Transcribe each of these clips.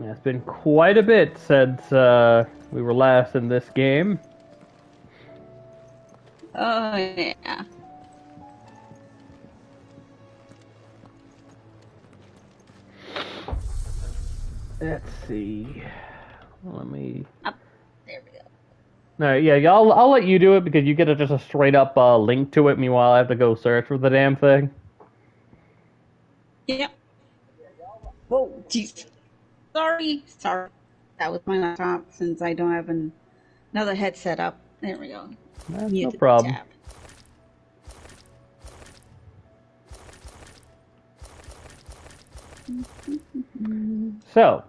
Yeah, it's been quite a bit since we were last in this game. Oh, yeah. Let's see. Let me. Up. There we go. No, yeah, I'll let you do it because you get just a straight up link to it. Meanwhile, I have to go search for the damn thing. Yep. Whoa, jeez. Sorry. Sorry. That was my laptop since I don't have another headset up. There we go. That's no Muted the problem. tab. So,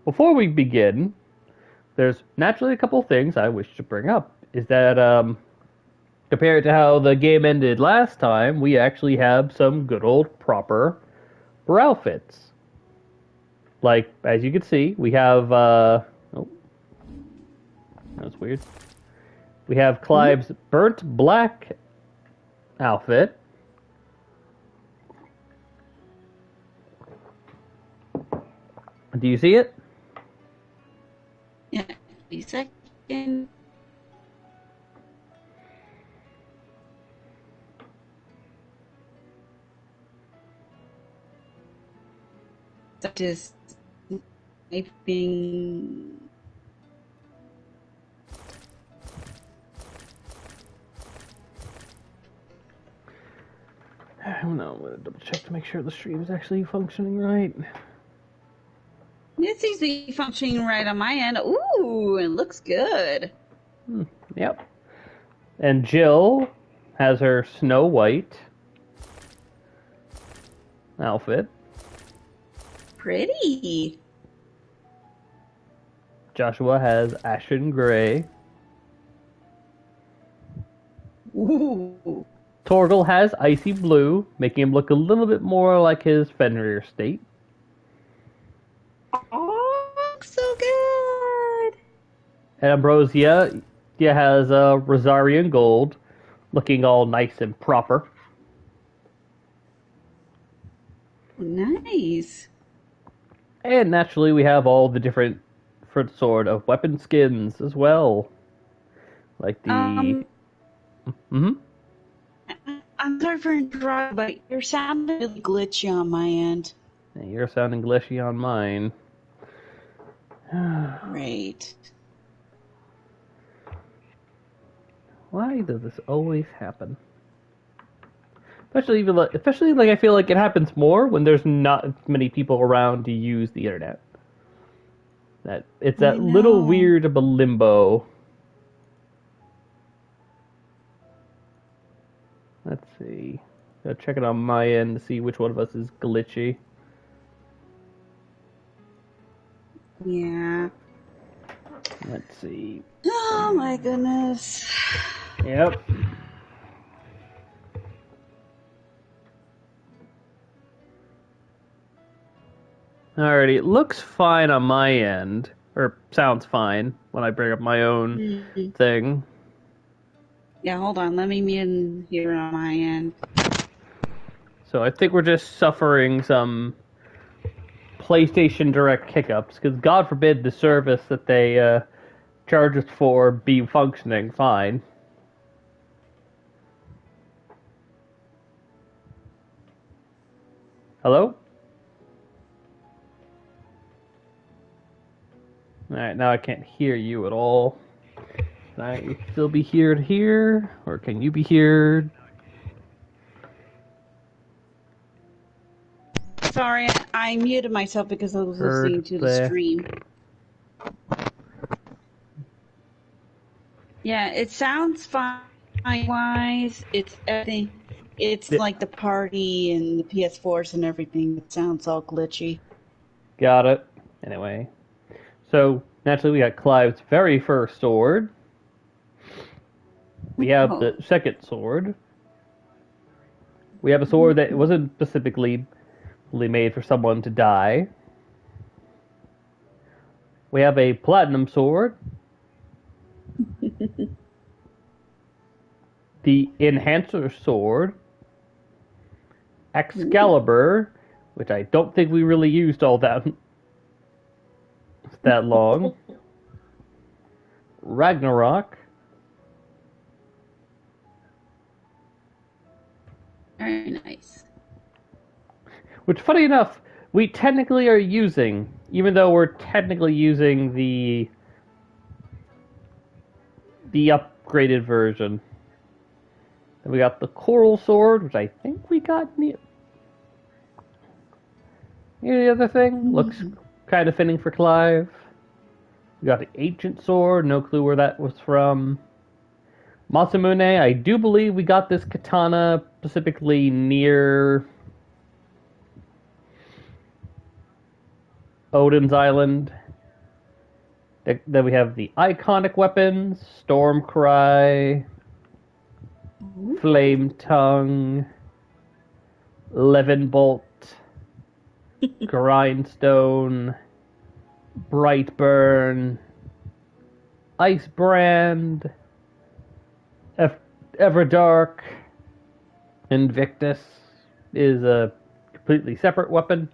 before we begin, there's naturally a couple things I wish to bring up. Is that compared to how the game ended last time, we actually have some good old proper outfits. Like, as you can see, we have oh, that's weird. We have Clive's burnt black outfit. Do you see it? Yeah. A second. Just typing. I don't know. I'm gonna double check to make sure the stream is actually functioning right. It seems to be functioning right on my end. Ooh, it looks good. Yep. And Jill has her Snow White outfit. Pretty. Joshua has Ashen Gray. Ooh. Torgal has Icy Blue, making him look a little bit more like his Fenrir state. Oh, looks so good. And Ambrosia has Rosarian Gold, looking all nice and proper. Nice. And naturally, we have all the different sort of weapon skins as well. Like the... I'm sorry for interrupting, but you're sounding really glitchy on my end. You're sounding glitchy on mine. Great. Why does this always happen? Especially like I feel like it happens more when there's not many people around to use the internet. It's that little weird of a limbo. Let's see. Gotta check it on my end to see which one of us is glitchy. Yeah. Let's see. Oh my goodness. Yep. Alrighty, it looks fine on my end. Or sounds fine when I bring up my own thing. Yeah, hold on. Let me mute here on my end. So I think we're just suffering some PlayStation Direct hiccups, because God forbid the service that they charge us for be functioning fine. Hello? Alright, now I can't hear you at all. Can I still be heard here? Or can you be heard? Sorry, I muted myself because I was listening to the stream. Yeah, it sounds fine. Wise, it's everything. It's like the party and the PS4s and everything. It sounds all glitchy. Got it. Anyway. So, naturally, we got Clive's very first sword. We have the second sword. We have a sword that wasn't specifically made for someone to die. We have a platinum sword. The Enhancer sword. Excalibur, which I don't think we really used all that. that long. Ragnarok. Very nice. Which, funny enough, we technically are using, even though we're technically using the upgraded version. Then we got the Coral Sword, which I think we got near the other thing. Looks kind of fitting for Clive. We got the Ancient Sword, no clue where that was from. Masamune, I do believe we got this katana specifically near Odin's Island. Then we have the iconic weapons, Stormcry, Flame Tongue, Leavenbolt, Grindstone, Brightburn, Icebrand, Everdark. Invictus is a completely separate weapon.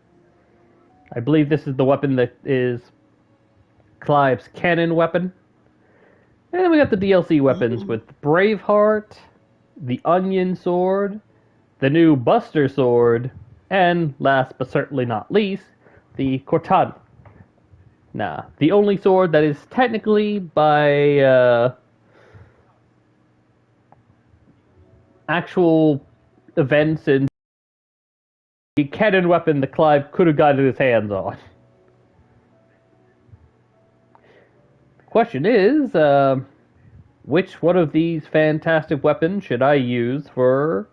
I believe this is the weapon that is Clive's cannon weapon. And then we got the DLC weapons with Braveheart, the Onion Sword, the new Buster Sword, and last but certainly not least, the Cortana. Nah, the only sword that is technically by actual events and the cannon weapon that Clive could have gotten his hands on. The question is, which one of these fantastic weapons should I use for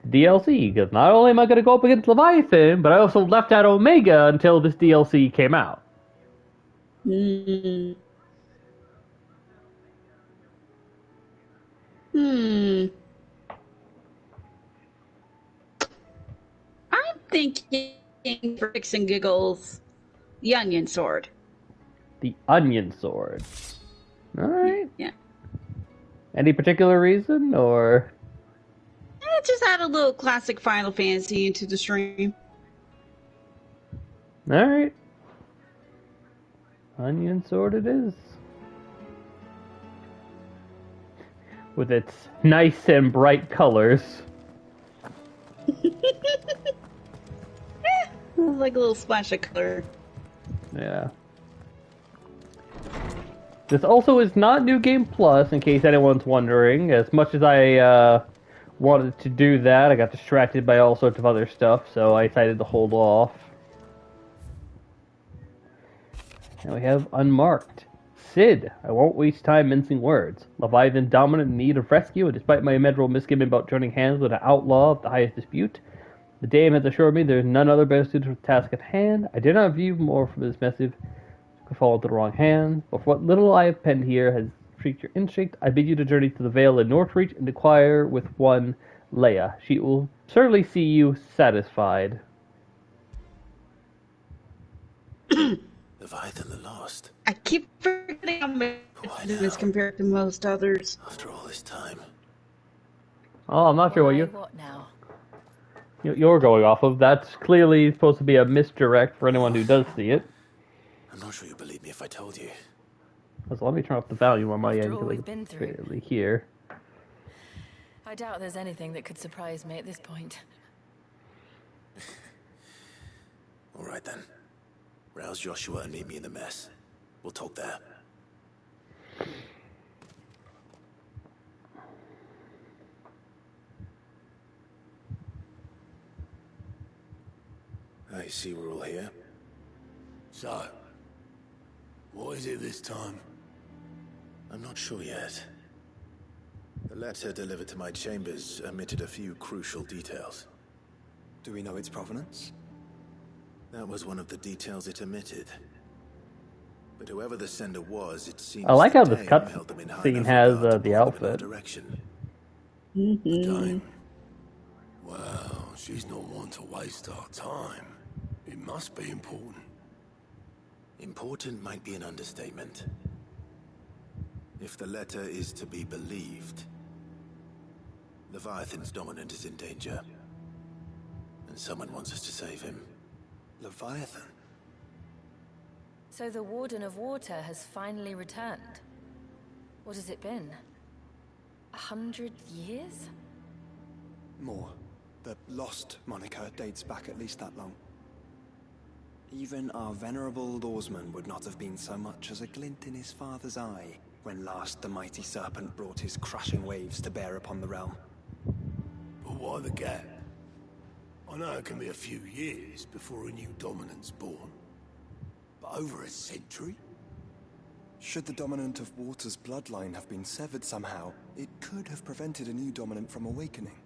DLC? Because not only am I going to go up against Leviathan, but I also left out Omega until this DLC came out. I'm thinking for kicks and giggles, the Onion Sword. The Onion Sword. Alright. Yeah. Any particular reason, or? I just add a little classic Final Fantasy into the stream. Alright. Onion Sword it is. With its nice and bright colors. Like a little splash of color. Yeah. This also is not New Game Plus, in case anyone's wondering. As much as I wanted to do that, I got distracted by all sorts of other stuff, so I decided to hold off. And we have Unmarked. Sid, I won't waste time mincing words. Leviathan dominant in need of rescue, and despite my immeasurable misgiving about joining hands with an outlaw of the highest dispute, the dame has assured me there is none other better suited for the task at hand. I did not view more from this missive could fall into the wrong hands, but for what little I have penned here has piqued your instinct. I bid you to journey to the Vale in Northreach and inquire with one Leia. She will certainly see you satisfied. Leviathan the Lost. I keep forgetting how much as compared to most others. After all this time. Oh, I'm not sure what What now? you're going off of. That's clearly supposed to be a misdirect for anyone who does see it. I'm not sure you believe me if I told you. So let me turn off the volume on my After end all because I we've can been through. barely hear. I doubt there's anything that could surprise me at this point. All right then. Rouse Joshua and meet me in the mess. We'll talk there. I see we're all here. So, what is it this time? I'm not sure yet. The letter delivered to my chambers omitted a few crucial details. Do we know its provenance? That was one of the details it omitted. But whoever the sender was, it seems I like how the this Dame held them in high cutscene enough has regard to the pull them in our outfit. direction. Dame. Well, she's not one to waste our time. It must be important. Important might be an understatement. If the letter is to be believed, Leviathan's dominant is in danger. And someone wants us to save him. Leviathan? So the Warden of Water has finally returned. What has it been? 100 years? More. The Lost moniker dates back at least that long. Even our venerable lawsman would not have been so much as a glint in his father's eye when last the mighty serpent brought his crushing waves to bear upon the realm. But why the gap? I know it can be a few years before a new dominant's born. But over a century? Should the dominant of Water's bloodline have been severed somehow, it could have prevented a new dominant from awakening.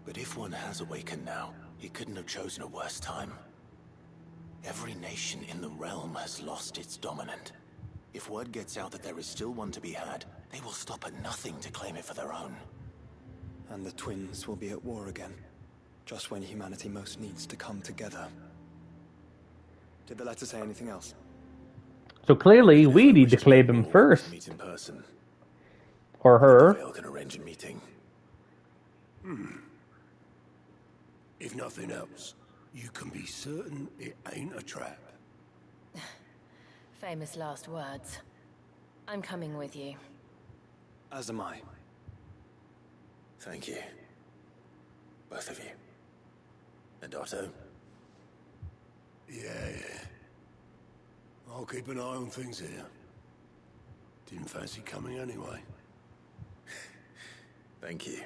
But if one has awakened now, he couldn't have chosen a worse time. Every nation in the realm has lost its dominant. If word gets out that there is still one to be had, they will stop at nothing to claim it for their own. And the twins will be at war again, just when humanity most needs to come together. Did the letter say anything else? So clearly, we need to claim him first. Meet in person. Or her. Vale can arrange a meeting. If nothing else, you can be certain it ain't a trap. Famous last words. I'm coming with you. As am I. Thank you. Both of you. And Otto. Yeah. I'll keep an eye on things here. Didn't fancy coming anyway. Thank you.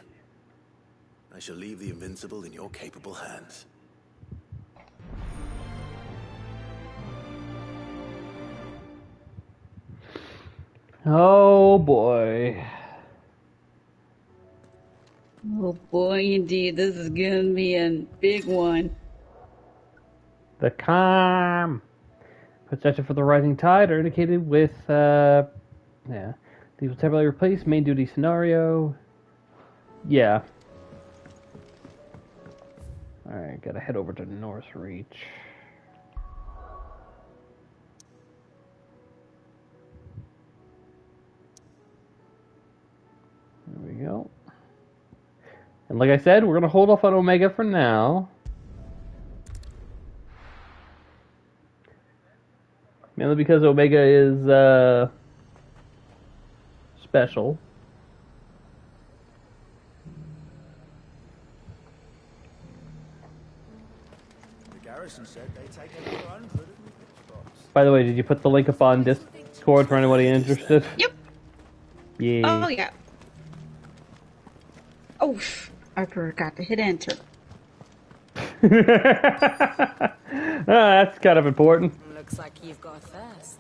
I shall leave the Invincible in your capable hands. Oh boy. Oh boy, indeed. This is gonna be a big one. The calm. Protection for the rising tide are indicated with, yeah. These will temporarily replace main duty scenario. Yeah. Alright, gotta head over to Northreach. There we go. And like I said, we're gonna hold off on Omega for now. Mainly because Omega is, special. The garrison said they take another 100 at the box. By the way, did you put the link up on Discord for anybody interested? Yep. Yeah. Oh, yeah. Oh, I forgot to hit enter. That's kind of important. Looks like you've got a thirst.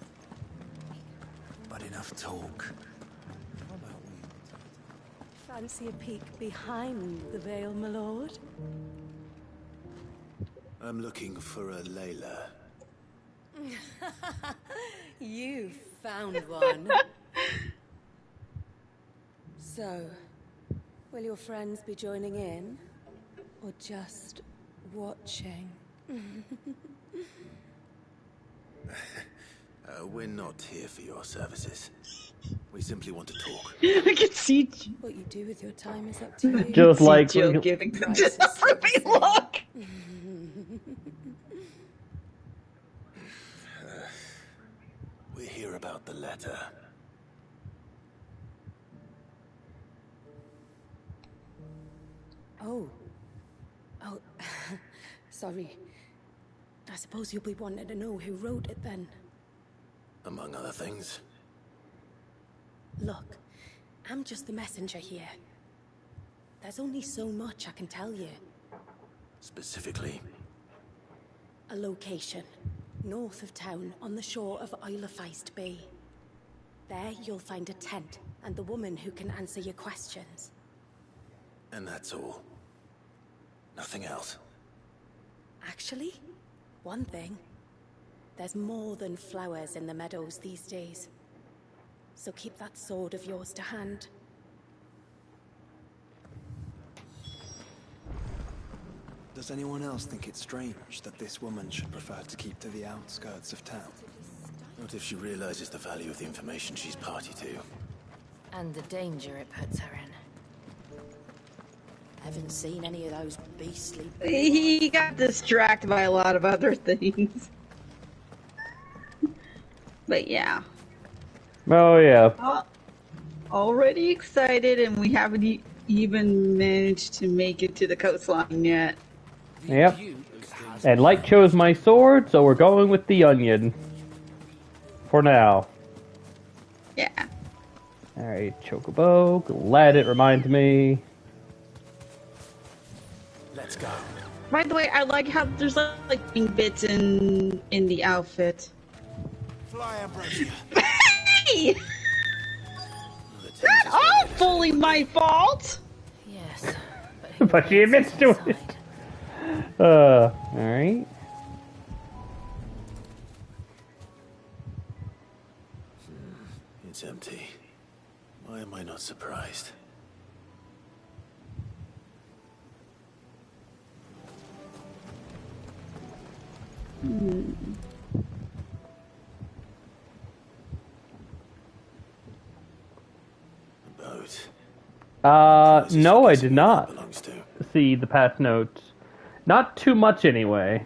But enough talk. Fancy a peek behind the veil, my lord? I'm looking for a Layla. You found one. So, will your friends be joining in? Or just watching? We're not here for your services. We simply want to talk. I can see What you do with your time is up to you. Just like Jill giving them just a frippy look. We're here about the letter. Oh, sorry. I suppose you'll be wanting to know who wrote it then. Among other things. Look, I'm just the messenger here. There's only so much I can tell you. Specifically. A location, north of town, on the shore of Isle of Feist Bay. There you'll find a tent, and the woman who can answer your questions. And that's all. Nothing else. Actually, one thing. There's more than flowers in the meadows these days. So keep that sword of yours to hand. Does anyone else think it's strange that this woman should prefer to keep to the outskirts of town? Not if she realizes the value of the information she's party to. And the danger it puts her in. Haven't seen any of those beastly... He got distracted by a lot of other things. But yeah, Oh yeah. already excited, and we haven't even managed to make it to the coastline yet. Yep. And Light chose my sword, so we're going with the onion. For now. Yeah. Alright, Chocobo. Glad it reminds me. Let's go. By the way, I like how there's like pink bits in the outfit. Fly, Ambrosia. Hey! Not all fully my fault! Yes. But she admits to it. Alright. It's empty. Why am I not surprised? Boat. No, I did not Belongs to. see the past notes. Not too much, anyway.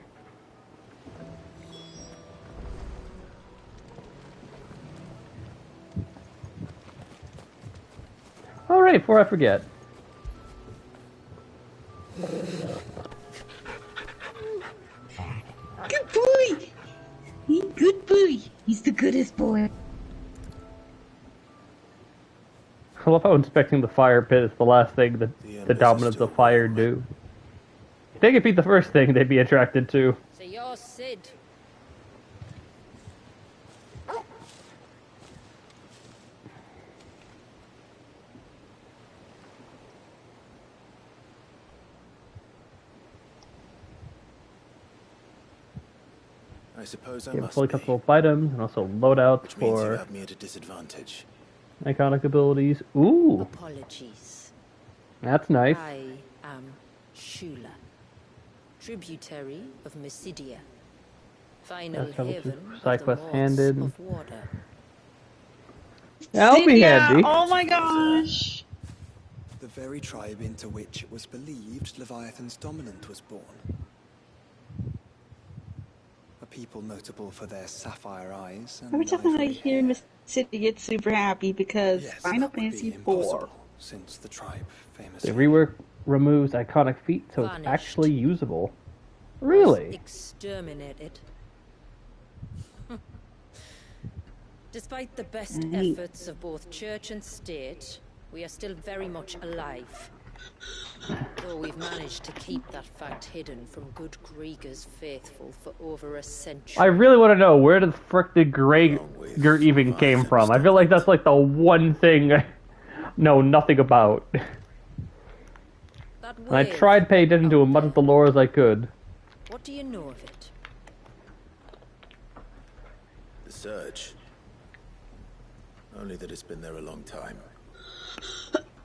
Alright, before I forget. Good boy! Good boy! He's the goodest boy. I love how inspecting the fire pit is the last thing that the dominants of fire do. If they could beat the first thing they'd be attracted to. So you're Sid. I suppose I You have must fully be. customable items and also loadouts Which means you for have me at a disadvantage. iconic abilities. Ooh, Apologies. that's nice. I am Shula, tributary of Mysidia, final That's how haven it's of side the quest Moors handed. of Water. That'll be Cydia, handy. oh my gosh! The very tribe into which it was believed Leviathan's dominant was born. A people notable for their sapphire eyes and Every time I ivory hear hair. Miss City get super happy because Yes, Final that would be Fantasy IV. impossible, since the tribe The famously rework removes iconic feet, so it's Vanished. actually usable. Was Really? exterminated. Despite the best Mm. efforts of both church and state, we are still very much alive. Though we've managed to keep that fact hidden from good Grieger's faithful for over a century. I really want to know where the frick did Gregor even came from. I feel like that's like the one thing I know nothing about. That And I wave tried paying attention to as much of the lore as I could. What do you know of it? The Surge. Only that it's been there a long time.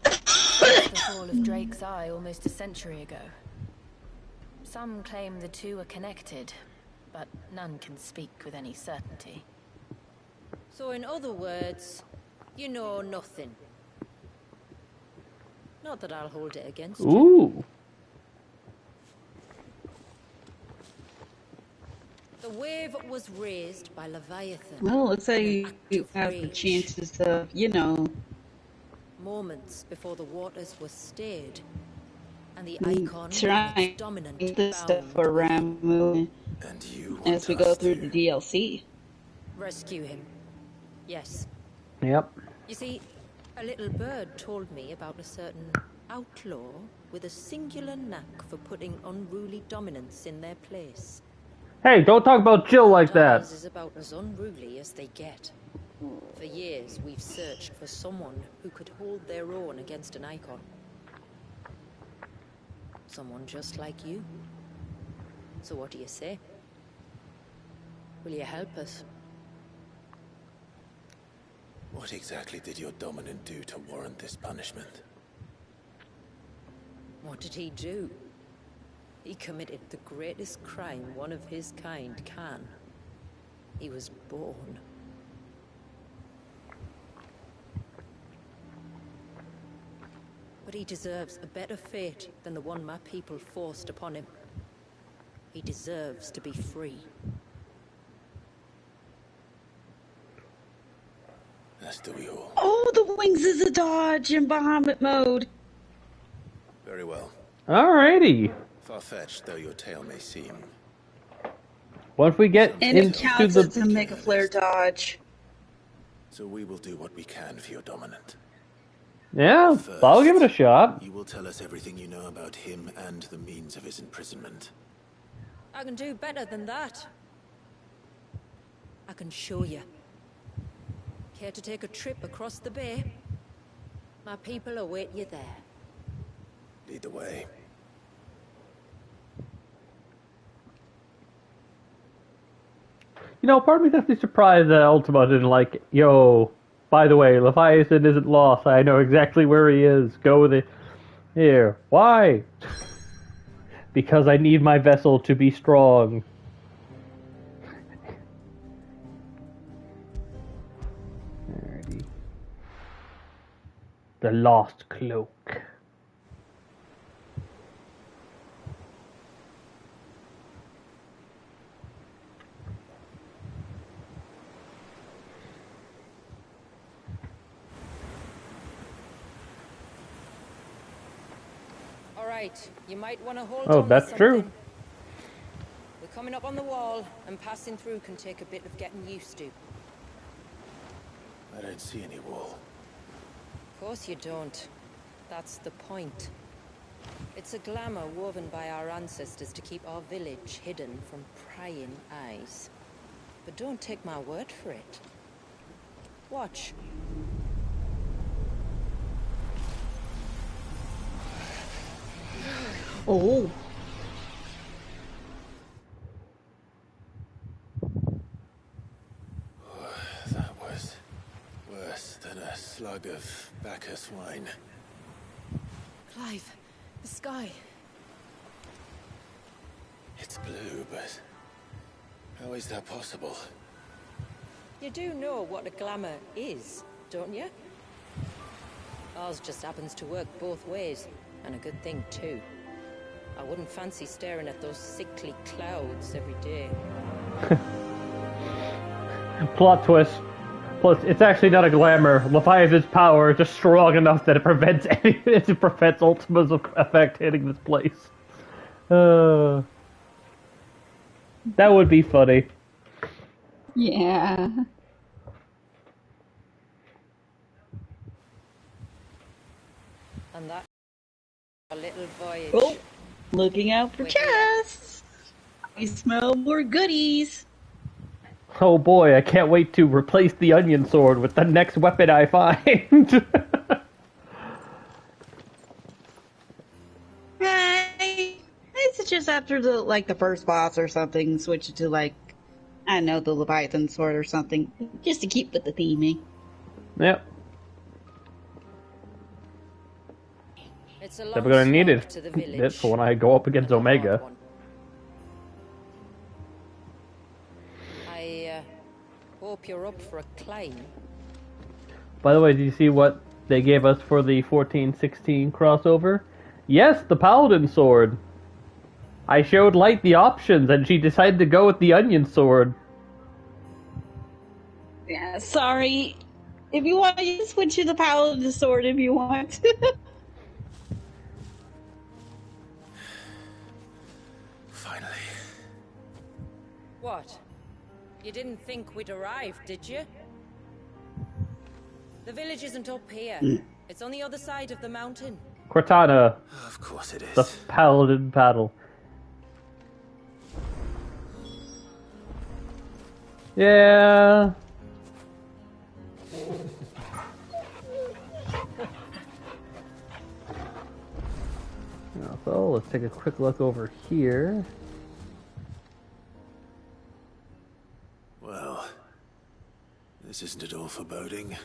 The fall of Drake's Eye almost a century ago. Some claim the two are connected, but none can speak with any certainty. So in other words, you know nothing. Not that I'll hold it against you. Ooh. The wave was raised by Leviathan. Well, let's say An you act have of the rage. chances of, you know, Moments before the waters were stayed, and the Mm, icon of trying its dominant this stuff bound for Ramu And you as we want go us through to- the DLC. rescue him. Yes. Yep. You see, a little bird told me about a certain outlaw with a singular knack for putting unruly dominants in their place. Hey, don't talk about Jill like that. Ours is about as unruly as they get. For years, we've searched for someone who could hold their own against an icon. Someone just like you. So what do you say? Will you help us? What exactly did your dominant do to warrant this punishment? What did he do? He committed the greatest crime one of his kind can. He was born. But he deserves a better fate than the one my people forced upon him. He deserves to be free. as do we all. Oh, the wings is a dodge in Bahamut mode. Very well. Alrighty. Far-fetched though your tale may seem. Once we get And it into counts the... as a Mega Flare dodge. So we will do what we can for your dominant. Yeah, First, I'll give it a shot. You will tell us everything you know about him and the means of his imprisonment. I can do better than that. I can show you. Care to take a trip across the bay? My people await you there. Lead the way. You know, part of me's definitely surprised that Ultima didn't like, yo, by the way, Leviathan isn't lost. I know exactly where he is. Go with it. Here. Why? Because I need my vessel to be strong. Alrighty. The Lost Cloak. Right, you might want to hold Oh, on to that's true. something. We're coming up on the wall, and passing through can take a bit of getting used to. I don't see any wall. Of course you don't. That's the point. It's a glamour woven by our ancestors to keep our village hidden from prying eyes. But don't take my word for it. Watch. Oh. That was worse than a slug of Bacchus wine. Clive, the sky. It's blue, but how is that possible? You do know what a glamour is, don't you? Ours just happens to work both ways, and a good thing too. I wouldn't fancy staring at those sickly clouds every day. Plot twist. Plus, it's actually not a glamour. Leviathan's power is just strong enough that it prevents it prevents Ultima's effect hitting this place. That would be funny. Yeah. And that a little voyage. Oh, looking out for chests. I smell more goodies. Oh boy, I can't wait to replace the onion sword with the next weapon I find. Hey, it's just after the first boss or something, switch it to I don't know, the Leviathan sword or something, just to keep with the theming. Yep. It's a So long we're gonna need slog it to the village. for when I go up against and a hard Omega. one. I hope you're up for a climb. By the way, did you see what they gave us for the 14-16 crossover? Yes, the Paladin sword. I showed Light the options, and she decided to go with the onion sword. Yeah, sorry. If you want, you can switch to the Paladin sword if you want. Finally. What? You didn't think we'd arrive, did you? The village isn't up here. It's on the other side of the mountain. Cortana, Of course it is. the Paladin paddle. Yeah. So let's take a quick look over here. Well, this isn't at all foreboding.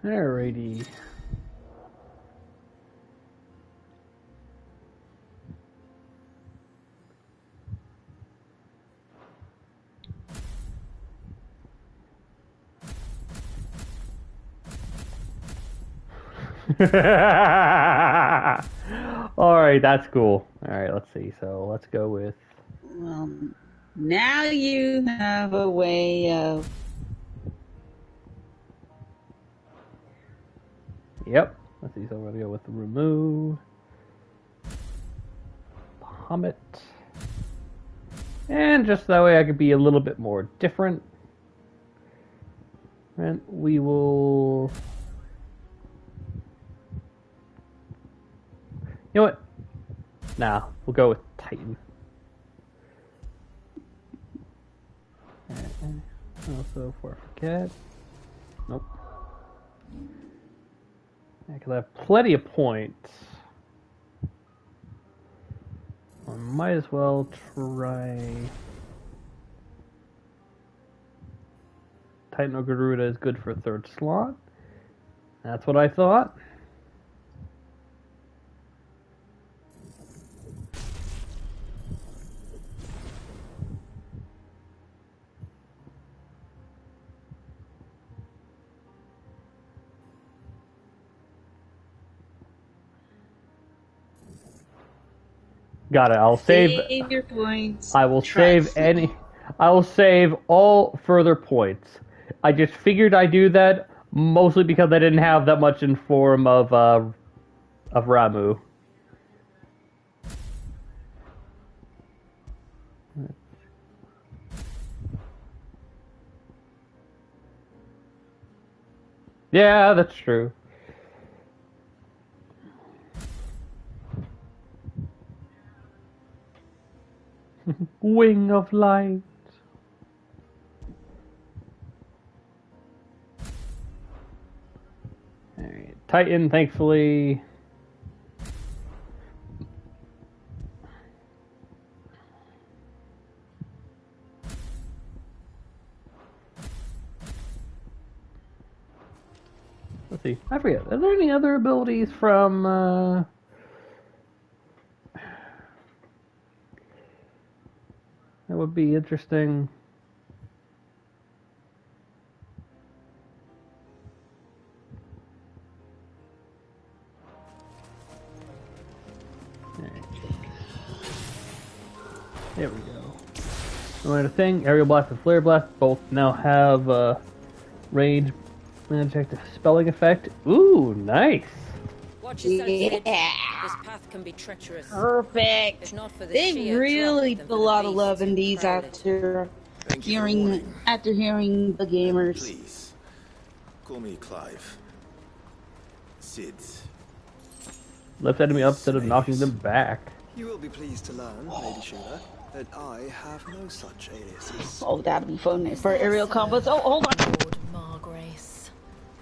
Alrighty. Alright, that's cool. Alright, let's see. So let's go with Well, now you have a way of... Yep. Let's see, so I'm going to go with the remove. Bahamut. And just that way I could be a little bit more different. And we will... You know what? Nah, we'll go with Titan. And also, before I forget... Nope. Yeah, because I have plenty of points. I might as well try... Titan or Garuda is good for a third slot. That's what I thought. Got it. I'll save your points. I will save any. I will save all further points. I just figured I'd do that mostly because I didn't have that much in form of Ramuh. Yeah, that's true. Wing of light. Alright, Titan, thankfully. Let's see. I forget. Are there any other abilities from that would be interesting? There we go. No matter thing, Aerial Blast and Flare Blast both now have range magic spelling effect. Ooh, nice. Watch yourself, Sid. This path can be treacherous. Perfect. If not for the They sheer really drop, put a lot of love in these after hearing the gamers. Please, call me Clive. Sid. Lift enemy up instead of knocking them back. You will be pleased to learn, Lady Shula, that I have no such aliases. Oh, that'd be fun for aerial combos. Oh, hold on. Lord Margrace.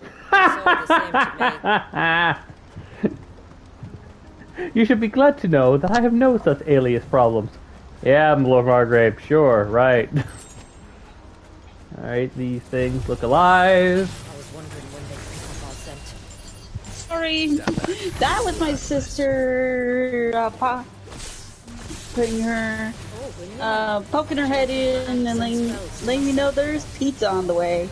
It's all the same to me. You should be glad to know that I have no such alias problems. Yeah, I'm Lord Margrave. Sure, right. Alright, these things look alive. I was wondering when they pick up our scent. Sorry. That was my sister, putting her, poking her head in and letting me know there's pizza on the way.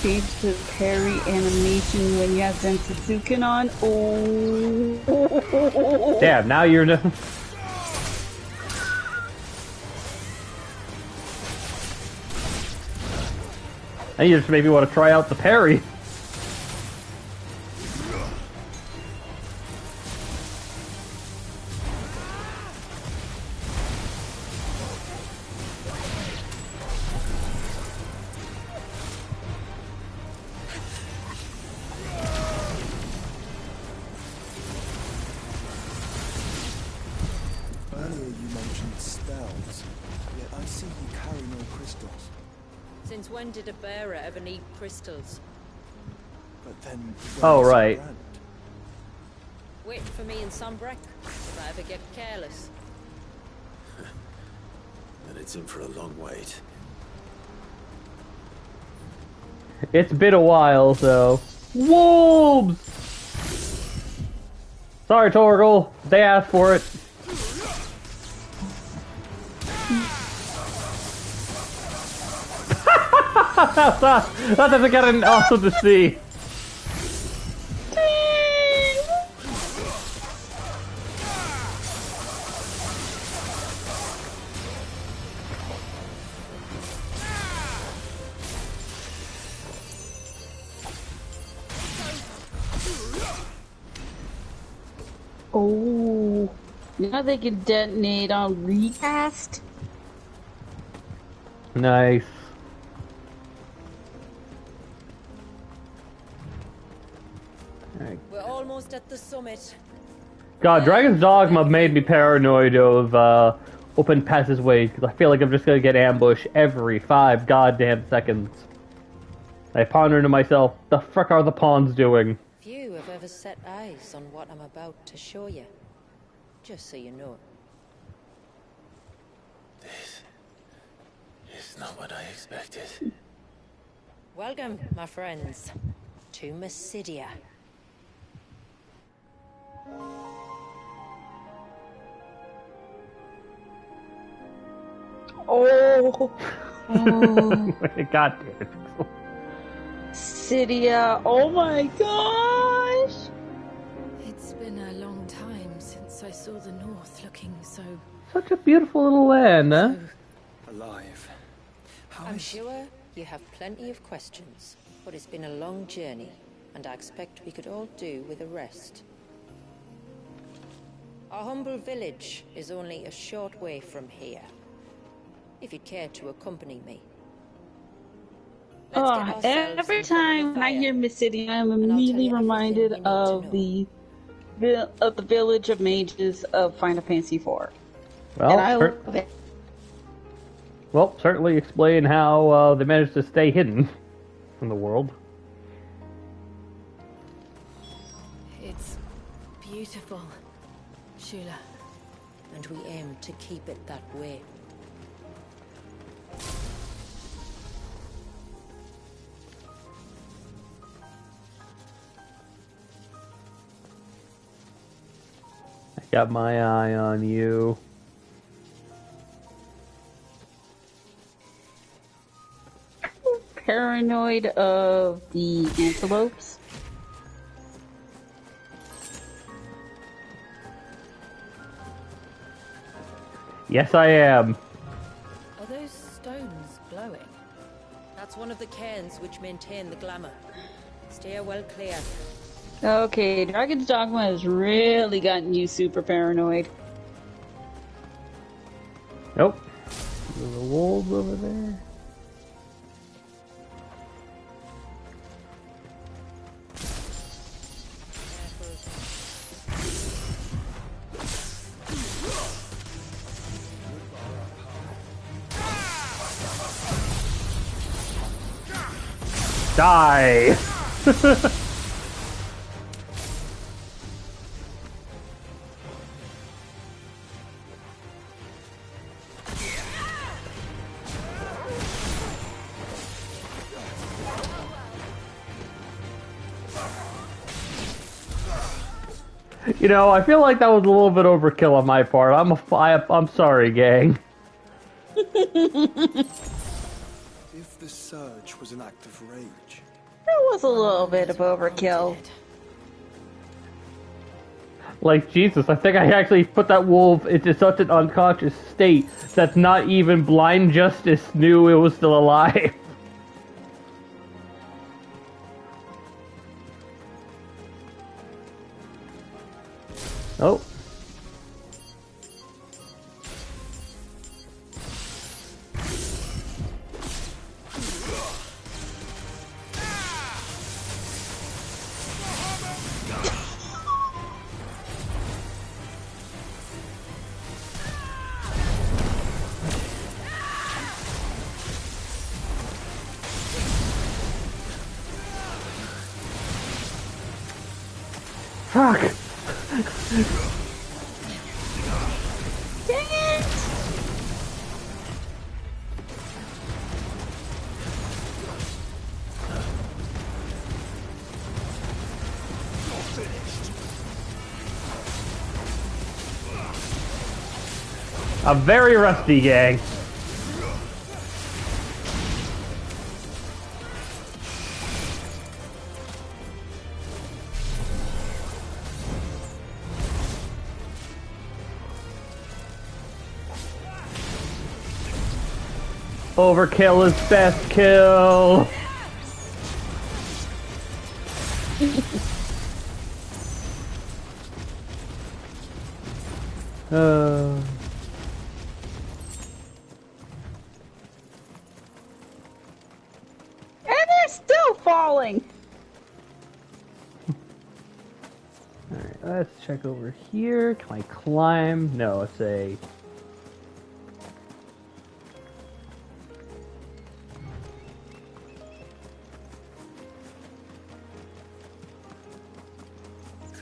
Change to parry animation when you have Zensetsuken on. Oh. Damn, now you're no. Now you just maybe want to try out the parry. When did a bearer ever need crystals? But then... Oh, right. Wait for me in Sombrek if I ever get careless. Then it's in for a long wait. It's been a while, so... Wolves! Sorry, Torgal. They asked for it. That doesn't get an awesome to see. Oh, now they can detonate on recast. Nice. We're almost at the summit. God, Dragon's Dogma made me paranoid of open passageway because I feel like I'm just gonna get ambushed every 5 goddamn seconds. I ponder to myself, the frick are the pawns doing? Few have ever set eyes on what I'm about to show you. Just so you know. This is not what I expected. Welcome, my friends, to Mysidia. Oh, God damn it. Cydia. Oh my gosh. It's been a long time since I saw the North looking so... Such a beautiful little land, huh? Alive. How I'm is... sure you have plenty of questions, but it's been a long journey, and I expect we could all do with a rest. Our humble village is only a short way from here. If you'd care to accompany me. Let's get Oh, ourselves every in front of time the when I fire, hear Mysidia, I'm and I'll tell immediately you everything reminded you need to of know. the village of mages of Final Fantasy IV. Well, And I love it. well, certainly explain how they managed to stay hidden from the world. It's beautiful, Shula. And we aim to keep it that way. I got my eye on you. Paranoid of the antelopes. Yes, I am. Are those stones glowing? That's one of the cairns which maintain the glamour. Steer well clear. Okay, Dragon's Dogma has really gotten you super paranoid. Nope. The wolves over there. Die! You know, I feel like that was a little bit overkill on my part. I'm sorry, gang. If the surge was an act of rage... That was a little bit of overkill. Like, Jesus, I think I actually put that wolf into such an unconscious state that not even blind justice knew it was still alive. Oh. Fuck! Dang it! A very rusty gang. Overkill is best kill. Uh, And they're still falling! Alright, let's check over here. Can I climb? No, it's a...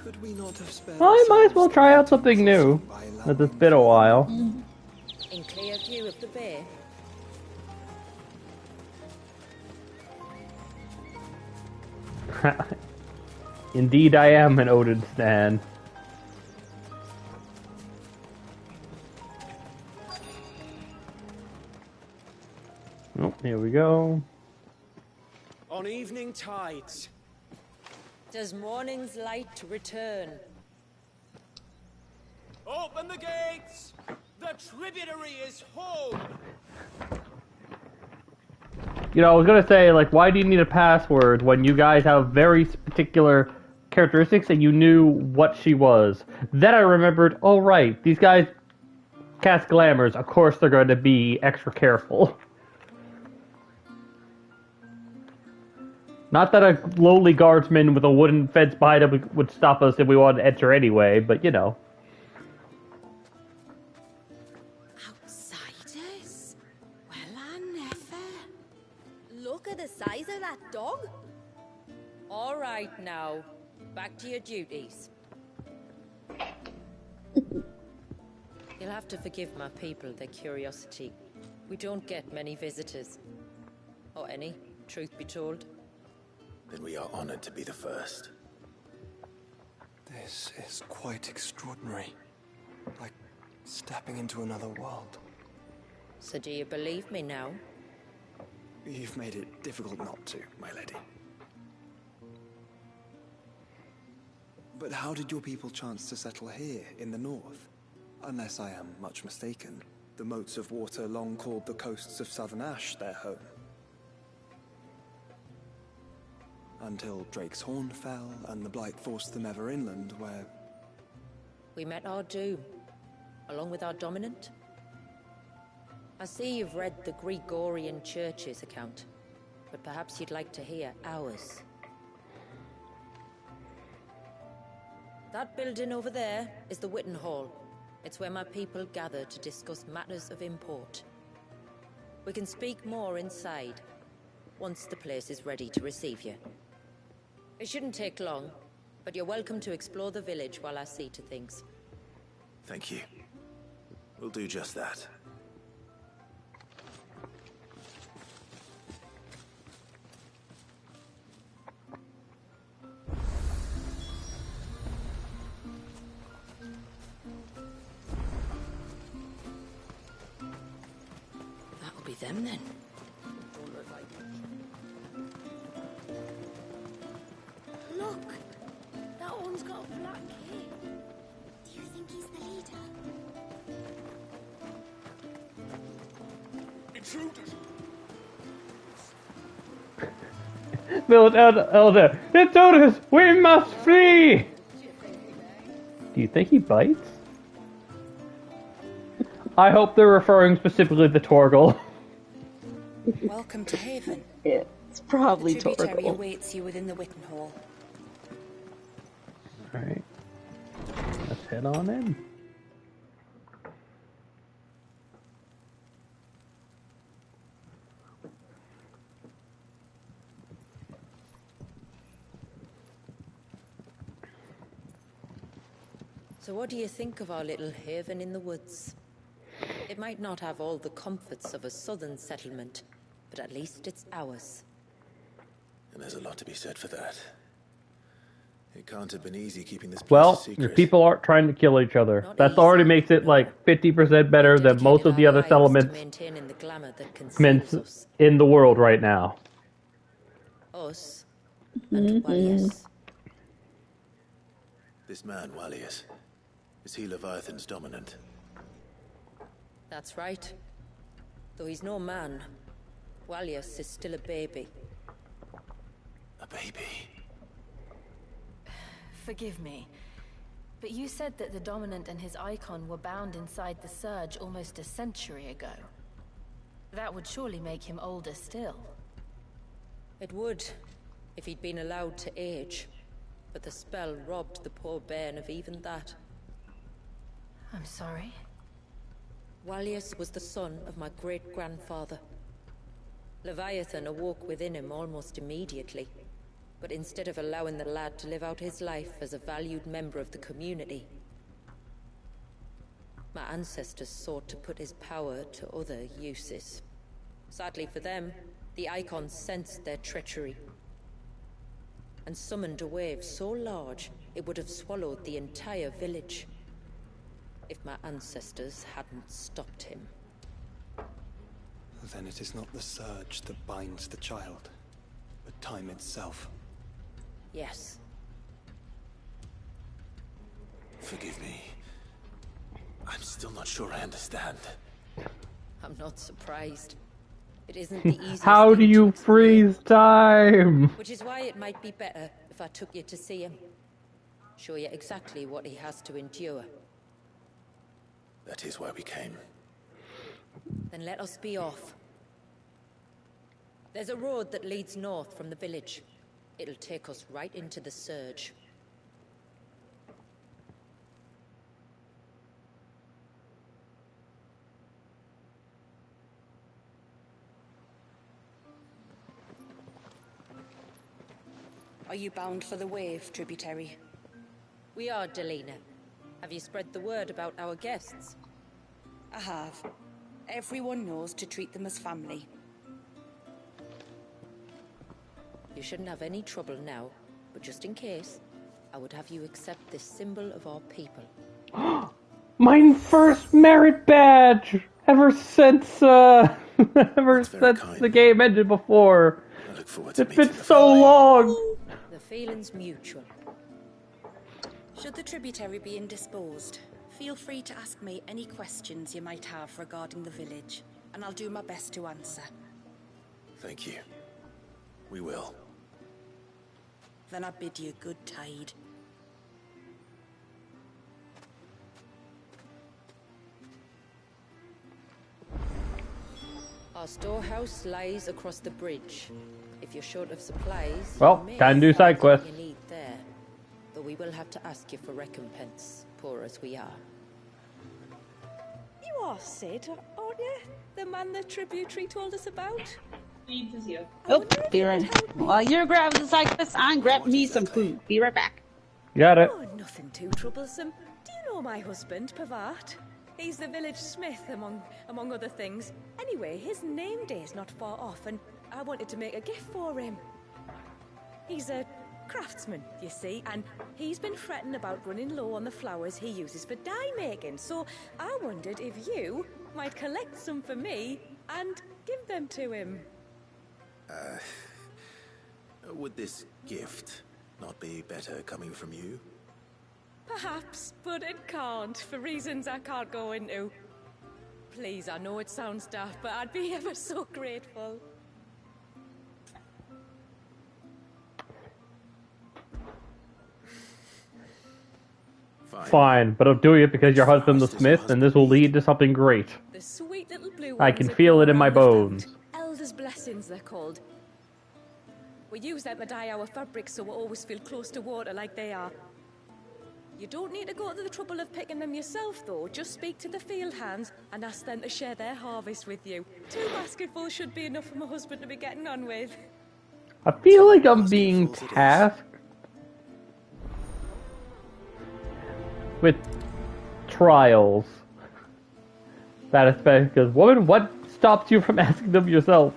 Could we not have spared Well, I might as well ourselves try the out something new. by As it's been a while. In clear view of the bay. Indeed, I am an Odin stan. Oh, here we go. On evening tides. Does morning's light return? Open the gates! The tributary is home! You know, I was gonna say, like, why do you need a password when you guys have very particular characteristics and you knew what she was? Then I remembered, oh right, these guys cast glamours, of course they're going to be extra careful. Not that a lowly guardsman with a wooden fence behind him would stop us if we wanted to enter anyway, but you know. Outsiders? Well, I never. Look at the size of that dog. All right now, back to your duties. You'll have to forgive my people their curiosity. We don't get many visitors. Or any, truth be told. Then we are honored to be the first. This is quite extraordinary. Like stepping into another world. So do you believe me now? You've made it difficult not to, my lady. But how did your people chance to settle here in the north? Unless I am much mistaken, the moats of water long called the coasts of Southern Ash their home. Until Drake's Horn fell, and the Blight forced them ever inland, where... We met our doom, along with our dominant. I see you've read the Gregorian Church's account, but perhaps you'd like to hear ours. That building over there is the Witten Hall. It's where my people gather to discuss matters of import. We can speak more inside, once the place is ready to receive you. It shouldn't take long, but you're welcome to explore the village while I see to things. Thank you. We'll do just that. That'll be them then. Look! That one's got a black cape. Do you think he's the leader? Intruders! Village Elder, it's Otis! We must flee! Do you think he bites? I hope they're referring specifically to Torgal. Welcome to Haven. It's probably The tributary Torgal. awaits you within the Witten Hall. Alright. Let's head on in. So what do you think of our little haven in the woods? It might not have all the comforts of a southern settlement, but at least it's ours. And there's a lot to be said for that. It can't have been easy keeping this place a Well, secret. your people aren't trying to kill each other. That already makes it like 50% better than most of the other settlements Maintaining the glamour that conceals us. in the world right now. Us and Walius. This man, Walius, is he Leviathan's dominant? That's right. Though he's no man, Walius is still a baby. A baby? Forgive me. But you said that the Dominant and his Icon were bound inside the Surge almost a century ago. That would surely make him older still. It would, if he'd been allowed to age. But the spell robbed the poor bairn of even that. I'm sorry. Walius was the son of my great-grandfather. Leviathan awoke within him almost immediately. But instead of allowing the lad to live out his life as a valued member of the community, my ancestors sought to put his power to other uses. Sadly for them, the Icons sensed their treachery and summoned a wave so large it would have swallowed the entire village if my ancestors hadn't stopped him. Then it is not the Surge that binds the child, but time itself. Yes. Forgive me. I'm still not sure I understand. I'm not surprised. It isn't the easiest How do thing you to explain. freeze time? Which is why it might be better if I took you to see him. Show you exactly what he has to endure. That is why we came. Then let us be off. There's a road that leads north from the village. It'll take us right into the Surge. Are you bound for the Wave, Tributary? We are, Delina. Have you spread the word about our guests? I have. Everyone knows to treat them as family. You shouldn't have any trouble now, but just in case, I would have you accept this symbol of our people. My first merit badge ever since the game ended before. I look forward to It's been meeting the so family. long. The feeling's mutual. Should the Tributary be indisposed, feel free to ask me any questions you might have regarding the village, and I'll do my best to answer. Thank you. We will. Then I bid you good tide. Our storehouse lies across the bridge. If you're short of supplies, Well, you may time to do find side what quests. you need there. But we will have to ask you for recompense, poor as we are. You are Sid, aren't you? The man the Tributary told us about? Oh, be right. While you're grabbing the side quest, I'm grabbing me some food. Be right back. Got it. Oh, nothing too troublesome. Do you know my husband, Pavat? He's the village smith, among other things. Anyway, his name day's not far off, and I wanted to make a gift for him. He's a craftsman, you see, and he's been fretting about running low on the flowers he uses for dye making, so I wondered if you might collect some for me and give them to him. Would this gift not be better coming from you? Perhaps, but it can't, for reasons I can't go into. Please, I know it sounds daft, but I'd be ever so grateful. Fine, but I'm doing it because your husband's the smith, and this will lead to something great. The sweet little blue I ones can are feel it in my grown and bones. Elder's blessings, they're called. We use them to dye our fabrics so we always feel close to water like they are. You don't need to go to the trouble of picking them yourself, though. Just speak to the field hands and ask them to share their harvest with you. 2 basketfuls should be enough for my husband to be getting on with. I feel like I'm being tasked with trials. That is because, woman, what stops you from asking them yourself?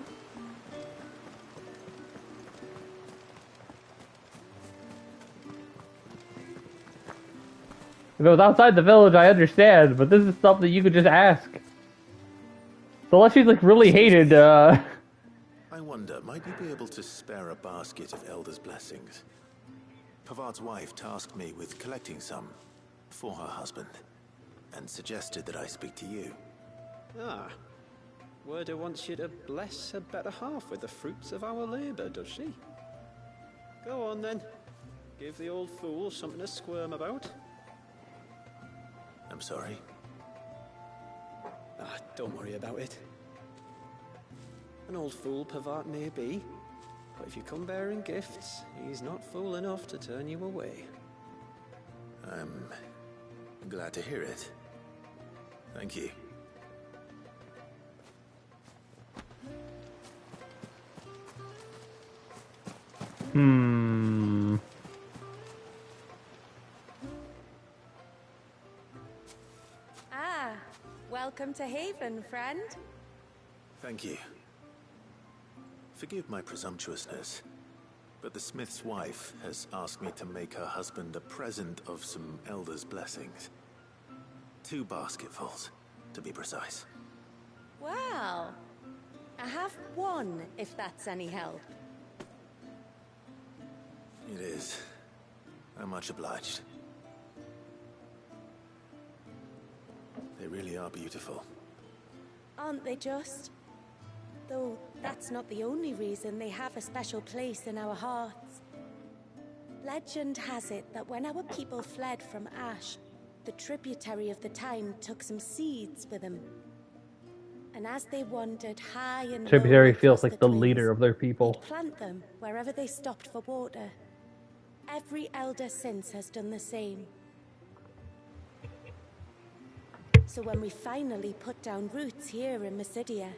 If it was outside the village, I understand, but this is something you could just ask. So unless she's like really hated, I wonder, might you be able to spare a basket of Elder's blessings? Pavart's wife tasked me with collecting some for her husband, and suggested that I speak to you. Ah. Werda wants you to bless her better half with the fruits of our labour, does she? Go on then. Give the old fool something to squirm about. I'm sorry. Ah, don't worry about it. An old fool Pavat may be, but if you come bearing gifts, he's not fool enough to turn you away. I'm glad to hear it. Thank you. Ah, welcome to Haven, friend. Thank you. Forgive my presumptuousness, but the smith's wife has asked me to make her husband a present of some elder's blessings. 2 basketfuls, to be precise. Well, I have one, if that's any help. It is. I'm much obliged. They really are beautiful. Aren't they just? Though that's not the only reason they have a special place in our hearts. Legend has it that when our people fled from Ash, the tributary of the Tyne took some seeds with them. And as they wandered high and Tributary low feels across like the leader of their people. they'd plant them wherever they stopped for water. Every elder since has done the same. So when we finally put down roots here in Mysidia,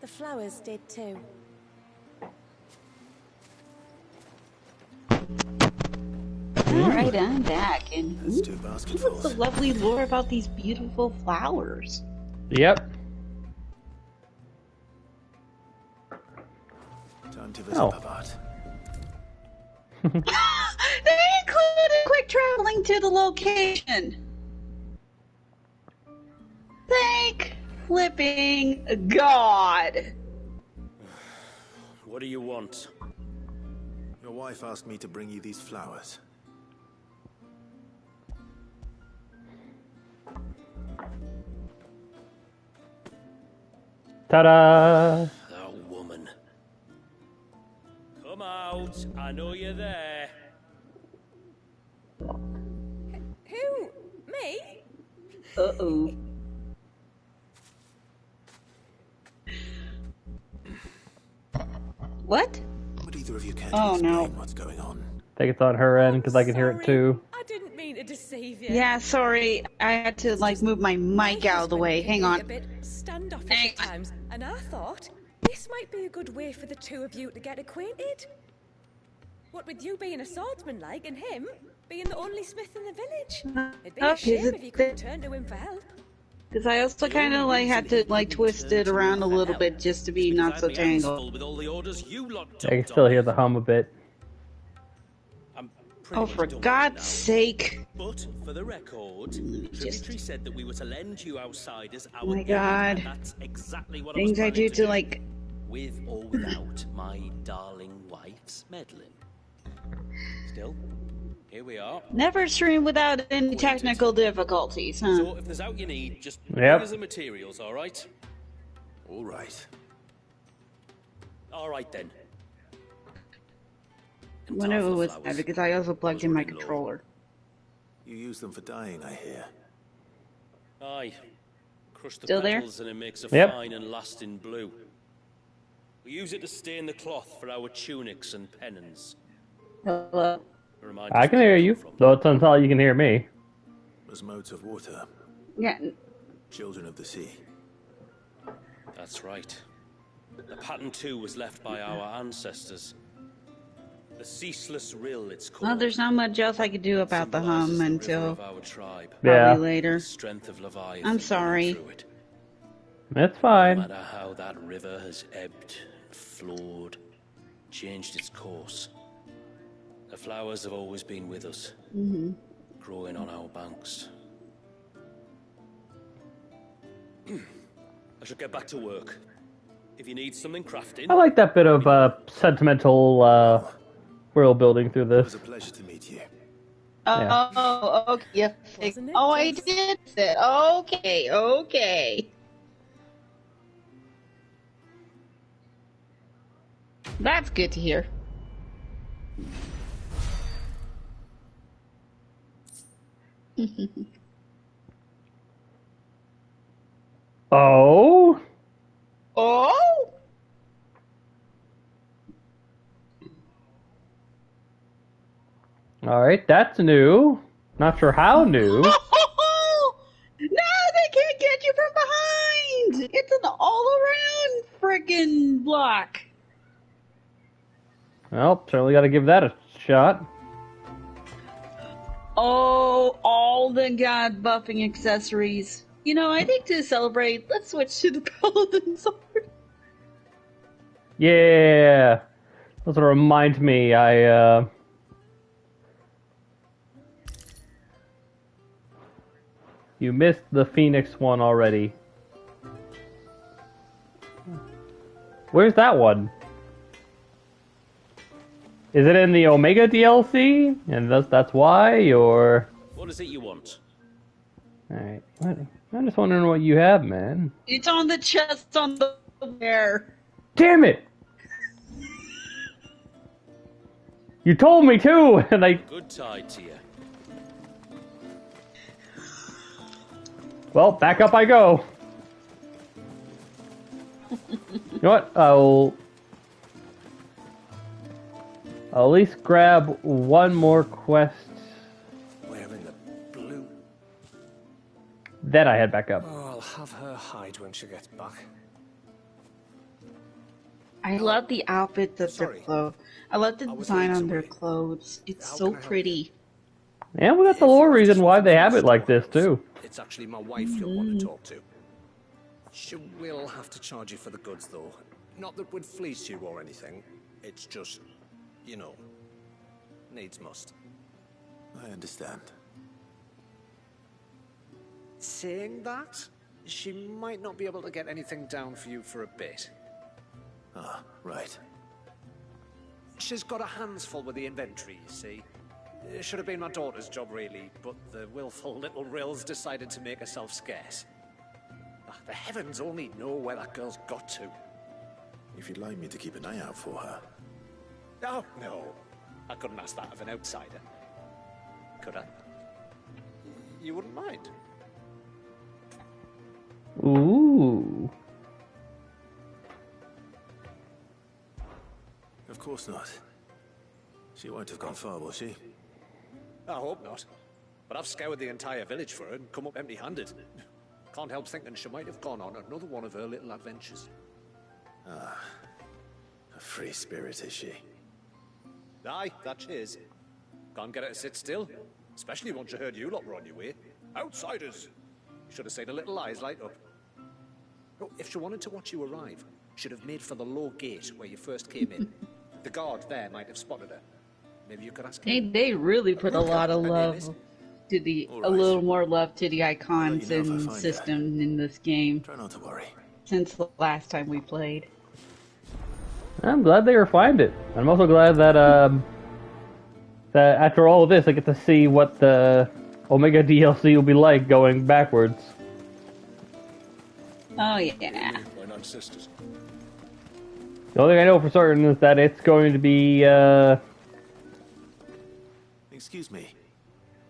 the flowers did too. Alright, I'm back, and That's 2 what's basketfuls. the lovely lore about these beautiful flowers? Yep. Time to visit Oh. Pavat. They included quick traveling to the location. Thank flipping God. What do you want? Your wife asked me to bring you these flowers. Ta-da! That woman. Come out. I know you're there. Who? Me? Uh-oh. What? Would either of you care to Oh, explain no. what's going on? I think it's on her end because I can hear it too. I didn't mean to deceive you. Yeah, sorry. I had to, like, move my mic out of the way. Hang A on. bit standoffish Hang at times, and I thought this might be a good way for the two of you to get acquainted. What with you being a swordsman like, and him being the only smith in the village. It'd be a Okay, shame if you couldn't turn to him for help. Because I also kind of, like, had to, like, twist it around a little bit just to be not so tangled. With all the orders you lot I can dumped still on hear me. the hum a bit. I'm pretty Oh, much for done with it God's now. sake. But for the record, Tributary said that we were to lend you outsiders our Oh my aid, God. and that's exactly what Things I I was do planning to, like... with or without my darling wife's meddling. Still, here we are. Never stream without any technical difficulties, huh? So if there's out you need, just Yep. bring us the materials, all right? All right. All right then. Whenever it was that, because I also plugged in my controller. You use them for dyeing, I hear. Aye. Crush the Still there? petals and it makes a Yep. fine and lasting blue. We use it to stain the cloth for our tunics and pennons. Hello? Remind I us can where hear we you, come from. though it's until you can hear me. As modes of water, Yeah. children of the sea. That's right. The pattern too was left by our ancestors. The ceaseless rill, it's called. Well, there's not much else I could do about the hum until Of our tribe. Yeah. probably later. The strength of Leviathan I'm sorry. through it. That's No fine. matter how that river has ebbed, flowed, changed its course, the flowers have always been with us, Mm-hmm. growing on our banks. I should get back to work. If you need something crafting, I like that bit of sentimental world building through It was this. a pleasure to meet you. Yeah. Oh, okay. Yeah. Wasn't it Oh, I just- did it. Okay, okay. That's good to hear. Oh? Oh? Alright, that's new. Not sure how new. No, they can't get you from behind! It's an all-around frickin' block. Well, certainly gotta give that a shot. Oh, all the god buffing accessories. You know, I think to celebrate, let's switch to the Paladin Sword. Yeah. Those remind me, You missed the Phoenix one already. Where's that one? Is it in the Omega DLC? And that's why, or... What is it you want? Alright. I'm just wondering what you have, man. It's on the chest on the bear. Damn it! You told me too, and I... Good tide to you. Well, back up I go. You know what? I'll at least grab one more quest. Wearing the blue. Then I head back up. Oh, I'll have her hide when she gets back. I love the outfits of their clothes. I love the design on their clothes. It's so pretty. And we got the lore reason why they have it like this too. It's actually my wife you'll want to talk to. She will have to charge you for the goods, though. Not that we'd fleece you or anything. It's just, you know, needs must. I understand. Saying that, she might not be able to get anything down for you for a bit. Ah, right. She's got her hands full with the inventory, you see. It should have been my daughter's job, really, but the willful little Rills decided to make herself scarce. The heavens only know where that girl's got to. If you'd like me to keep an eye out for her. Oh, no. I couldn't ask that of an outsider. Could I? You wouldn't mind? Ooh. Of course not. She won't have gone far, will she? I hope not. But I've scoured the entire village for her and come up empty-handed. Can't help thinking she might have gone on another one of her little adventures. Ah. A free spirit, is she? Aye, that she is. Can't get her to sit still. Especially once she heard you lot were on your way. Outsiders! You should have seen her little eyes light up. Oh, if she wanted to watch you arrive, she'd have made for the low gate where you first came in. The guard there might have spotted her. Maybe you could ask him. They really put a lot of love to the a little more love to the icons and system in this game. Try not to worry. Since the last time we played. I'm glad they refined it. I'm also glad that that after all of this, I get to see what the Omega DLC will be like going backwards. Oh yeah. Sisters. The only thing I know for certain is that it's going to be Excuse me.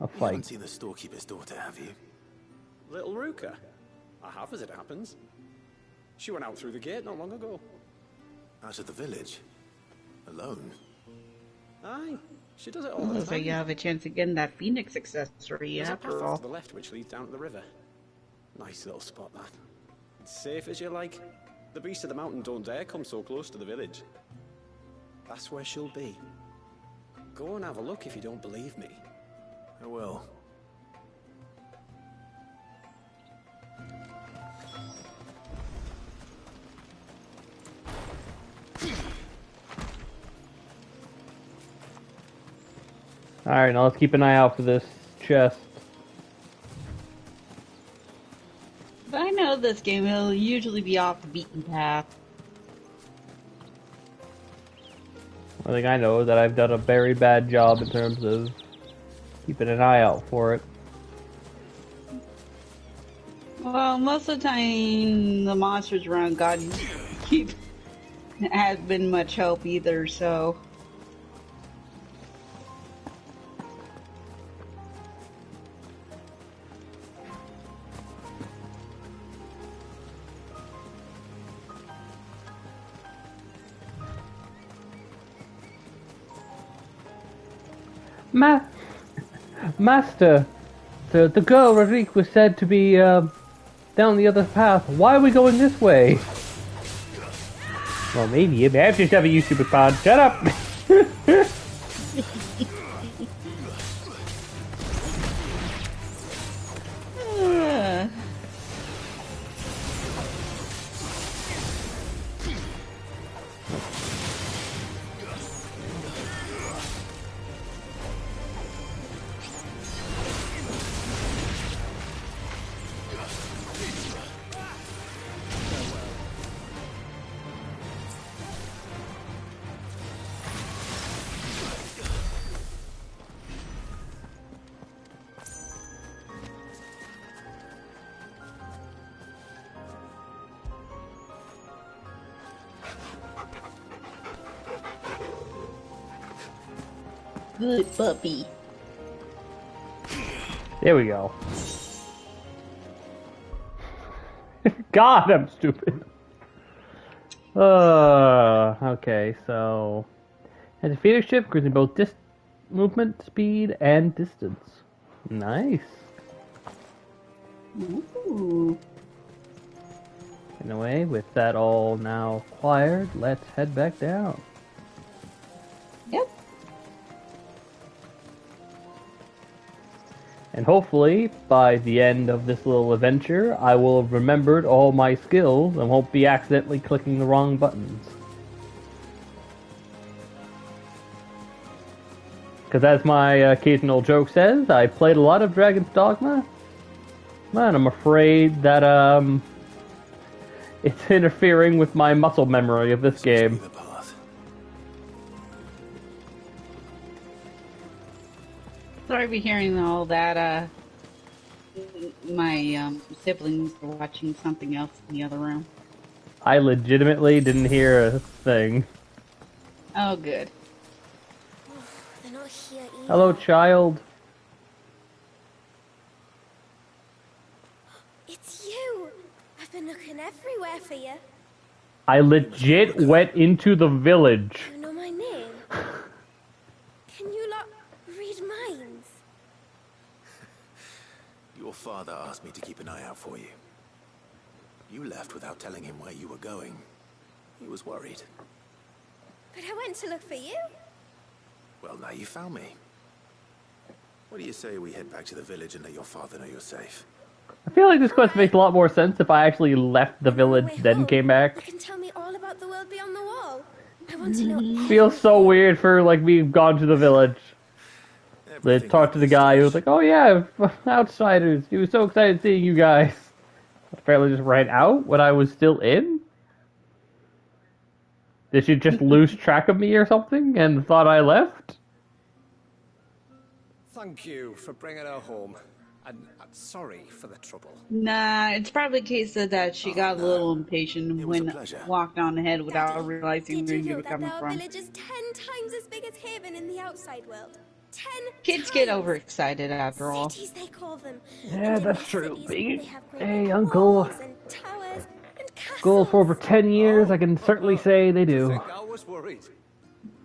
a You haven't fight. seen the storekeeper's daughter, have you? Little Ruka. I have, as it happens. She went out through the gate not long ago. Out of the village? Alone? Aye, she does it all the Looks like time. you have a chance of getting that Phoenix accessory There's a path after off all. to the left which leads down to the river. Nice little spot, that. Safe as you like. The beasts of the mountain don't dare come so close to the village. That's where she'll be. Go and have a look if you don't believe me. I will. Alright, now let's keep an eye out for this chest. But I know this game will usually be off the beaten path. One thing I know is that I've done a very bad job in terms of keeping an eye out for it. Well, most of the time the monsters around God keep has been much help either, so Master, the girl Rarik was said to be down the other path. Why are we going this way? Well, maybe after yourself, you stupid pod. Shut up. Good puppy. There we go. God, I'm stupid. Okay, so... Has a feeder ship, increasing both movement, speed, and distance. Nice. Ooh. Anyway, with that all now acquired, let's head back down. Yep. And hopefully, by the end of this little adventure, I will have remembered all my skills and won't be accidentally clicking the wrong buttons. Because as my occasional joke says, I played a lot of Dragon's Dogma. Man, I'm afraid that it's interfering with my muscle memory of this game. Sorry for hearing all that. My siblings were watching something else in the other room. I legitimately didn't hear a thing. Oh, good. They're not here either. Hello, child. It's you. I've been looking everywhere for you. I legit went into the village. You know my name? Can you lot read minds? Your father asked me to keep an eye out for you. You left without telling him where you were going. He was worried. But I went to look for you. Well, now you found me. What do you say we head back to the village and let your father know you're safe? I feel like this quest makes a lot more sense if I actually left the village, then came back. You can tell me all about the world beyond the wall. I want to know. Feels so weird for like me gone to the village. They talked to the guy who was like, "Oh yeah, outsiders." He was so excited seeing you guys. Apparently, just ran out when I was still in. Did she just lose track of me or something and thought I left? Thank you for bringing her home. And sorry for the trouble. Nah, it's probably a case of that she got a little impatient when walked on ahead without realizing where you were coming Our from. village is 10 times as big as Haven in the outside world. 10 Kids get overexcited after all. cities, they call them. Yeah, that's true. Being great a uncle, and towers and school for over 10 years, I can certainly say they do. I was worried.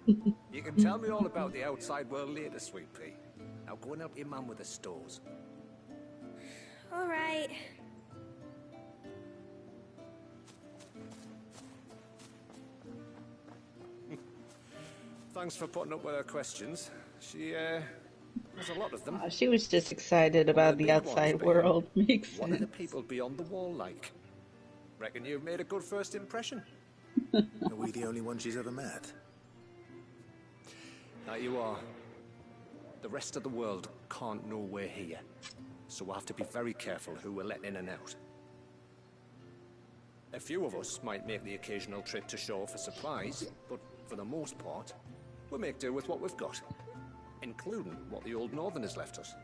You can tell me all about the outside world later, Sweet Pea. Now go and help your mum with the stores. All right. Thanks for putting up with her questions. She, there's a lot of them. She was just excited about the outside world. Makes What are the sense. people beyond the wall like? Reckon you've made a good first impression. Are we the only one she's ever met? Now you are. The rest of the world can't know we're here. So we'll have to be very careful who we're letting in and out. A few of us might make the occasional trip to shore for supplies, but for the most part, we'll make do with what we've got. Including what the old Northerners left us.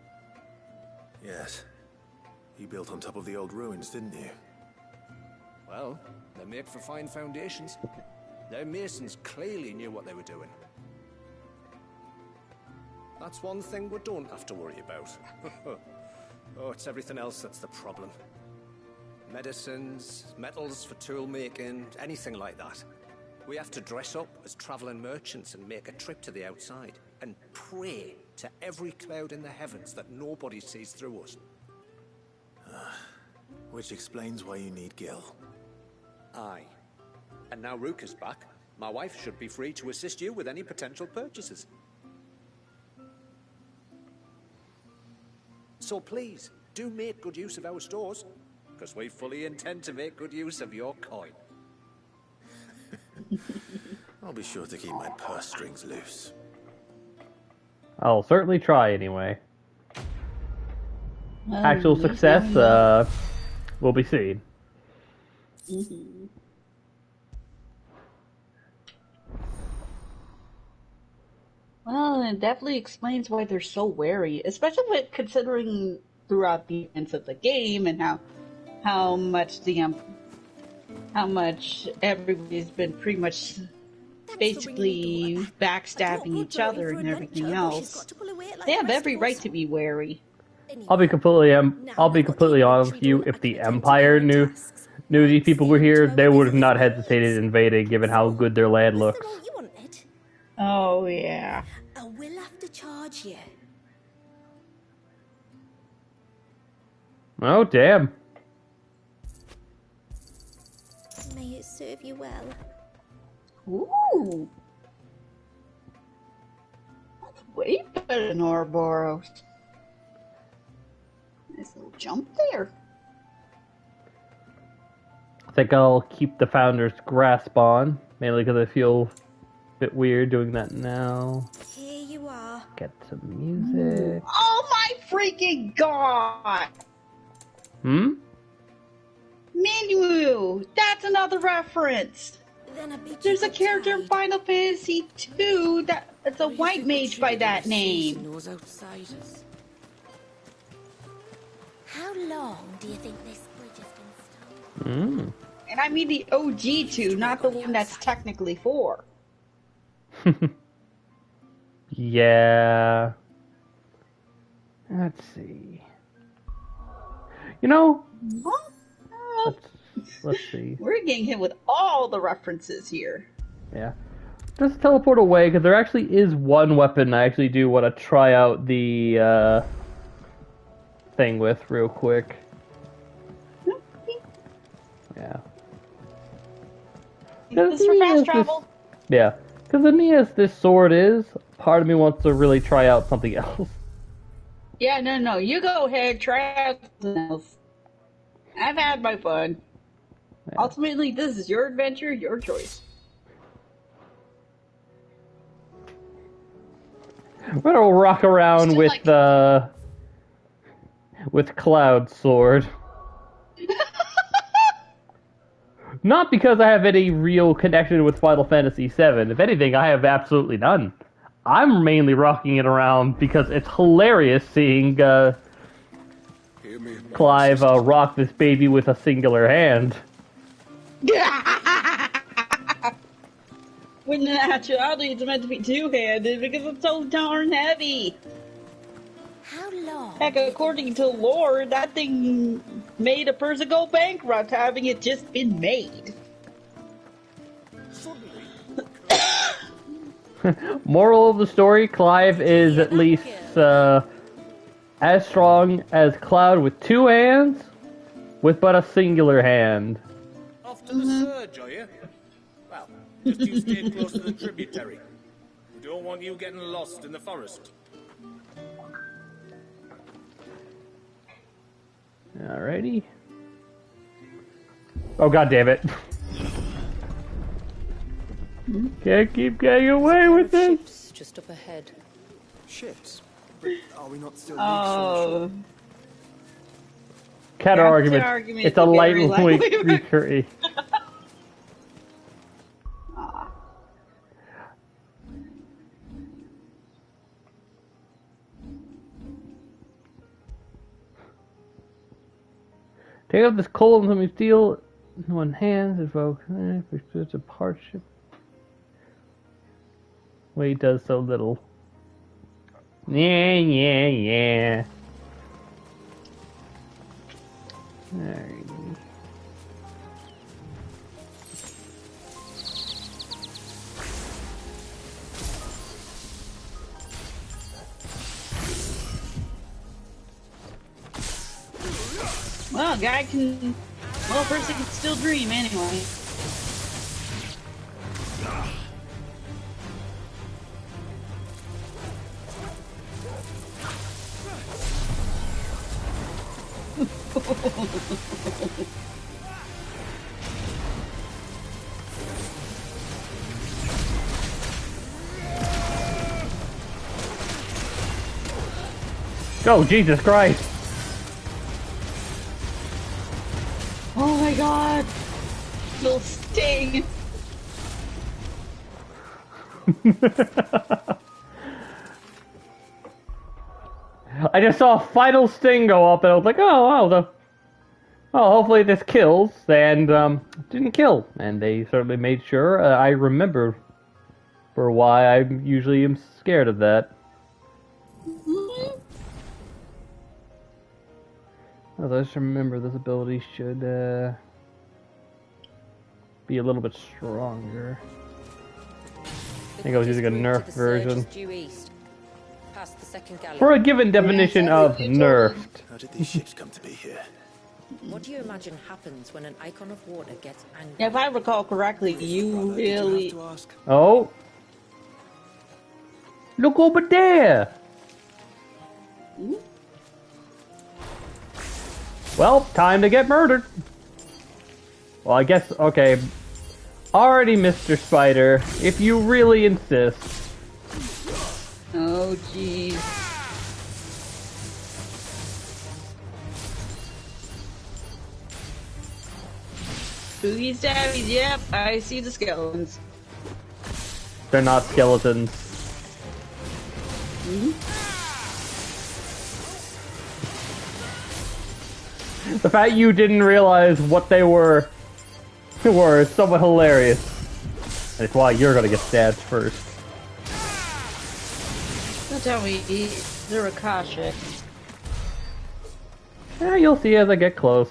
Yes. You built on top of the old ruins, didn't you? Well, they're made for fine foundations. Their masons clearly knew what they were doing. That's one thing we don't have to worry about. Oh, it's everything else that's the problem. Medicines, metals for tool making, anything like that. We have to dress up as traveling merchants and make a trip to the outside and pray to every cloud in the heavens that nobody sees through us. Which explains why you need Gil. Aye. And now Rook is back, my wife should be free to assist you with any potential purchases. So please, do make good use of our stores, because we fully intend to make good use of your coin. I'll be sure to keep my purse strings loose. I'll certainly try anyway. Well, Actual you success know. will be seen. Mm-hmm. Well, it definitely explains why they're so wary, especially with considering throughout the events of the game and how much everybody's been pretty much basically backstabbing each other and everything else. They have every right to be wary. I'll be completely honest with you. If the Empire knew these people were here, they would have not hesitated invading, given how good their land looks. Oh yeah. I will have to charge you. Oh damn! May it serve you well. Ooh. That's way better than Ouroboros. Nice little jump there. I think I'll keep the Founder's Grasp on, mainly because I feel a bit weird doing that now. Here you are. Get some music. Oh my freaking god! Hmm? Minwu! That's another reference! There's a character in Final Fantasy II that's a white mage by that name. Those outsiders. How long do you think this bridge has been stolen? And I mean the OG 2, not the one that's technically 4. Yeah. Let's see. You know, let's see. We're getting hit with all the references here. Yeah. Just teleport away, because there actually is one weapon I actually do want to try out the thing with real quick. Yeah. This for fast travel. Yeah. Because as neat as this sword is, part of me wants to really try out something else. Yeah, no, you go ahead, try out something else. I've had my fun. Yeah. Ultimately, this is your adventure, your choice. I'm gonna rock around with Cloud's sword. Not because I have any real connection with Final Fantasy VII. If anything, I have absolutely none. I'm mainly rocking it around because it's hilarious seeing Clive rock this baby with a singular hand. When in actuality, it's meant to be two-handed because it's so darn heavy. How long? Heck, according to lore, that thing made a person go bankrupt having it just been made. Moral of the story, Clive is at least as strong as Cloud with two hands, with but a singular hand. Off to the surge, are you? Well, just you stay close to the tributary. We don't want you getting lost in the forest. Alrighty. Oh god damn it. Can't keep getting away with this. Ships just up ahead. Ships? But are we not still Oh. Counter argument. It's a lightweight recurry. Take out this coal and let me steal in one hand, invoke it's a hardship. Well, he does so little. Yeah. Alrighty. Well, a guy can... Well, a person can still dream anyway. Oh, Jesus Christ! Oh my god! Little sting! I just saw a final sting go up, and I was like, oh, wow, hopefully this kills, and, didn't kill. And they certainly made sure. I remember for why I usually am scared of that. I just remember this ability should, be a little bit stronger. I think I was using a nerf version. For a given definition of nerfed. How did these ships come to be here? What do you imagine happens when an icon of water gets angry? If I recall correctly, you really... Oh! Look over there! Well, time to get murdered. Well, I guess, okay. Already, Mr. Spider, if you really insist. Oh, jeez. Spooky stabbies, yep, I see the skeletons. They're not skeletons. The fact you didn't realize what they were somewhat hilarious. And it's why you're gonna get stabbed first. Don't tell me they're Akashic. Yeah, you'll see as I get close.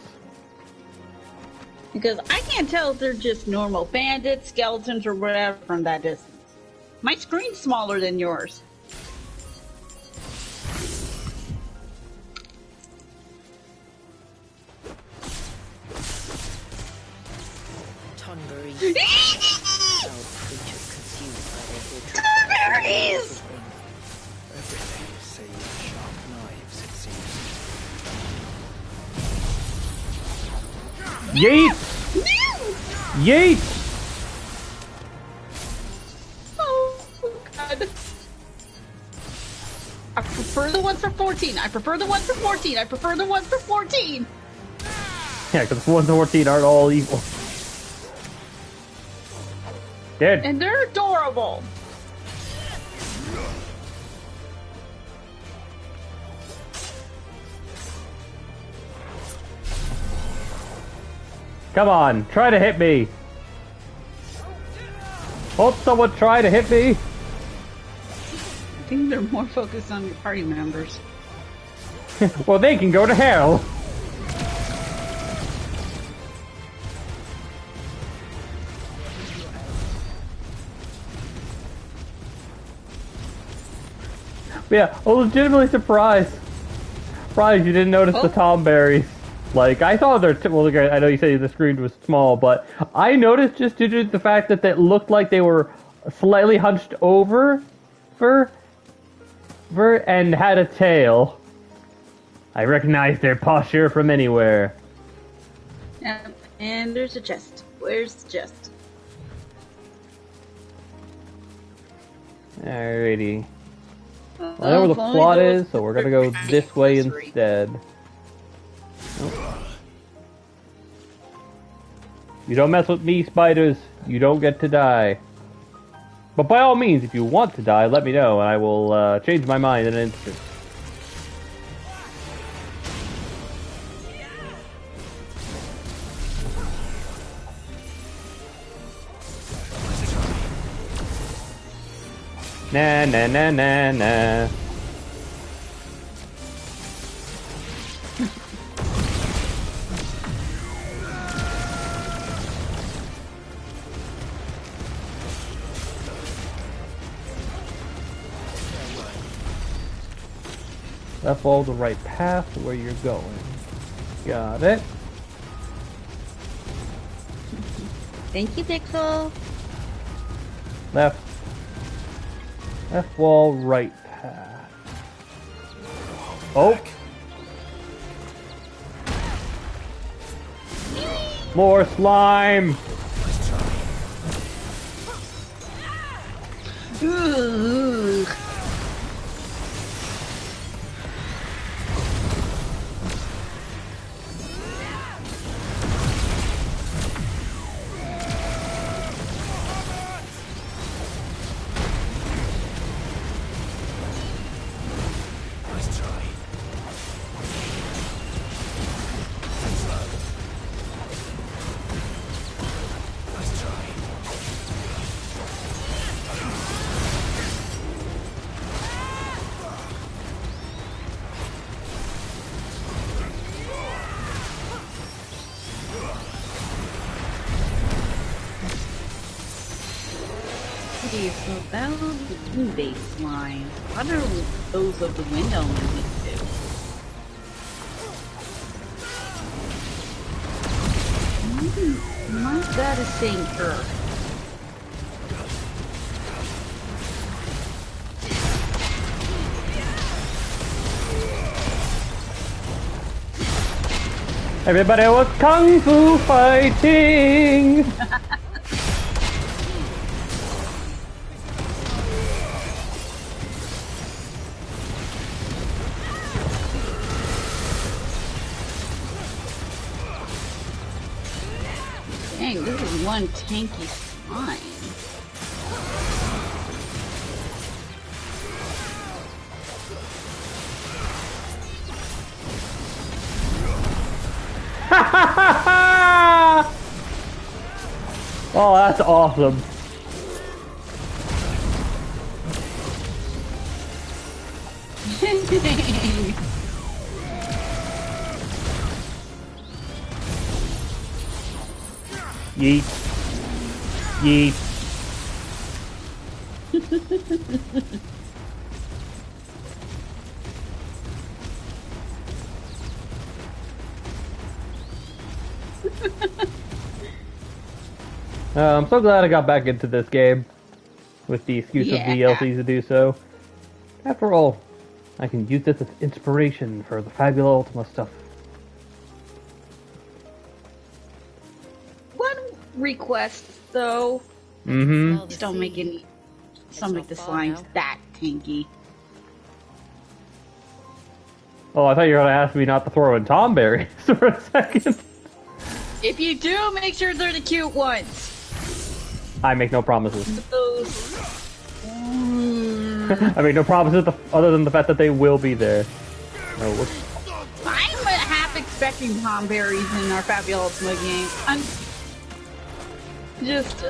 Because I can't tell if they're just normal bandits, skeletons, or whatever from that distance. My screen's smaller than yours. Strawberries! Everything save sharp knives, it seems. Yeet! Yeet! Oh, God. I prefer the ones for 14. I prefer the ones for 14. I prefer the ones for 14. Yeah, because 1 to 14 aren't all equal. Dead. And they're adorable. Come on, try to hit me. Won't someone try to hit me? I think they're more focused on your party members. Well, they can go to hell. Yeah, I was legitimately surprised. Surprised you didn't notice the Tomberries. Like, I thought they're... well, I know you said the screen was small, but I noticed just due to the fact that it looked like they were slightly hunched over and had a tail. I recognized their posture from anywhere. Yep, and there's a chest. Where's the chest? Alrighty. Well, I know where the plot is, so we're gonna go this way instead. Nope. You don't mess with me, spiders. You don't get to die. But by all means, if you want to die, let me know, and I will change my mind in an instant. Na na na na na. Follow the right path where you're going. Got it. Thank you, Pixel. Left. Left wall, right path. Oh! More slime! Ooh. Okay, so that was the team-based lines. What are those of the window moving to? My God is saying Earth. Everybody was kung fu fighting! Dang, this is one tanky slime. Oh, that's awesome. Yeet. Yeet. I'm so glad I got back into this game with the excuse of DLCs to do so. After all, I can use this as inspiration for the Fabula Ultima stuff. One request, though. Mm-hmm. Just don't make any. Don't make the slimes that tanky. Oh, I thought you were going to ask me not to throw in Tom berries for a second. If you do, make sure they're the cute ones. I make no promises. Those. I make no promises other than the fact that they will be there. No, I'm half expecting Tom berries in our Fabula Ultima game. I'm just.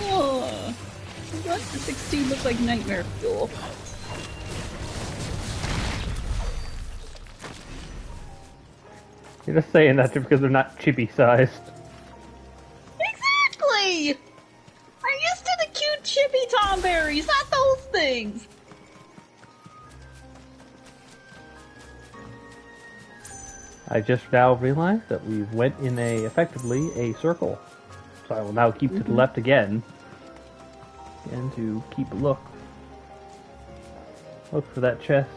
Oh, what the 16 looks like nightmare fuel. You're just saying that because they're not chibi sized. Exactly! I'm used to the cute chippy Tom berries, not those things! I just now realized that we went in effectively a circle. So I will now keep to the left again. And to keep a look. Look for that chest.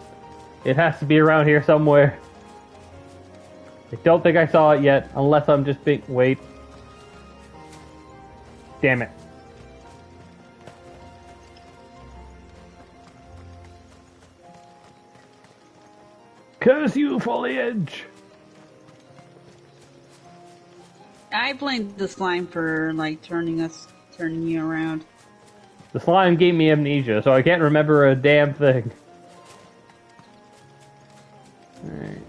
It has to be around here somewhere. I don't think I saw it yet, unless I'm just being... Wait. Damn it. Curse you, foliage! I blamed the slime for, like, turning you around. The slime gave me amnesia, so I can't remember a damn thing. Alright.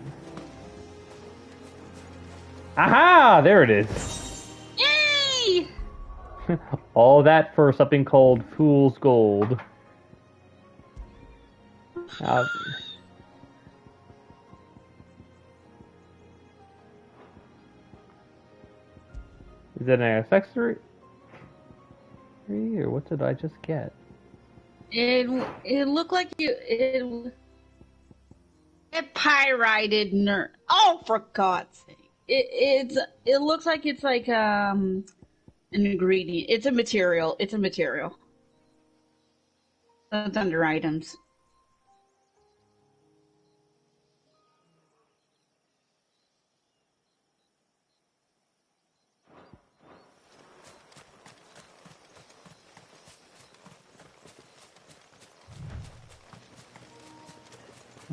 Aha! There it is. Yay! All that for something called Fool's Gold. Is it an accessory? Or what did I just get? It looked like it pyrited nerd. Oh, for God's sake! It looks like it's like an ingredient. It's a material. It's a material. It's under items.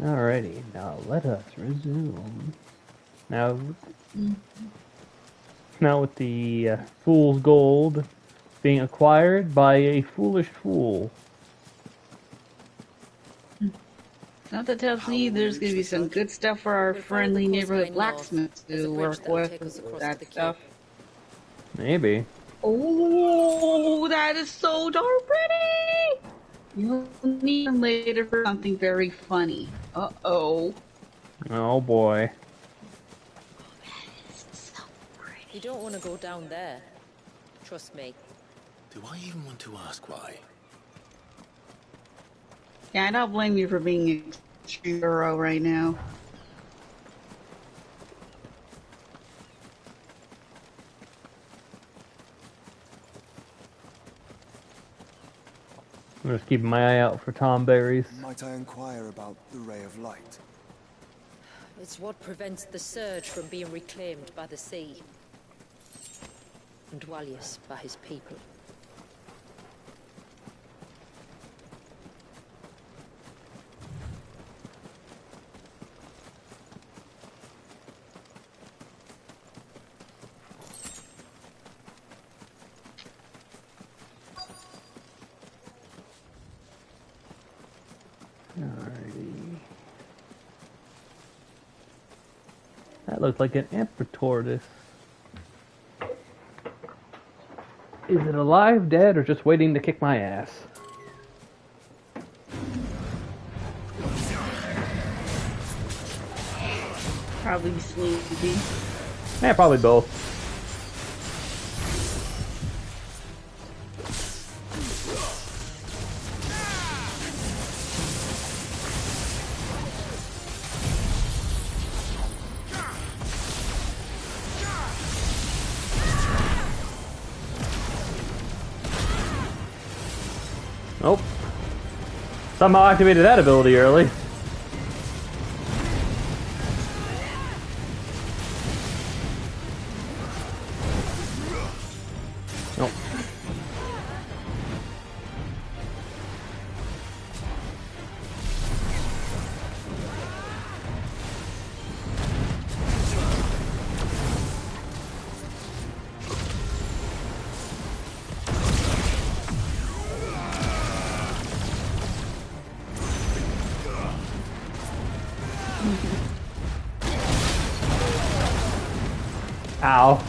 Alrighty, now let us resume. Now, now with the fool's gold being acquired by a foolish fool. Not that tells me there's going to be some good stuff for our friendly neighborhood blacksmiths to work with that stuff. Maybe. Oh, that is so darn pretty! You'll need them later for something very funny. Uh-oh. Oh boy. You don't want to go down there. Trust me. Do I even want to ask why? Yeah, I don't blame you for being an extreme hero right now. I'm just keeping my eye out for Tom berries. Might I inquire about the Ray of Light? It's what prevents the surge from being reclaimed by the sea. And Dwalius by his people. Alrighty. That looks like an emperor tortoise. Is it alive, dead, or just waiting to kick my ass? Probably sleepy. Yeah, probably both. Nope. Somehow activated that ability early. Nope. Ow.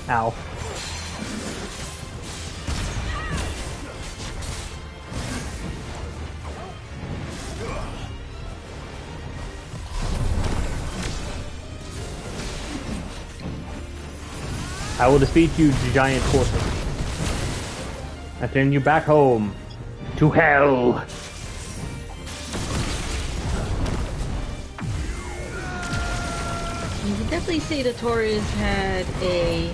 Ow. I will defeat you, giant tortoise. I send you back home. To hell. You could definitely say the Torres had a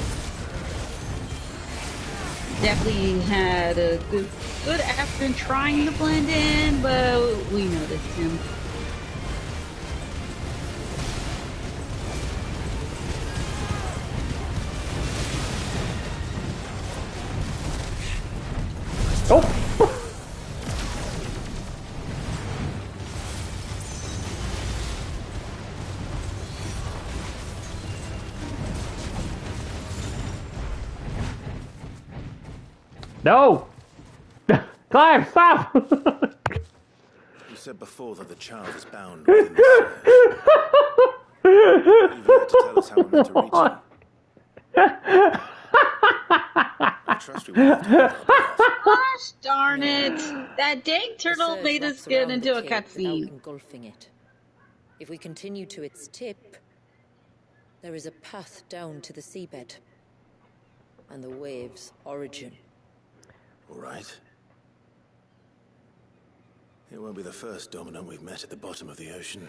good effort in trying to blend in, but we noticed him. Oh! No! Clive, stop! You said before that the child is bound within the You've yet to tell us how we're meant to reach him. I trust we will have to hold our breath. Gosh darn it! That dang turtle The made surge us wraps get around into the a cape without cutscene. engulfing it. If we continue to its tip, there is a path down to the seabed and the wave's origin. All right. It won't be the first dominant we've met at the bottom of the ocean.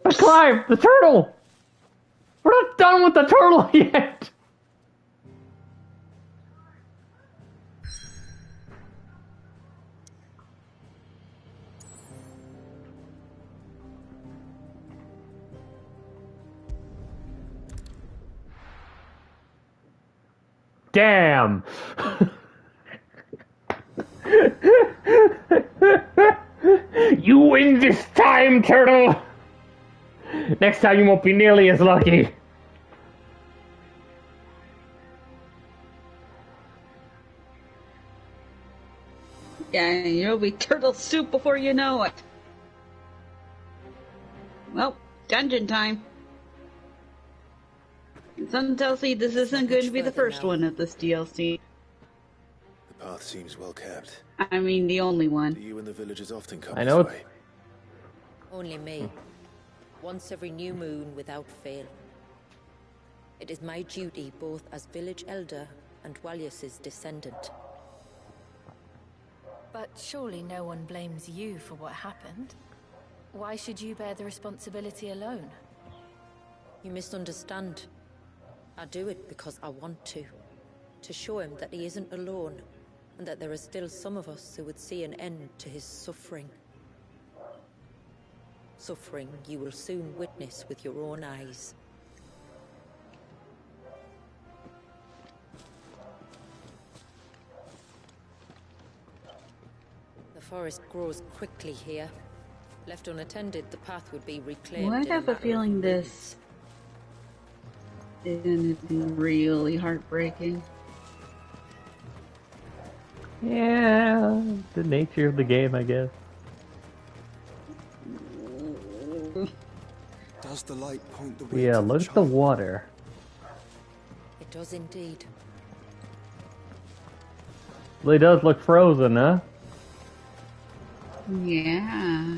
Clive, the turtle! We're not done with the turtle yet! Damn! You win this time, turtle! Next time you won't be nearly as lucky. Yeah, you'll be turtle soup before you know it. Well, dungeon time. Something tells me this isn't going to be the first one of this DLC. The path seems well kept. I mean, the only one. Do you and the villagers often come I know this it's... way? Only me. Once every new moon without fail. It is my duty both as village elder and Dwalius's descendant. But surely no one blames you for what happened. Why should you bear the responsibility alone? You misunderstand. I do it because I want to. To show him that he isn't alone, and that there are still some of us who would see an end to his suffering. Suffering you will soon witness with your own eyes. The forest grows quickly here. Left unattended, the path would be reclaimed. Well, I have a feeling this is going to be really heartbreaking. Yeah, the nature of the game, I guess. Does the light point the way Yeah, to look the at the child? water. It does indeed. Really does look frozen, huh? Yeah.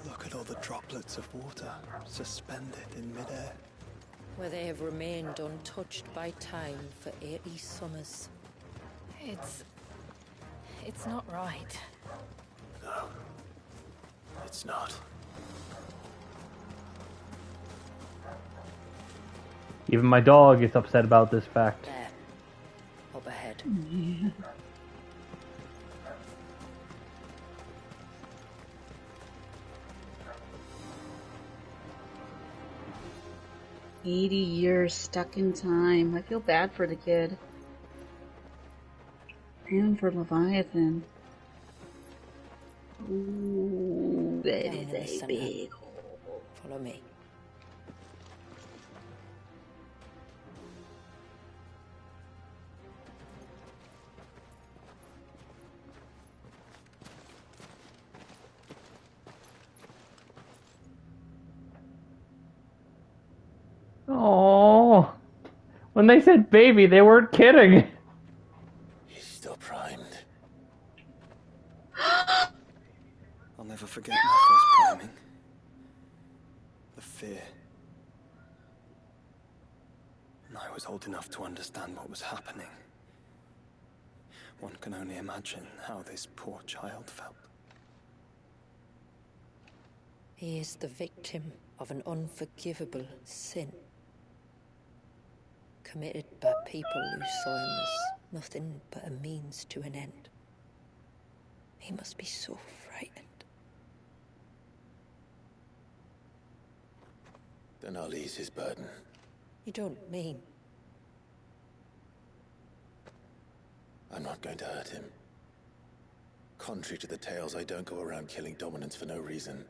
Look at all the droplets of water suspended in midair. Where they have remained untouched by time for 80 summers. It's not right. No. It's not. Even my dog is upset about this fact. There. Up ahead. Yeah. "80 years stuck in time." I feel bad for the kid. And for Leviathan. Ooh, that Down is in the a center. big Follow me. Oh, when they said baby, they weren't kidding. He's still primed. I'll never forget my first priming. The fear. And I was old enough to understand what was happening. One can only imagine how this poor child felt. He is the victim of an unforgivable sin. Committed by people who saw him as nothing but a means to an end. He must be so frightened. Then I'll ease his burden. You don't mean? I'm not going to hurt him. Contrary to the tales, I don't go around killing dominants for no reason.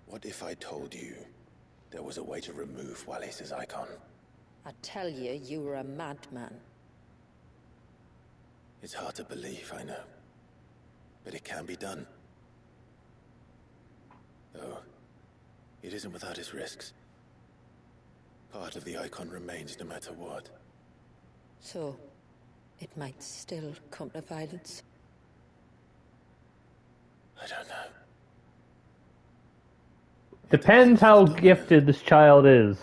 What if I told you there was a way to remove Wallis' icon? I tell you, you were a madman. It's hard to believe, I know. but it can be done. Though, it isn't without its risks. Part of the Icon remains no matter what. So, it might still come to violence. I don't know. Depends how gifted this child is.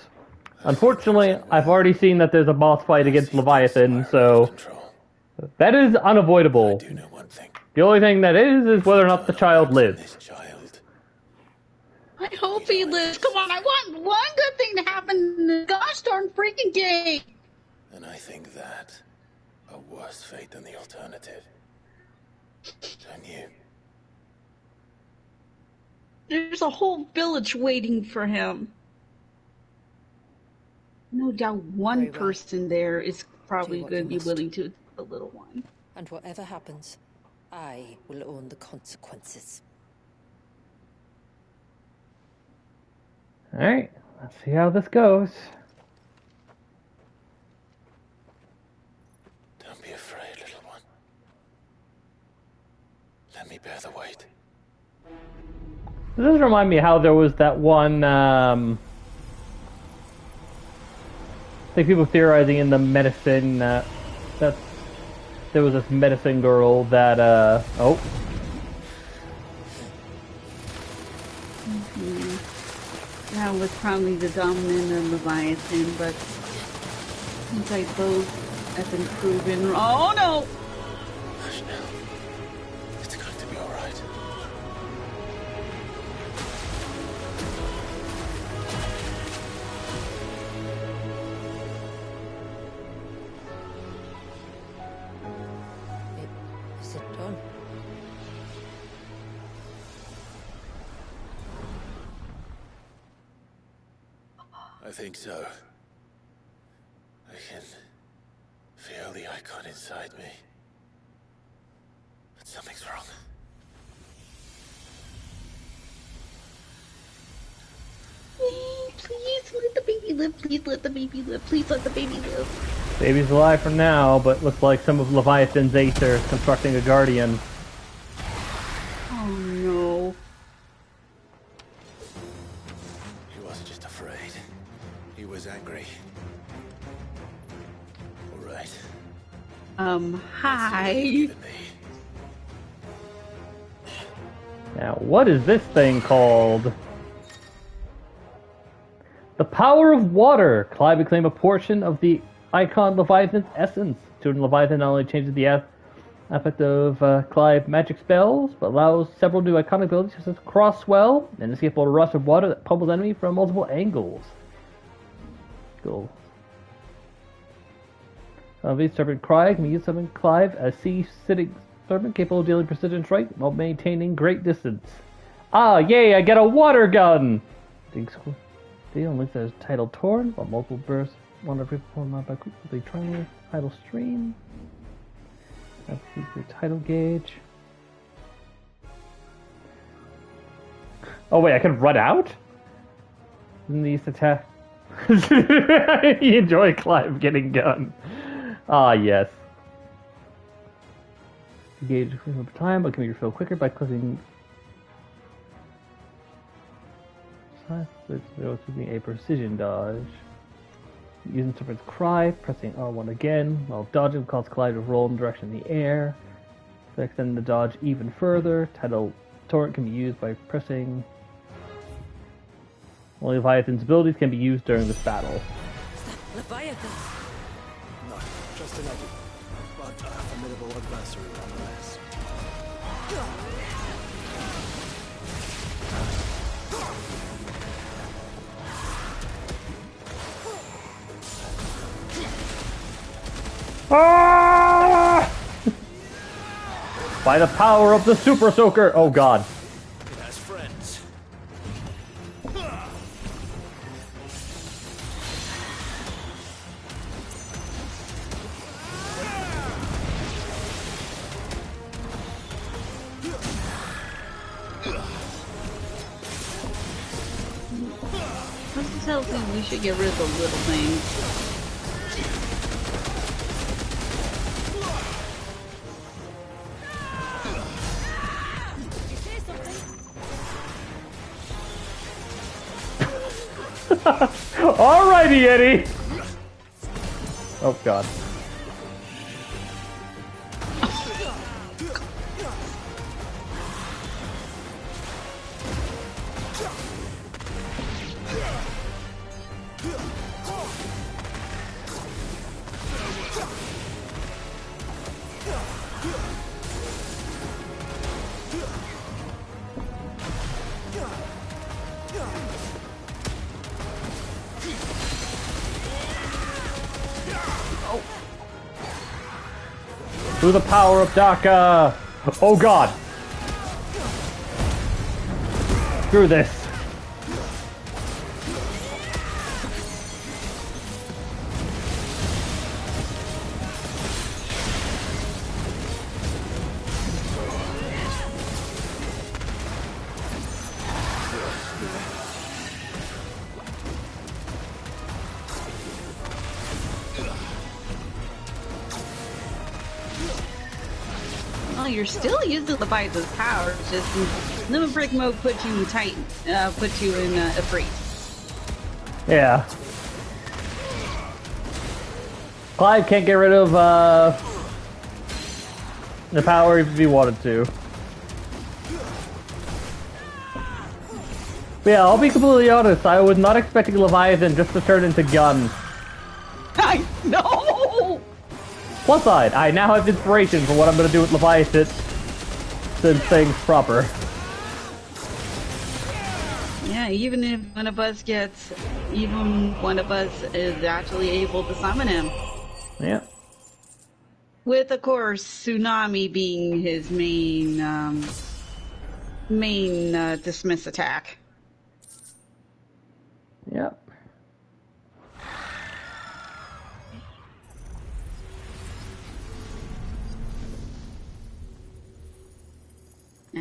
Unfortunately, I've already seen that there's a boss fight against Leviathan, so that is unavoidable. The only thing that is whether or not the child lives. I hope he lives. Come on, I want one good thing to happen in the gosh darn freaking game. And I think that a worse fate than the alternative. Don't you? There's a whole village waiting for him. No doubt one person there is probably going to be willing to the little one. And whatever happens, I will own the consequences. Alright, let's see how this goes. Don't be afraid, little one. Let me bear the weight. This does remind me how there was that one, I think people theorizing in the medicine, that there was this medicine girl that, That was probably the dominant of Leviathan, but since I both have been proven. Oh no! Hush now. It's going to be alright. Is it done? I think so. I can feel the Icon inside me. But something's wrong. Please let the baby live. Please let the baby live. Please let the baby live. baby's alive for now, but looks like some of Leviathan's Aether is constructing a Guardian. Oh no. He wasn't just afraid. He was angry. All right. Hi. Now, what is this thing called? The Power of Water. Clive can claim a portion of the Icon Leviathan's essence. Student Leviathan not only changes the aspect of Clive magic spells, but allows several new iconic abilities such as Crosswell, an inescapable rush of water that pummels enemy from multiple angles. Cool. These Serpent Cry can be used to summon Clive, a sea-sitting serpent capable of dealing precision strike while maintaining great distance. Ah, yay! I get a water gun. Deal links as tidal torrent, while multiple bursts. One of people not by quickly triangle tidal stream. That's the tidal gauge. Oh wait, I can run out? Isn't these attack? You enjoy Clive getting gun. Ah, yes. Gauge over time, but can be refilled quicker by clicking. It's a precision dodge. Using Serpent's Cry, pressing R1 again while dodging will cause Clive to roll in the direction of the air. To extend the dodge even further, Tidal Torrent can be used by pressing. Only Leviathan's abilities can be used during this battle. Leviathan! No, just another, but a formidable adversary nonetheless. Ah! By the power of the Super Soaker! Oh god. It has friends. This tells me we should get rid of the little things. Alrighty, Eddie! Oh, God. Through the power of Daka! Oh God! Screw this. You're still using the Leviathan's power, just Limit Break mode puts you in Titan, puts you in a freeze. Yeah. Clive can't get rid of the power if he wanted to. But yeah, I'll be completely honest, I was not expecting Leviathan just to turn into gun. I know! Plus side, I now have inspiration for what I'm gonna do with Leviathan since things proper. Yeah, even if one of us is actually able to summon him. Yeah. With, of course, Tsunami being his main dismiss attack. Yep.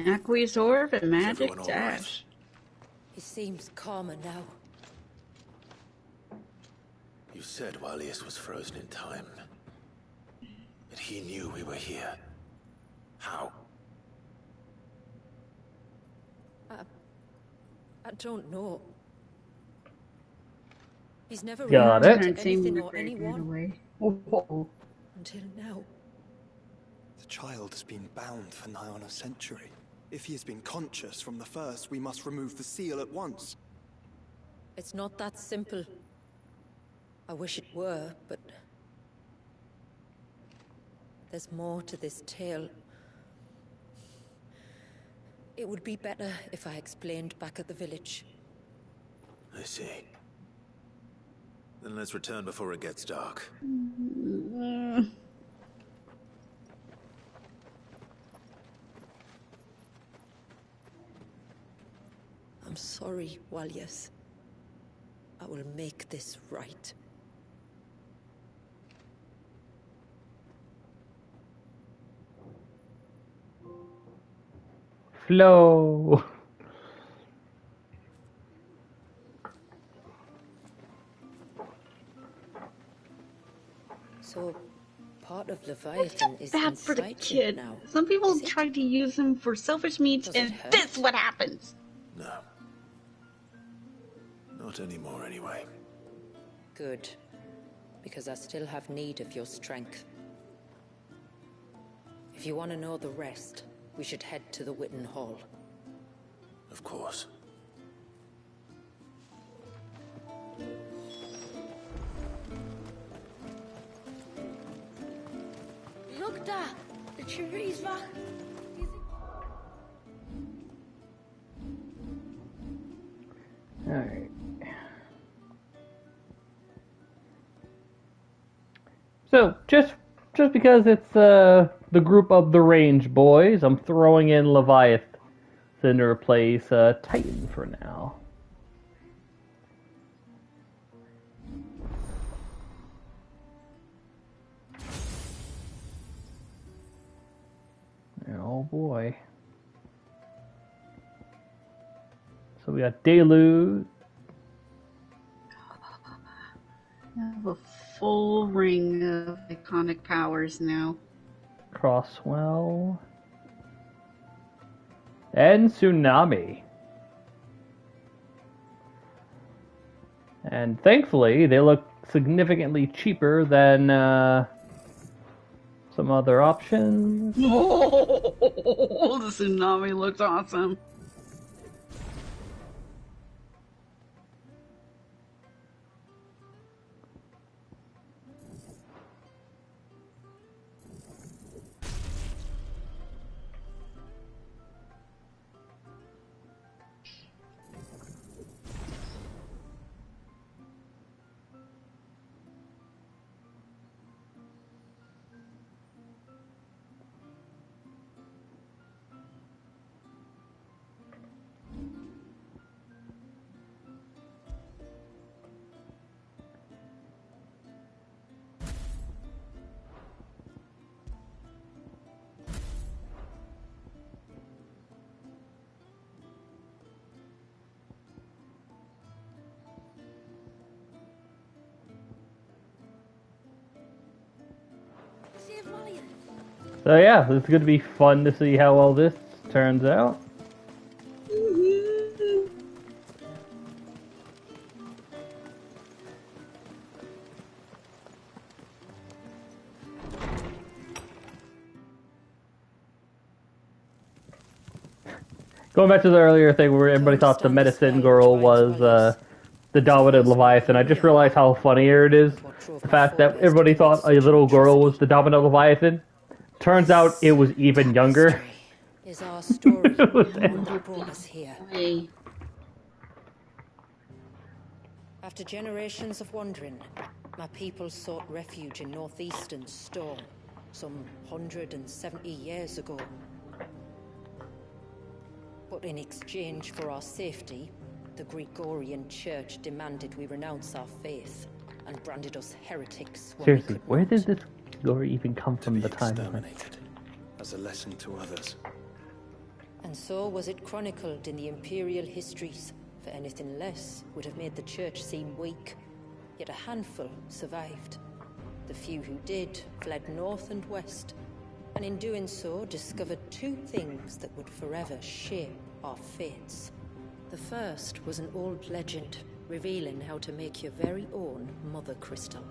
Aqueous Orb and Magic Dash. He seems calmer now. You said Walius was frozen in time. But he knew we were here. How? I don't know. He's never Got reacted it. to anything or anyone. Until now. The child has been bound for nigh on a century. If he has been conscious from the first, we must remove the seal at once. It's not that simple. I wish it were, but there's more to this tale. It would be better if I explained back at the village. I see. Then let's return before it gets dark. I'm sorry, Walius. I will make this right. Flow. So, part of Leviathan is Bad for the inside kid. him now. Some people try to use him for selfish means, and this is what happens. No. Not anymore, anyway. Good. Because I still have need of your strength. If you want to know the rest, we should head to the Witten Hall. Of course. Look da! The tree's back. Alright. So, just because it's the group of the Range Boys, I'm throwing in Leviathan to replace Titan for now. Oh boy. So we got Deluge. I have a full ring of iconic powers now. Crosswell. And Tsunami. And thankfully, they look significantly cheaper than some other options. Oh, the tsunami looks awesome. So yeah, it's going to be fun to see how all this turns out. Going back to the earlier thing where everybody thought the medicine girl was the dominant Leviathan, I just realized how funnier it is. The fact that everybody thought a little girl was the dominant Leviathan. Turns out it was even younger. Is our story that brought us here. After generations of wandering, my people sought refuge in northeastern Storm, some 170 years ago. But in exchange for our safety, the Gregorian Church demanded we renounce our faith and branded us heretics. Seriously, where did this glory even come from the time? As a lesson to others. And so was it chronicled in the imperial histories, for anything less would have made the church seem weak. Yet a handful survived. The few who did fled north and west, and in doing so discovered two things that would forever shape our fates. The first was an old legend revealing how to make your very own Mother Crystal.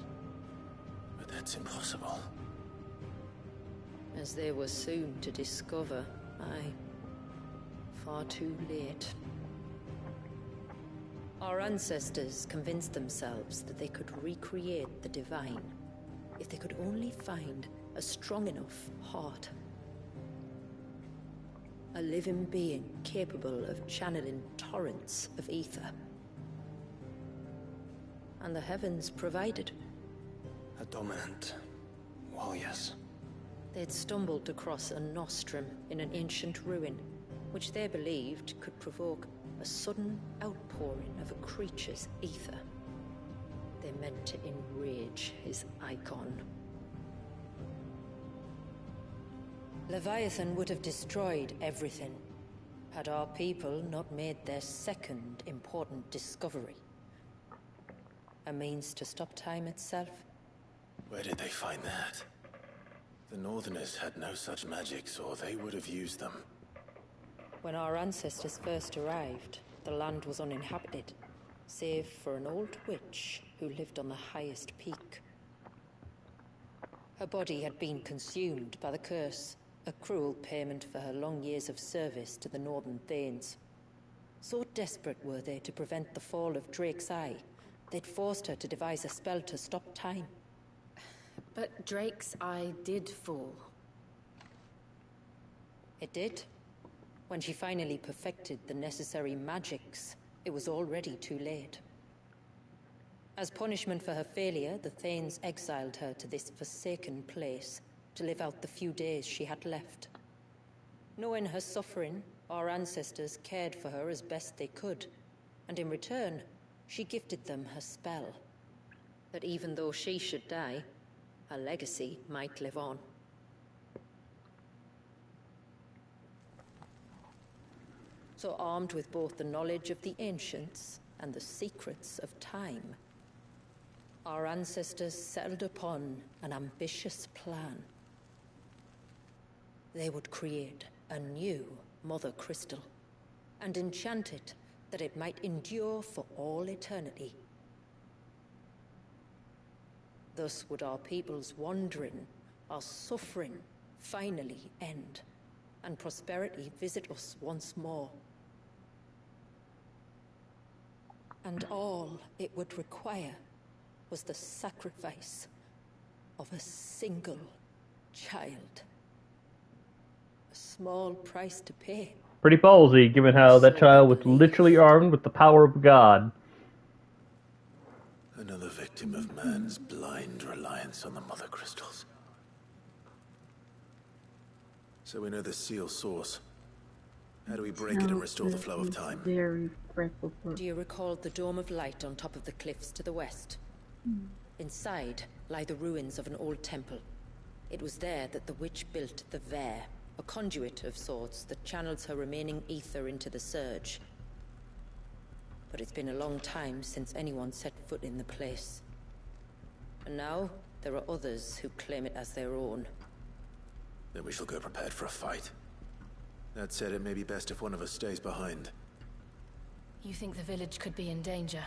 But that's impossible. As they were soon to discover, far too late. Our ancestors convinced themselves that they could recreate the divine if they could only find a strong enough heart. A living being capable of channeling torrents of ether. And the heavens provided. A dominant. Well, yes. They'd stumbled across a nostrum in an ancient ruin, which they believed could provoke a sudden outpouring of a creature's ether. They meant to enrage his icon. Leviathan would have destroyed everything, had our people not made their second important discovery. A means to stop time itself. Where did they find that? The Northerners had no such magics, or they would have used them. When our ancestors first arrived, the land was uninhabited, save for an old witch who lived on the highest peak. Her body had been consumed by the curse, a cruel payment for her long years of service to the Northern Thanes. So desperate were they to prevent the fall of Drake's Eye, they'd forced her to devise a spell to stop time. But Drake's Eye did fall. It did. When she finally perfected the necessary magics, it was already too late. As punishment for her failure, the Thanes exiled her to this forsaken place to live out the few days she had left. Knowing her suffering, our ancestors cared for her as best they could, and in return, she gifted them her spell. That even though she should die, her legacy might live on. So armed with both the knowledge of the ancients and the secrets of time, our ancestors settled upon an ambitious plan. They would create a new Mother Crystal and enchant it that it might endure for all eternity, Thus would our people's wandering, our suffering, finally end, and prosperity visit us once more. And all it would require was the sacrifice of a single child. A small price to pay. Pretty ballsy, given how that child was literally armed with the power of God. Another victim of man's blind reliance on the Mother Crystals. So we know the seal source. How do we break it and restore the flow of time? Very grateful for. Do you recall the Dome of Light on top of the cliffs to the west? Inside lie the ruins of an old temple. It was there that the witch built the Vare, a conduit of sorts that channels her remaining ether into the Surge. But it's been a long time since anyone set foot in the place. And now, there are others who claim it as their own. Then we shall go prepared for a fight. That said, it may be best if one of us stays behind. You think the village could be in danger?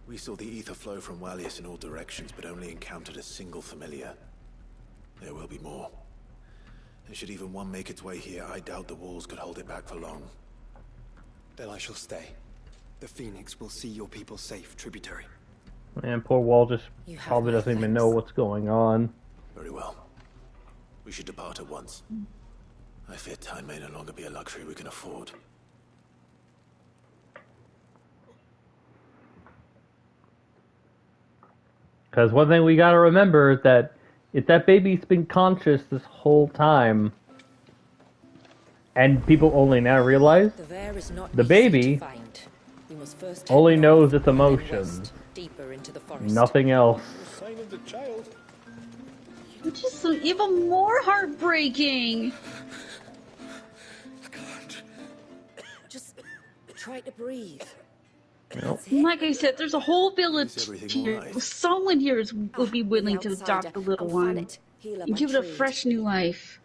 We saw the ether flow from Wallius in all directions, but only encountered a single familiar. There will be more. And should even one make its way here, I doubt the walls could hold it back for long. Then I shall stay. The Phoenix will see your people safe, tributary. And poor Wall just probably doesn't even know what's going on. Very well. We should depart at once. I fear time may no longer be a luxury we can afford. Because one thing we gotta remember is that if that baby's been conscious this whole time, and people only now realize, the baby only knows its emotions, nothing else. Which is even more heartbreaking. Just try to breathe. Nope. Like I said, there's a whole village here. Right? Someone here will be willing to adopt the little one and give it a fresh new life.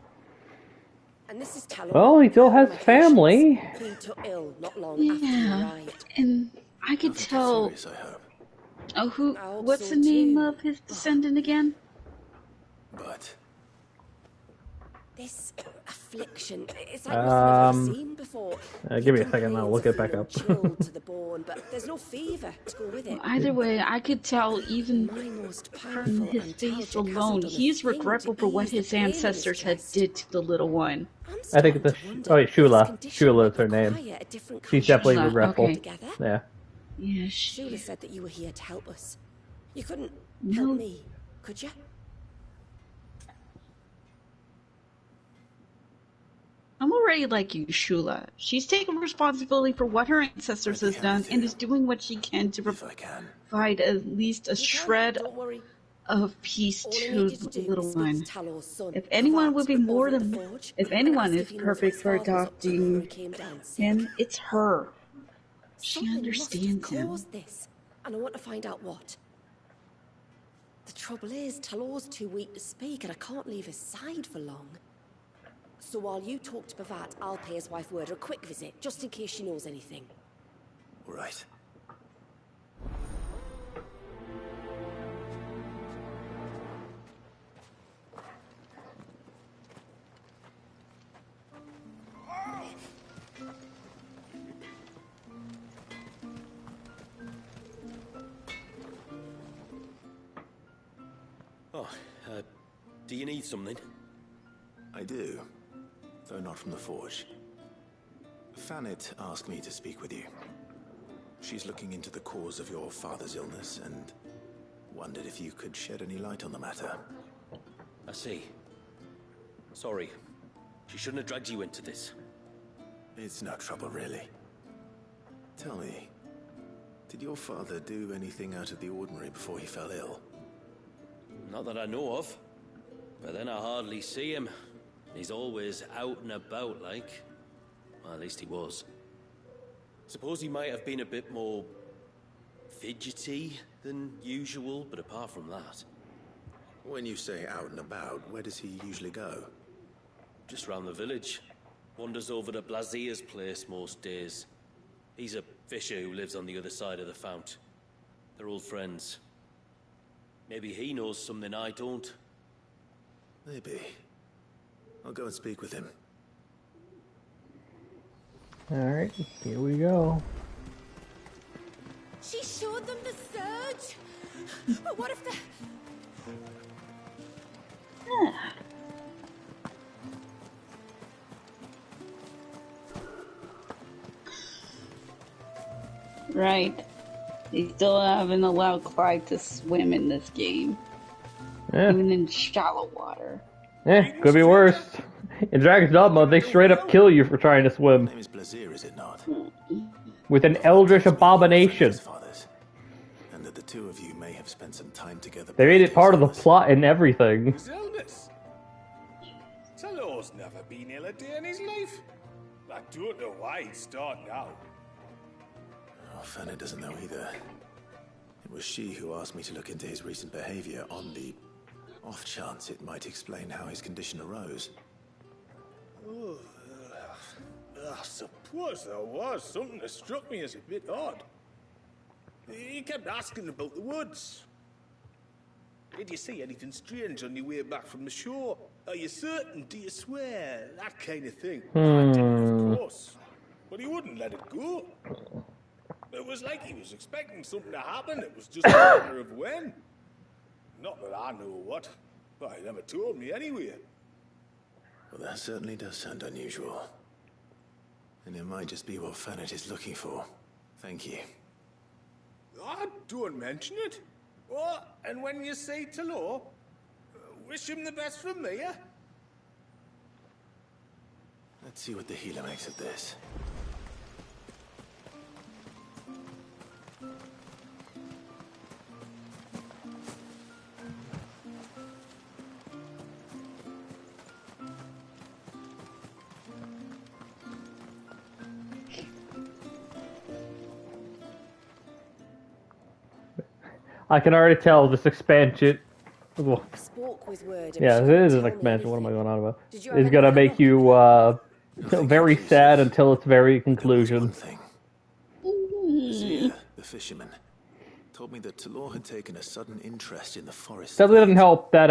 And this is Well, he still has family. He took ill not long Yeah, after he arrived. and I could tell. Serious, I hope. Oh, I hope what's so the name too. of his descendant again? But This affliction, it's like nothing I've ever seen before. Give me a second, I'll look it back up. Chilled to the bone, but there's no fever to go with it. Either way, I could tell even My most from powerful his and face tragic alone, hasn't done a he's thing regretful to for what ease the his pain in his ancestors had chest. did to the little one. I think it's a Shula. Shula is her name. Require a different She's definitely Shula, regretful. okay. together. Yeah. Yeah, Shula said that you were here to help us. You couldn't No. help me, could you? I'm already like you, Shula. She's taken responsibility for what her ancestors has done and is doing what she can to if I can. provide at least a You can, shred don't worry. of peace All I to need you to the do little is speak one. to Talor's son, If anyone would be Pavat, more over at than, the forge, if and anyone ask is if he knows perfect what for his father was up to before he adopting came down sick. him, it's her. She Something understands must have him. caused this, and I want to find out what. The trouble is, Talor's too weak to speak, and I can't leave his side for long. So while you talk to Pavat, I'll pay his wife word a quick visit, just in case she knows anything. All right. Oh, do you need something? I do, though not from the Forge. Fanit asked me to speak with you. She's looking into the cause of your father's illness and wondered if you could shed any light on the matter. I see. Sorry. She shouldn't have dragged you into this. It's no trouble, really. Tell me, did your father do anything out of the ordinary before he fell ill? Not that I know of. But then I hardly see him. He's always out and about, like. Well, at least he was. Suppose he might have been a bit more fidgety than usual, but apart from that... When you say out and about, where does he usually go? Just round the village. Wanders over to Blazia's place most days. He's a fisher who lives on the other side of the fount. They're old friends. Maybe he knows something I don't. Maybe. I'll go and speak with him. Alright, here we go. She showed them the surge. But what if the... Right. They still haven't allowed Clyde to swim in this game. Yeah. Even in shallow water. Could be worse. In Dragon's Dogma, they straight up kill you for trying to swim. His name is Blazir, is it not? With an eldritch abomination. And that the two of you may have spent some time together. They made it part of the plot and everything. His illness. Talor's never been ill a day in his life. I don't know why he'd start now. Oh, Fanny doesn't know either. It was she who asked me to look into his recent behavior on the off chance it might explain how his condition arose. Oh, I suppose there was something that struck me as a bit odd. He kept asking about the woods. Did you see anything strange on your way back from the shore? Are you certain? Do you swear? That kind of thing. I didn't, of course. But he wouldn't let it go. It was like he was expecting something to happen. It was just a matter of when. Not that I know what. But he never told me anyway. Well, that certainly does sound unusual. And it might just be what Fanet is looking for. Thank you. Don't mention it. Oh, and when you say Talor, wish him the best from me, eh? Let's see what the healer makes of this. I can already tell this expansion. Well, Spoke with word. yeah, this is an expansion. What am I going on about? It's gonna make you very sad until its very conclusion. Zia, the fisherman, told me that Talor had taken a sudden interest in the forest. Sadly, it doesn't help that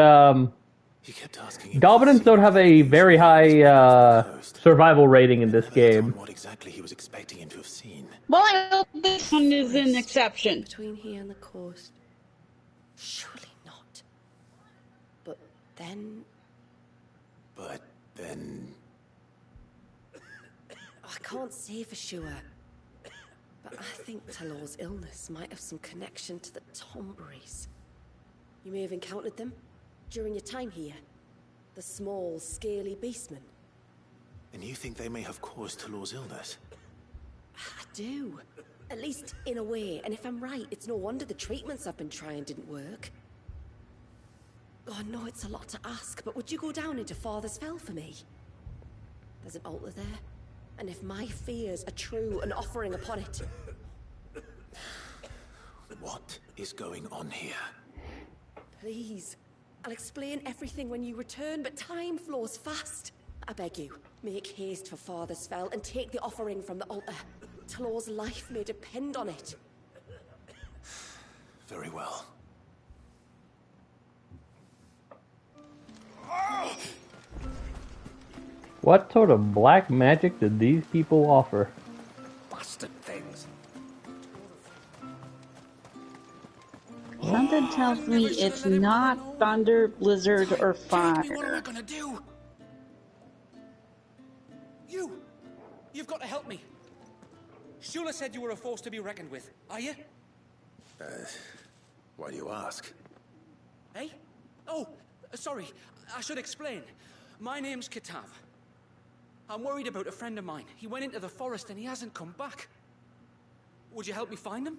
He kept asking Dominants don't have a very high survival rating in this game. what exactly he was expecting him to have seen. Well, I hope this one is an exception. Between here and the coast. Surely not. But then... But then... I can't say for sure. But I think Talor's illness might have some connection to the Tomberries. You may have encountered them during your time here. The small, scaly beastmen. And you think they may have caused Talor's illness? I do. At least in a way. And if I'm right, it's no wonder the treatments I've been trying didn't work. Oh, I know it's a lot to ask, but would you go down into Father's Fell for me? There's an altar there. And if my fears are true, an offering upon it. What is going on here? Please. I'll explain everything when you return, but time flows fast. I beg you, make haste for Father's Fell and take the offering from the altar. Talor's life may depend on it. Very well. What sort of black magic did these people offer? Bastard things. Something tells me it's not thunder, blizzard, or fire. What am I gonna do? You've got to help me. Shula said you were a force to be reckoned with. Are you? Why do you ask? Hey? Oh, sorry. I should explain. My name's Kitav. I'm worried about a friend of mine. He went into the forest and he hasn't come back. Would you help me find him?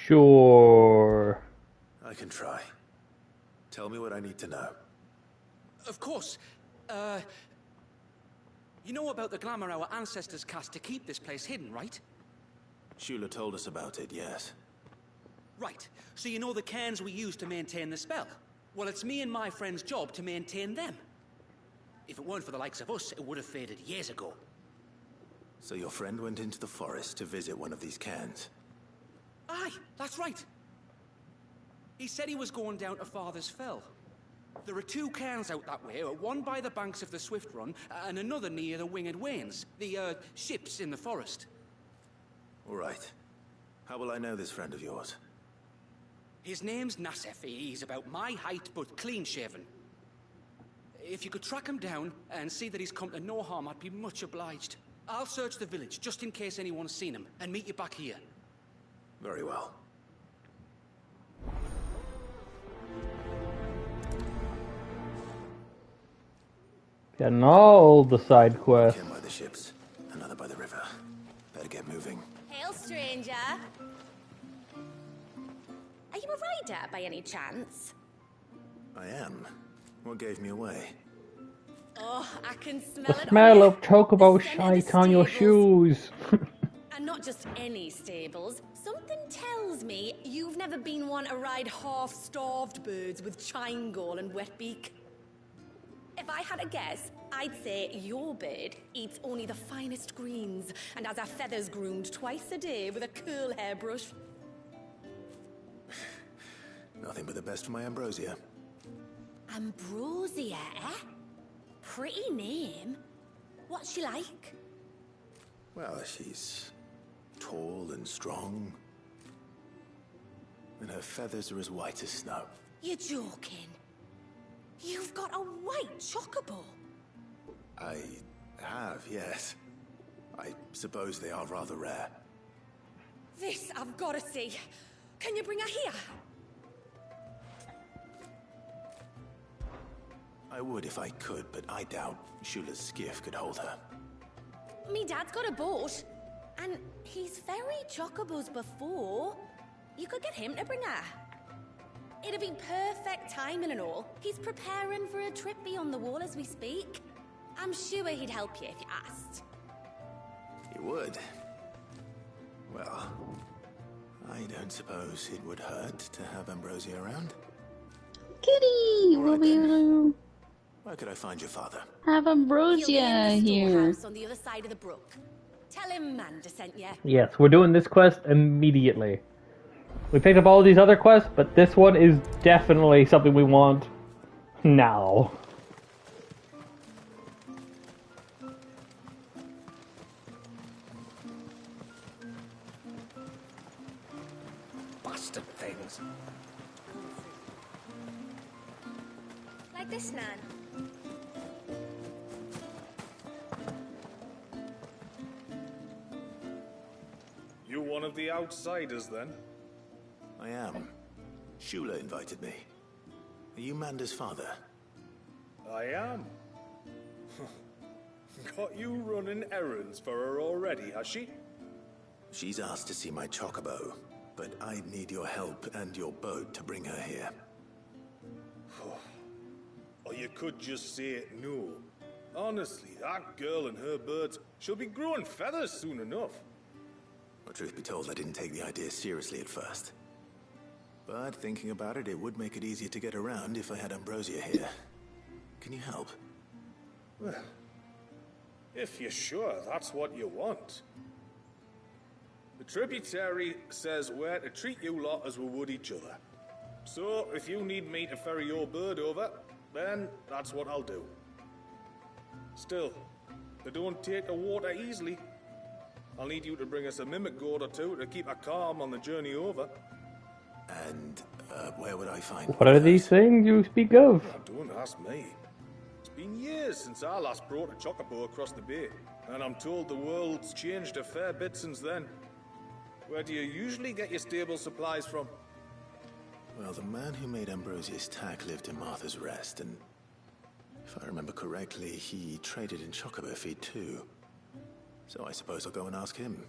Sure. I can try. Tell me what I need to know. Of course. You know about the glamour our ancestors cast to keep this place hidden, right? Shula told us about it, yes. Right. So you know the cairns we use to maintain the spell? Well, it's me and my friend's job to maintain them. If it weren't for the likes of us, it would have faded years ago. So your friend went into the forest to visit one of these cairns? Aye, that's right. He said he was going down to Father's Fell. There are 2 cairns out that way, one by the banks of the Swift Run, and another near the Winged Wains, the ships in the forest. All right. How will I know this friend of yours? His name's Nassef. He's about my height, but clean-shaven. If you could track him down and see that he's come to no harm, I'd be much obliged. I'll search the village, just in case anyone's seen him, and meet you back here. Very well. Getting all the side quests. One by the ships, another by the river. Better get moving. Hail, stranger. Are you a rider by any chance? I am. What gave me away? Oh, I can smell The it. smell of chocobo shite on your shoes. And not just any stables. Something tells me you've never been one to ride half-starved birds with chine-gall and wet beak. If I had a guess, I'd say your bird eats only the finest greens and has her feathers groomed twice a day with a curl hairbrush. Nothing but the best for my Ambrosia. Ambrosia, eh? Pretty name. What's she like? Well, she's tall and strong. And her feathers are as white as snow. You're joking. You've got a white chocobo. I have, yes. I suppose they are rather rare. This I've got to see. Can you bring her here? I would if I could, but I doubt Shula's skiff could hold her. Me dad's got a boat. And he's ferried chocobos before. You could get him to bring her. It'd be perfect timing and all. He's preparing for a trip beyond the wall as we speak. I'm sure he'd help you if you asked. He would. Well, I don't suppose it would hurt to have Ambrosia around. Kitty! All We'll right, be then. able to Where could I find your father? have Ambrosia here. Storehouse on the other side of the brook. Tell him Manda sent you. Yes, we're doing this quest immediately. We picked up all these other quests, but this one is definitely something we want now. Bastard things. Like this, Nan. You one of the outsiders, then? I am. Shula invited me. Are you Manda's father? I am. Got you running errands for her already, has she? She's asked to see my chocobo, but I need your help and your boat to bring her here. Or you could just say it no. Honestly, that girl and her birds, she'll be growing feathers soon enough. Well, truth be told, I didn't take the idea seriously at first. But thinking about it, it would make it easier to get around if I had Ambrosia here. Can you help? Well, if you're sure that's what you want. The tributary says we're to treat you lot as we would each other. So, if you need me to ferry your bird over, then that's what I'll do. Still, they don't take the water easily. I'll need you to bring us a mimic gourd or two to keep her calm on the journey over. And where would I find What are these things you speak of? Don't ask me. It's been years since I last brought a chocobo across the bay, and I'm told the world's changed a fair bit since then. Where do you usually get your stable supplies from? Well, the man who made Ambrosia's tack lived in Martha's Rest, and if I remember correctly, he traded in chocobo feed too. So I suppose I'll go and ask him.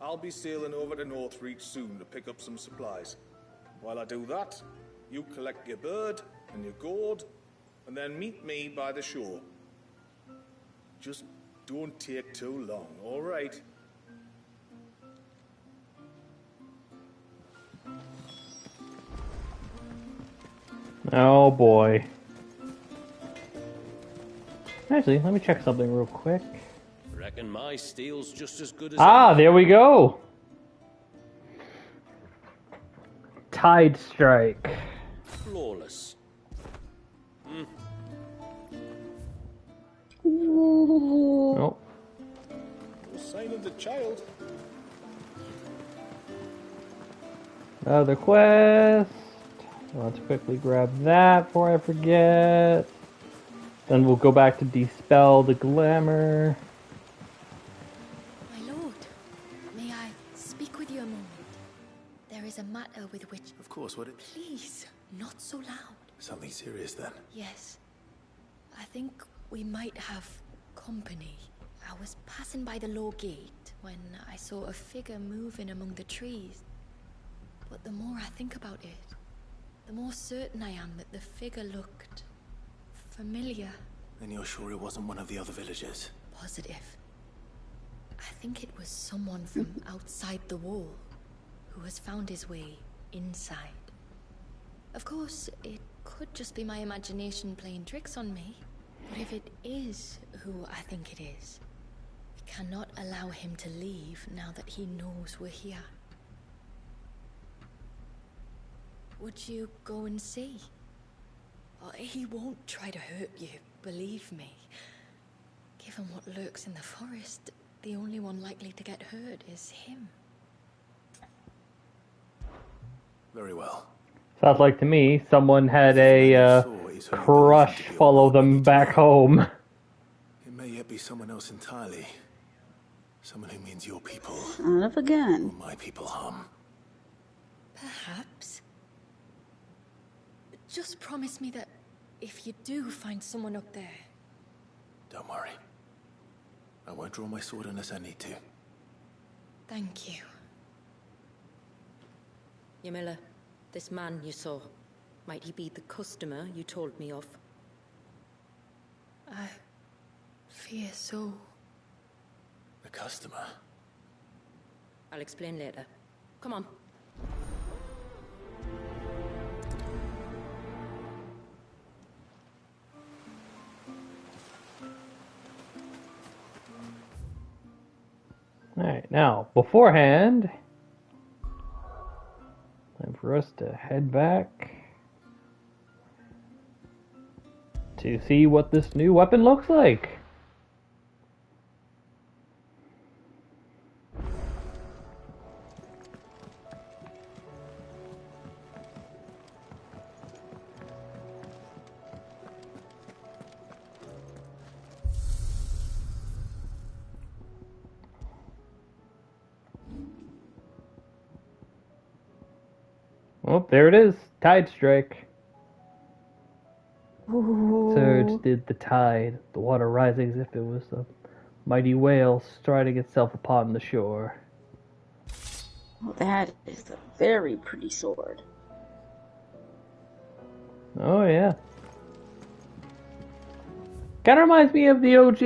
I'll be sailing over to Northreach soon to pick up some supplies. While I do that, you collect your bird and your gourd, and then meet me by the shore. Just don't take too long, all right? Oh boy. Actually, let me check something real quick. Reckon my steel's just as good as Ah, there we go. Tide Strike. Flawless. Nope. No sign of the child. Another quest. Let's quickly grab that before I forget. Then we'll go back to dispel the glamour. My lord, may I speak with you a moment? There is a matter with which... Of course, what it... Please, not so loud. Something serious, then? Yes. I think we might have company. I was passing by the low gate when I saw a figure moving among the trees. But the more I think about it, the more certain I am that the figure looked familiar. And you're sure it wasn't one of the other villagers? Positive. I think it was someone from outside the wall who has found his way inside. Of course, it could just be my imagination playing tricks on me. But if it is who I think it is, we cannot allow him to leave now that he knows we're here. Would you go and see? Oh, he won't try to hurt you, believe me. Given what lurks in the forest, the only one likely to get hurt is him. Very well. Sounds like to me someone had a crush follow them back home. It may yet be someone else entirely. Someone who means your people. Son of a gun. Or my people harm. Perhaps. Just promise me that if you do find someone up there... Don't worry. I won't draw my sword unless I need to. Thank you. Ymilla, this man you saw, might he be the customer you told me of? I fear so. The customer? I'll explain later. Come on. Alright, now, beforehand, time for us to head back to see what this new weapon looks like. Oh, there it is. Tide Strike. Surge did the tide, the water rising as if it was a mighty whale striding itself upon the shore. Well, that is a very pretty sword. Oh, yeah. Kind of reminds me of the OG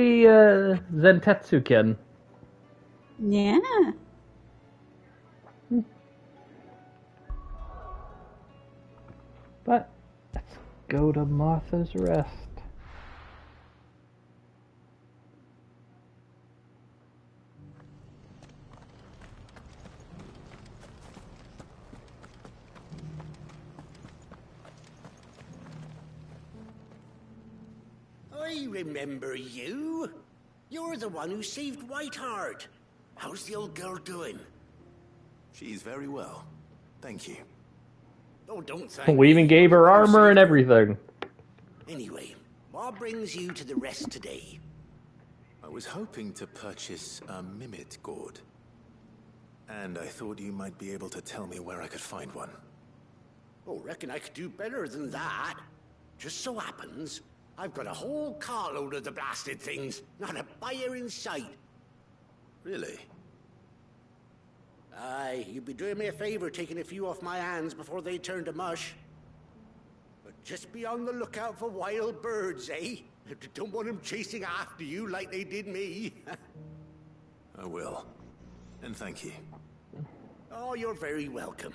Zentetsuken. Yeah. But let's go to Martha's Rest. I remember you. You're the one who saved Whiteheart. How's the old girl doing? She's very well. Thank you. Oh, don't thank We even gave her armor and everything. Anyway, what brings you to the rest today? I was hoping to purchase a Mimit gourd. And I thought you might be able to tell me where I could find one. Oh, reckon I could do better than that. Just so happens, I've got a whole carload of the blasted things. Not a buyer in sight. Really? Aye, you'd be doing me a favor taking a few off my hands before they turn to mush. But just be on the lookout for wild birds, eh? Don't want them chasing after you like they did me. I will. And thank you. Oh, you're very welcome.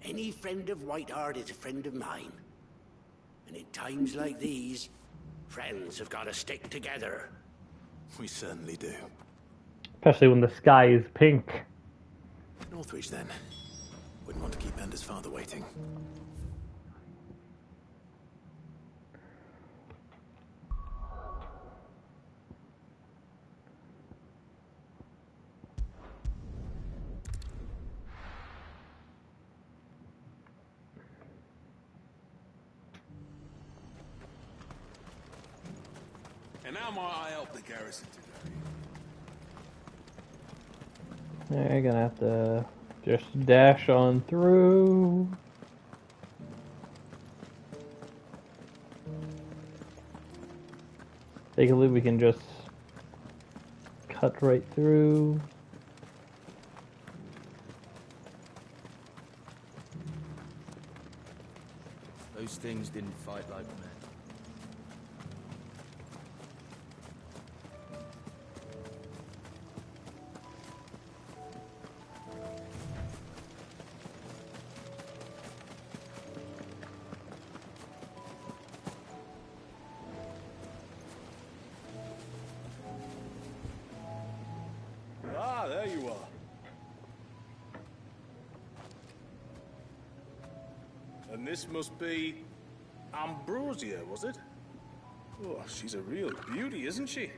Any friend of Whiteheart is a friend of mine. And in times like these, friends have got to stick together. We certainly do. Especially when the sky is pink. Northridge, then. Wouldn't want to keep Ender's father waiting. And how might I help the garrison today? You're gonna have to just dash on through. Basically, we can just cut right through. Those things didn't fight like men. Ah, there you are. And this must be Ambrosia, was it? Oh, she's a real beauty, isn't she?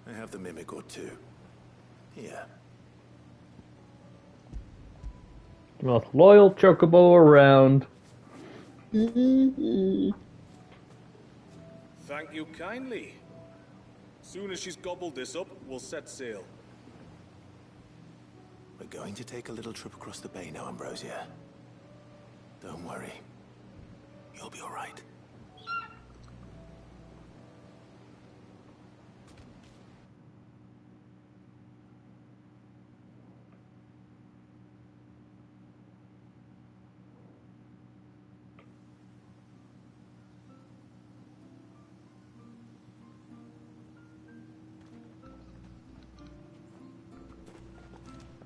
I have the mimic or two. Here. The most loyal chocobo around. Thank you kindly. Soon as she's gobbled this up, we'll set sail. We're going to take a little trip across the bay now, Ambrosia. Don't worry. You'll be all right.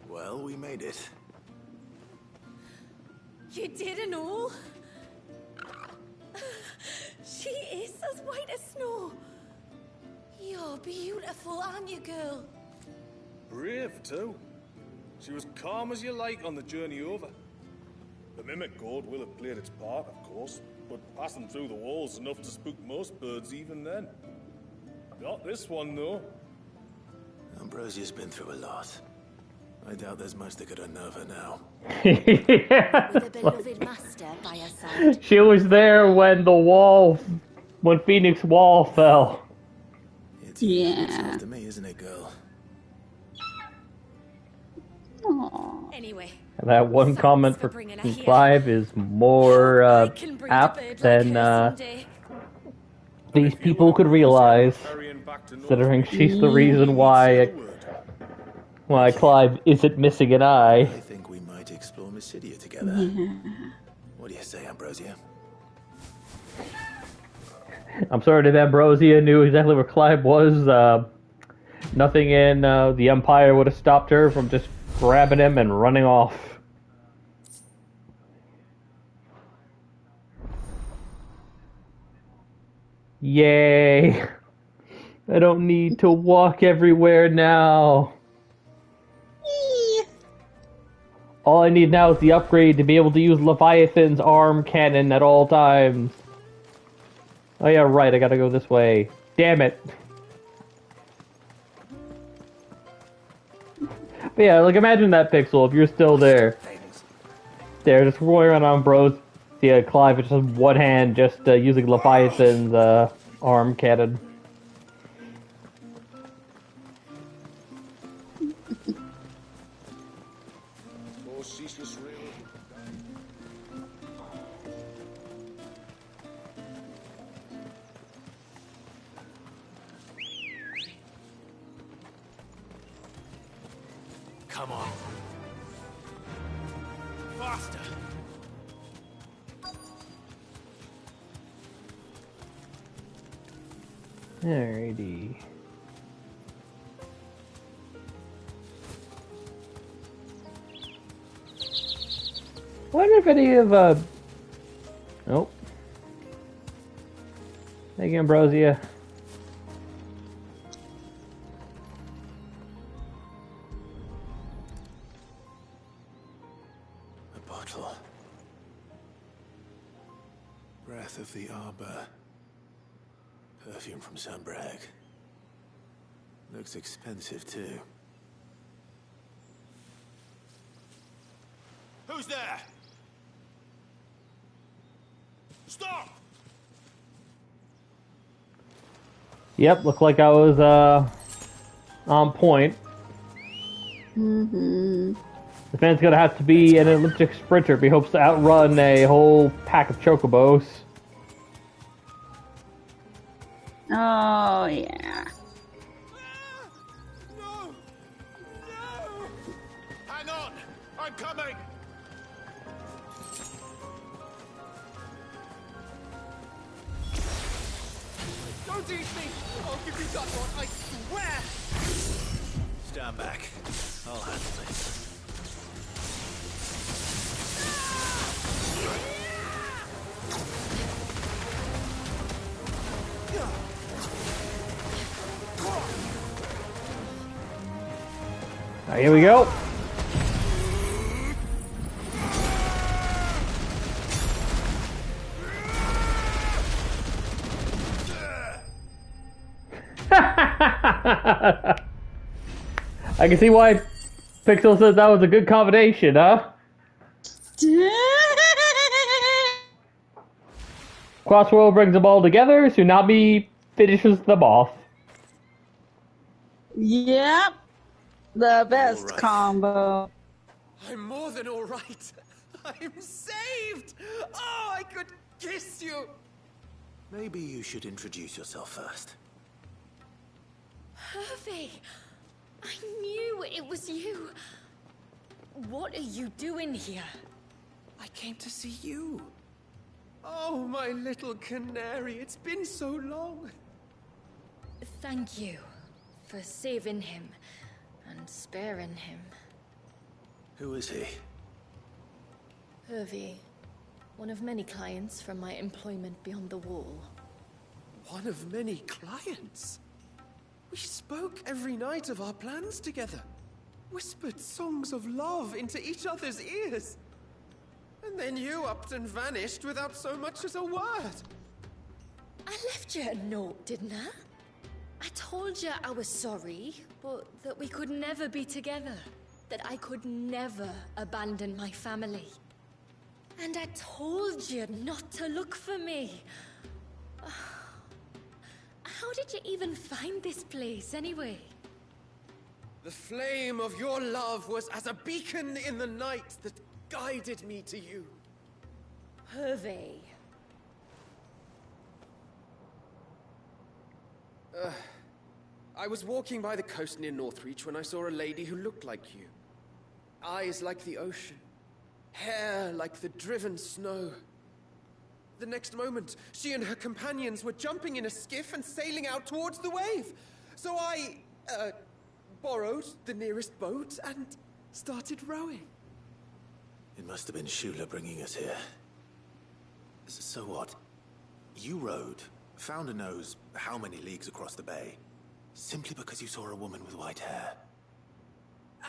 Well, we made it. You didn't all? She is as white as snow. You're beautiful, aren't you, girl? Brave, too. She was calm as you like on the journey over. The mimic gourd will have played its part, of course, but passing through the walls enough to spook most birds even then. Not this one, though. Ambrosia's been through a lot. I doubt there's much that could unnerve her now. With a beloved master by her side. She was there when when Phoenix Wall fell. It's after me, isn't it, girl? Anyway. And that one comment for Clive is more apt than these people could realize, considering she's the reason why Clive isn't missing an eye. I think we might explore Mysidia together. What do you say, Ambrosia? I'm sorry if Ambrosia knew exactly where Clive was. Nothing in the Empire would have stopped her from just grabbing him and running off. Yay! I don't need to walk everywhere now. All I need now is the upgrade to be able to use Leviathan's arm cannon at all times. Oh yeah, right, I gotta go this way. Damn it. But yeah, like imagine that, Pixel, if you're still there. There, just rolling around on Bros. See Clive with just one hand, just using Leviathan's arm cannon. Come on. Faster. Alrighty. Wonder if any of Nope. Thank you, Ambrosia. bottle. Breath of the Arbor. Perfume from Sunbrag. Looks expensive, too. Who's there? Stop! Yep, looked like I was on point. Mm-hmm. The man's gonna have to be an Olympic sprinter if he hopes to outrun a whole pack of chocobos. Oh, yeah. Hang on! I'm coming! Don't eat me! I'll give you that one, I swear! Stand back. I'll handle this. Here we go. I can see why Pixel says that was a good combination, huh? Crossroad brings them all together, Tsunami finishes them off. Yep. The best combo. I'm more than all right. I'm saved! Oh, I could kiss you! Maybe you should introduce yourself first. Hervey! I knew it was you. What are you doing here? I came to see you. Oh, my little canary, it's been so long. Thank you for saving him and sparing him. Who is he? Hervey, one of many clients from my employment beyond the wall. One of many clients? We spoke every night of our plans together. Whispered songs of love into each other's ears. And then you upped and vanished without so much as a word. I left you a note, didn't I? I told you I was sorry, but that we could never be together. That I could never abandon my family. And I told you not to look for me. How did you even find this place, anyway? The flame of your love was as a beacon in the night that guided me to you. Hervey. I was walking by the coast near Northreach when I saw a lady who looked like you. Eyes like the ocean. Hair like the driven snow. The next moment, she and her companions were jumping in a skiff and sailing out towards the wave. So I, borrowed the nearest boat and started rowing. It must have been Shula bringing us here. So what? You rowed, found a nose how many leagues across the bay, simply because you saw a woman with white hair.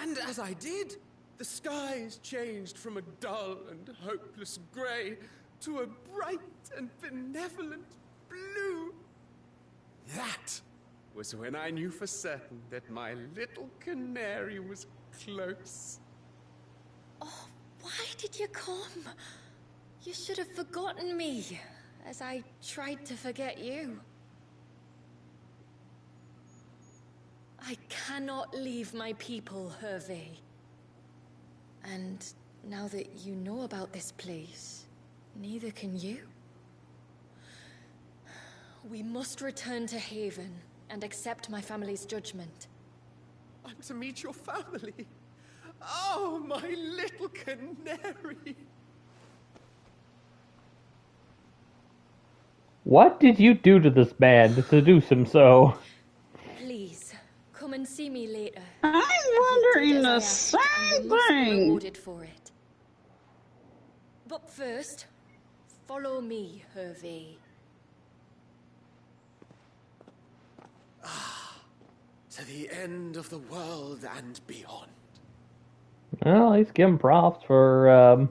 And as I did, the skies changed from a dull and hopeless grey to a bright and benevolent blue. That was when I knew for certain that my little canary was close. Oh, why did you come? You should have forgotten me, as I tried to forget you. I cannot leave my people, Hervey. And now that you know about this place, neither can you. We must return to Haven and accept my family's judgment. I'm to meet your family. Oh, my little canary. What did you do to this man to seduce him so? Please, come and see me later. I'm wondering the same thing. Rewarded for it. But first, follow me, Hervey. To the end of the world and beyond. Well, he's giving props for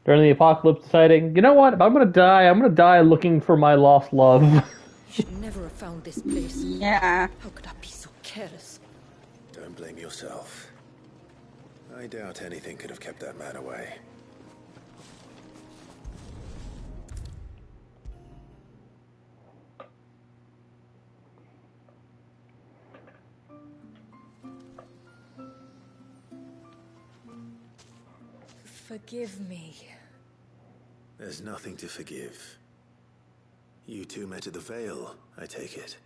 during the apocalypse deciding, you know what, if I'm gonna die looking for my lost love. Should never have found this place. Yeah. How could I be so careless? Don't blame yourself. I doubt anything could have kept that man away. Forgive me. There's nothing to forgive. You two met at the Vale, I take it.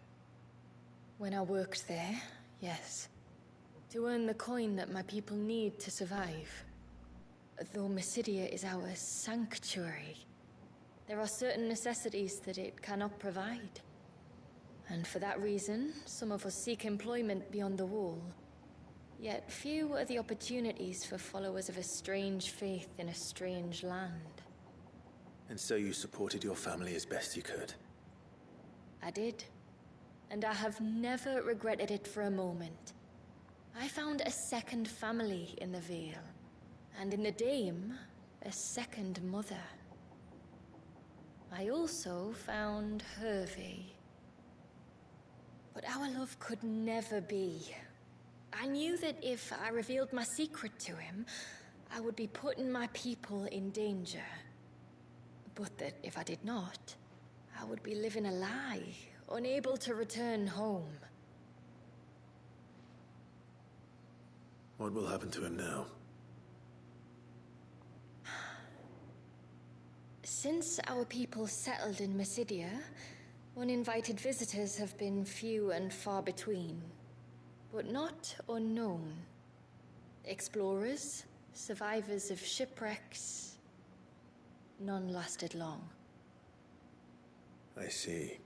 When I worked there, yes. To earn the coin that my people need to survive. Though Mysidia is our sanctuary, there are certain necessities that it cannot provide. And for that reason, some of us seek employment beyond the wall. Yet few are the opportunities for followers of a strange faith in a strange land. And so you supported your family as best you could? I did. And I have never regretted it for a moment. I found a second family in the Vale. And in the Dame, a second mother. I also found Hervey. But our love could never be. I knew that if I revealed my secret to him, I would be putting my people in danger. But that if I did not, I would be living a lie, unable to return home. What will happen to him now? Since our people settled in Mysidia, uninvited visitors have been few and far between. But not unknown. Explorers, survivors of shipwrecks, none lasted long. I see.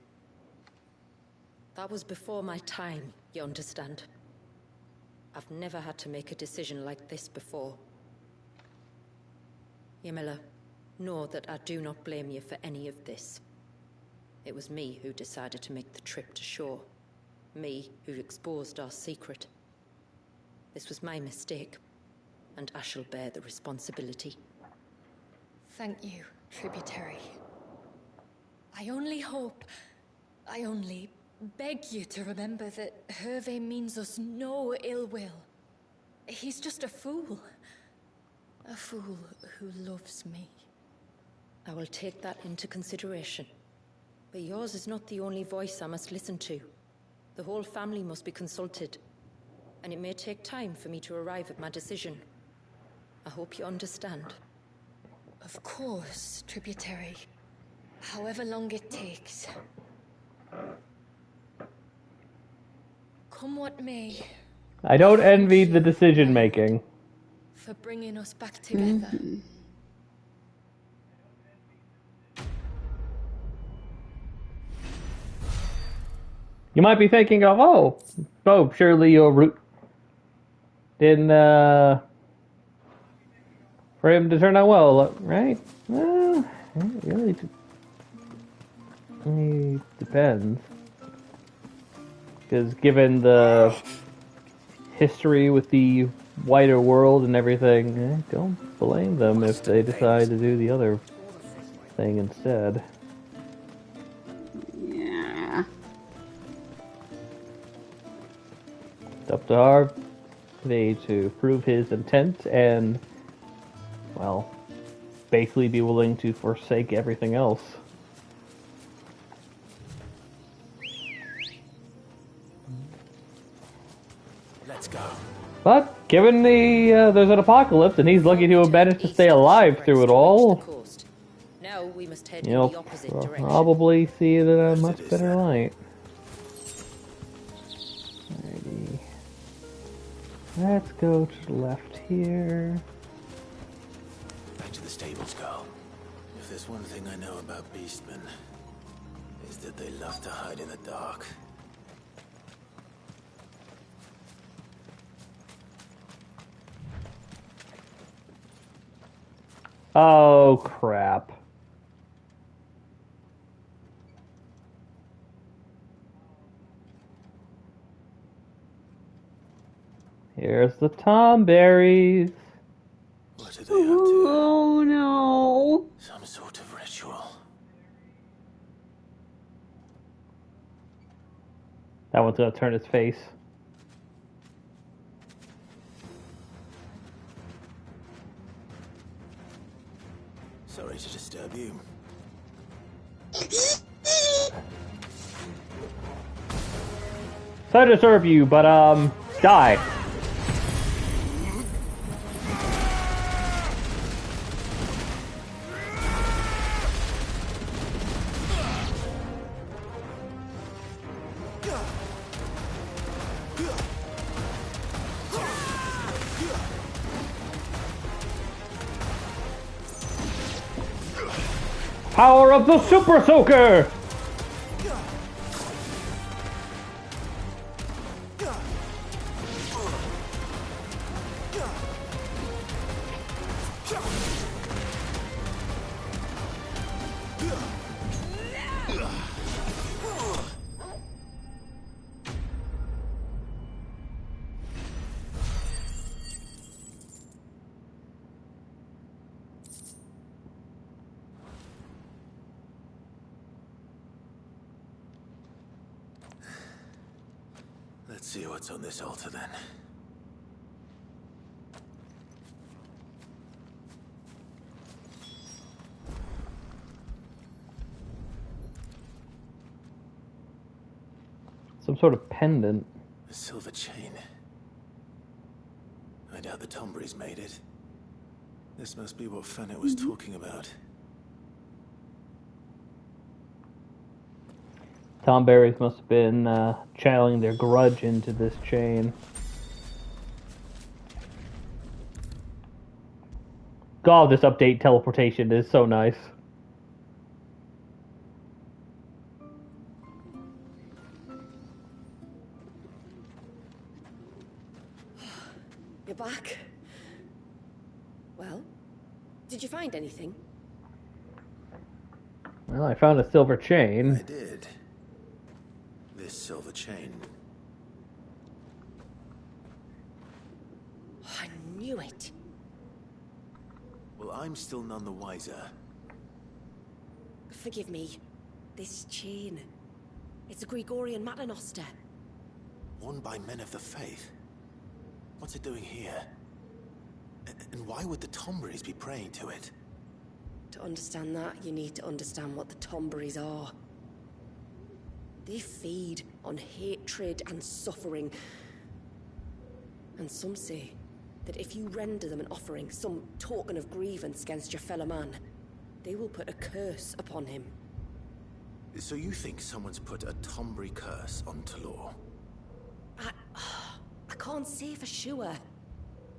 That was before my time, you understand? I've never had to make a decision like this before. Ymila, know that I do not blame you for any of this. It was me who decided to make the trip to shore. Me who exposed our secret. This was my mistake, and I shall bear the responsibility. Thank you, Tributary. I only beg you to remember that Hervey means us no ill will. He's just a fool. A fool who loves me. I will take that into consideration. But yours is not the only voice I must listen to. The whole family must be consulted, and it may take time for me to arrive at my decision. I hope you understand. Of course, Tributary. However long it takes. Come what may. I don't envy the decision making. For bringing us back together. You might be thinking of, oh, surely you're rooting for him to turn out well, right? Well, it really depends. Because given the history with the wider world and everything, I don't blame them if they decide to do the other thing instead. Yeah. It's up to Harvey to prove his intent and, well, basically be willing to forsake everything else. Let's go. But given there's an apocalypse and he's lucky to have managed to stay alive through it all, Now we must head you'll in the opposite direction. probably see it in a much better light. Alrighty. Let's go to the left here. Back to the stables, girl. If there's one thing I know about beastmen, is that they love to hide in the dark. Oh, crap. Here's the tomberries. What What are they up to? Oh no. Some sort of ritual. That one's gonna turn its face. Sorry to disturb you. Sorry to disturb you, but die. Power of the Super Soaker! Let's see what's on this altar then. Some sort of pendant. A silver chain. I doubt the Tomberries made it. This must be what Fennec was talking about. Tomberries must have been channeling their grudge into this chain. God, this update teleportation is so nice. You're back. Well, did you find anything? Well, I found a silver chain. I did. This silver chain. I knew it. Well, I'm still none the wiser. Forgive me. This chain. It's a Gregorian Maternoster. Worn by men of the faith. What's it doing here? And why would the Tomberries be praying to it? To understand that, you need to understand what the Tomberries are. They feed on hatred and suffering. And some say that if you render them an offering, some token of grievance against your fellow man, they will put a curse upon him. So you think someone's put a Tomberry curse on Talor? I can't say for sure.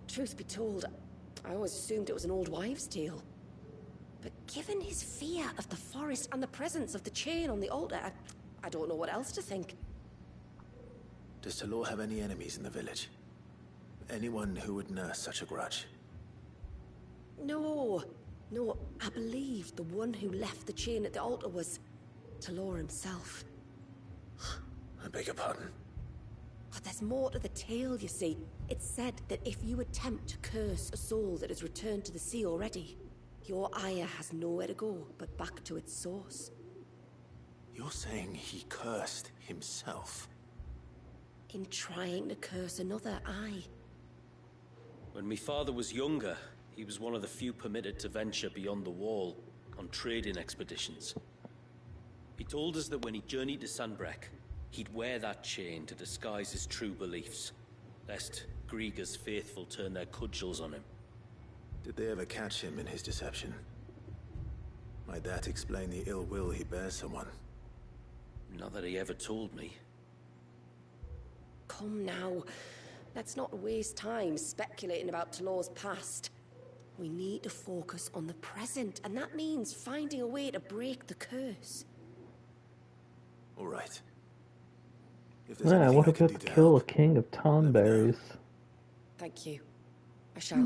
Truth be told, I always assumed it was an old wives' tale. But given his fear of the forest and the presence of the chain on the altar, I don't know what else to think. Does Talor have any enemies in the village? Anyone who would nurse such a grudge? No, I believe the one who left the chain at the altar was Talor himself. I beg your pardon? But there's more to the tale, you see. It's said that if you attempt to curse a soul that has returned to the sea already, your ire has nowhere to go but back to its source. You're saying he cursed himself? In trying to curse another, aye. When my father was younger, he was one of the few permitted to venture beyond the wall on trading expeditions. He told us that when he journeyed to Sanbreque, he'd wear that chain to disguise his true beliefs, lest Greagor's faithful turn their cudgels on him. Did they ever catch him in his deception? Might that explain the ill will he bears someone? Not that he ever told me. Come now. Let's not waste time speculating about Talor's past. We need to focus on the present, and that means finding a way to break the curse. All right. Man, I wonder if I have to kill a king of Tomberries. Thank you. I shall.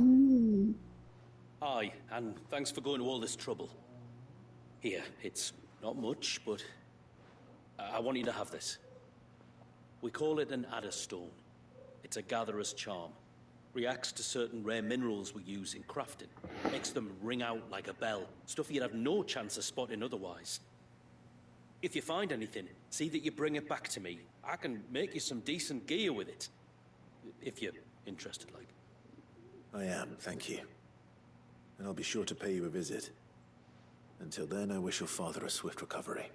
Aye, and thanks for going to all this trouble. Here, it's not much, but I want you to have this. We call it an Adder Stone. It's a gatherer's charm. Reacts to certain rare minerals we use in crafting. Makes them ring out like a bell. Stuff you'd have no chance of spotting otherwise. If you find anything, see that you bring it back to me. I can make you some decent gear with it. If you're interested, like. I am, thank you. And I'll be sure to pay you a visit. Until then, I wish your father a swift recovery.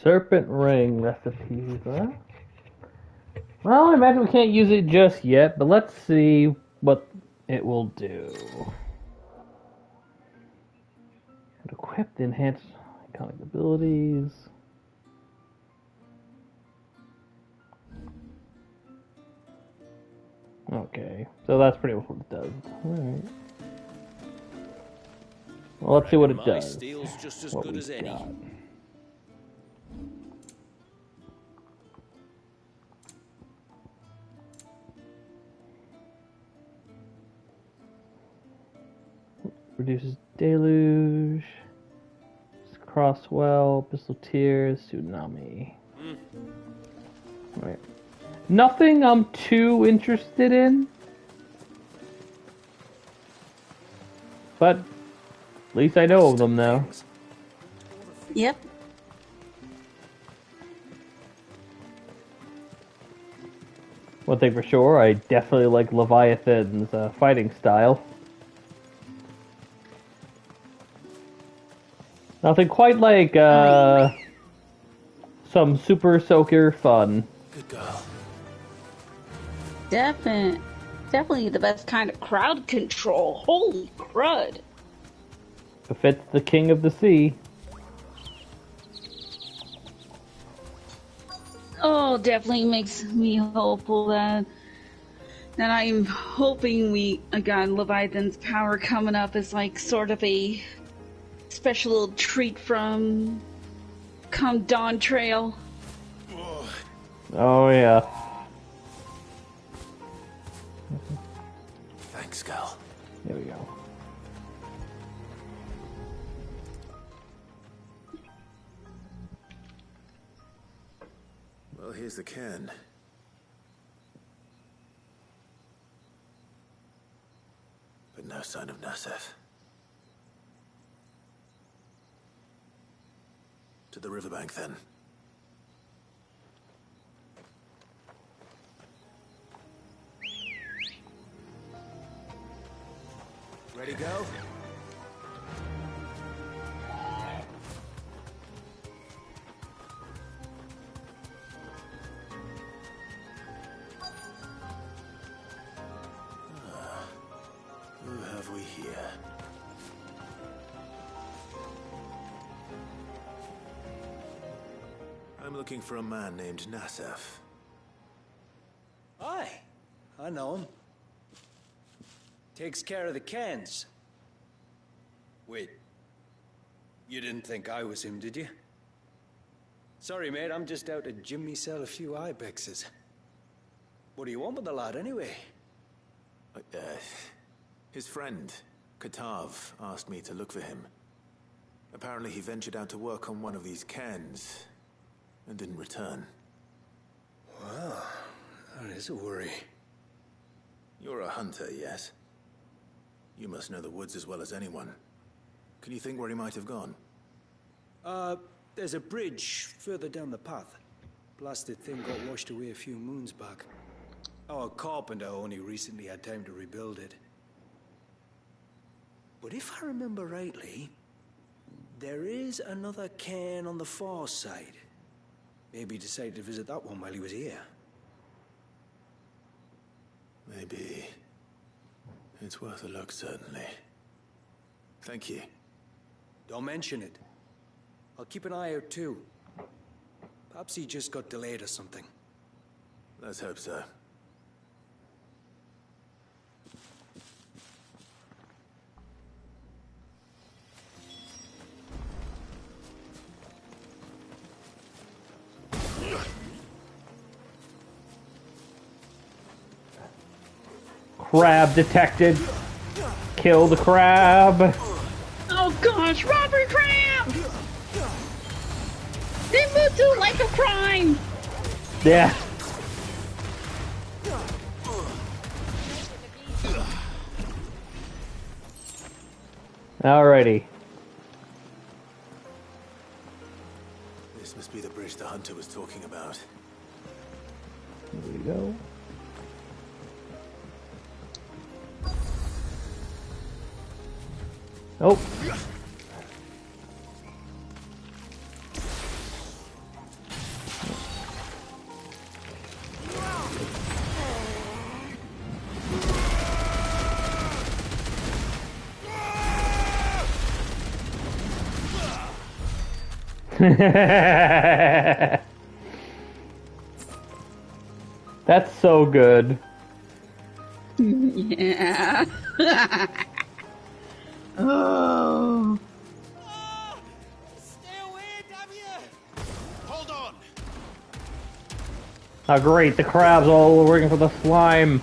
Serpent ring recipes, huh? Well, I imagine we can't use it just yet, but let's see what it will do. Equipped, enhanced iconic abilities. Okay, so that's pretty much what it does. Alright. Well, let's see what it My does. steel's just as What good we as any. got. Reduces deluge, crosswell, pistol tears, tsunami. Right. Nothing I'm too interested in, but at least I know of them now. Yep. One thing for sure, I definitely like Leviathan's fighting style. Nothing quite like some Super Soaker fun. Good girl. Definitely the best kind of crowd control. Holy crud. Befits the king of the sea. Oh, definitely makes me hopeful that I'm hoping again, Leviathan's power coming up is like sort of a special little treat from come Dawn Trail. Oh yeah. Thanks, Gal. There we go. Well, here's the can. But no sign of Nasef. To the riverbank, then. Ready, go? Who have we here? I'm looking for a man named Nasef. Aye, I know him. Takes care of the cans. Wait, you didn't think I was him, did you? Sorry, mate, I'm just out to jimmy sell a few ibexes. What do you want with the lad, anyway? His friend, Katav, asked me to look for him. Apparently he ventured out to work on one of these cans and didn't return. Wow, that is a worry. You're a hunter, yes? You must know the woods as well as anyone. Can you think where he might have gone? There's a bridge further down the path. Blasted thing got washed away a few moons back. Our carpenter only recently had time to rebuild it. But if I remember rightly, there is another cairn on the far side. Maybe he decided to visit that one while he was here. Maybe. It's worth a look, certainly. Thank you. Don't mention it. I'll keep an eye out too. Perhaps he just got delayed or something. Let's hope so. crab detected. Kill the crab. Oh gosh, robbery crab! Denbutsu like a crime! Yeah. Alrighty. This must be the bridge the hunter was talking about. Here we go. Oh. That's so good. Yeah. Oh. Hold on. How great, the crabs all working for the slime.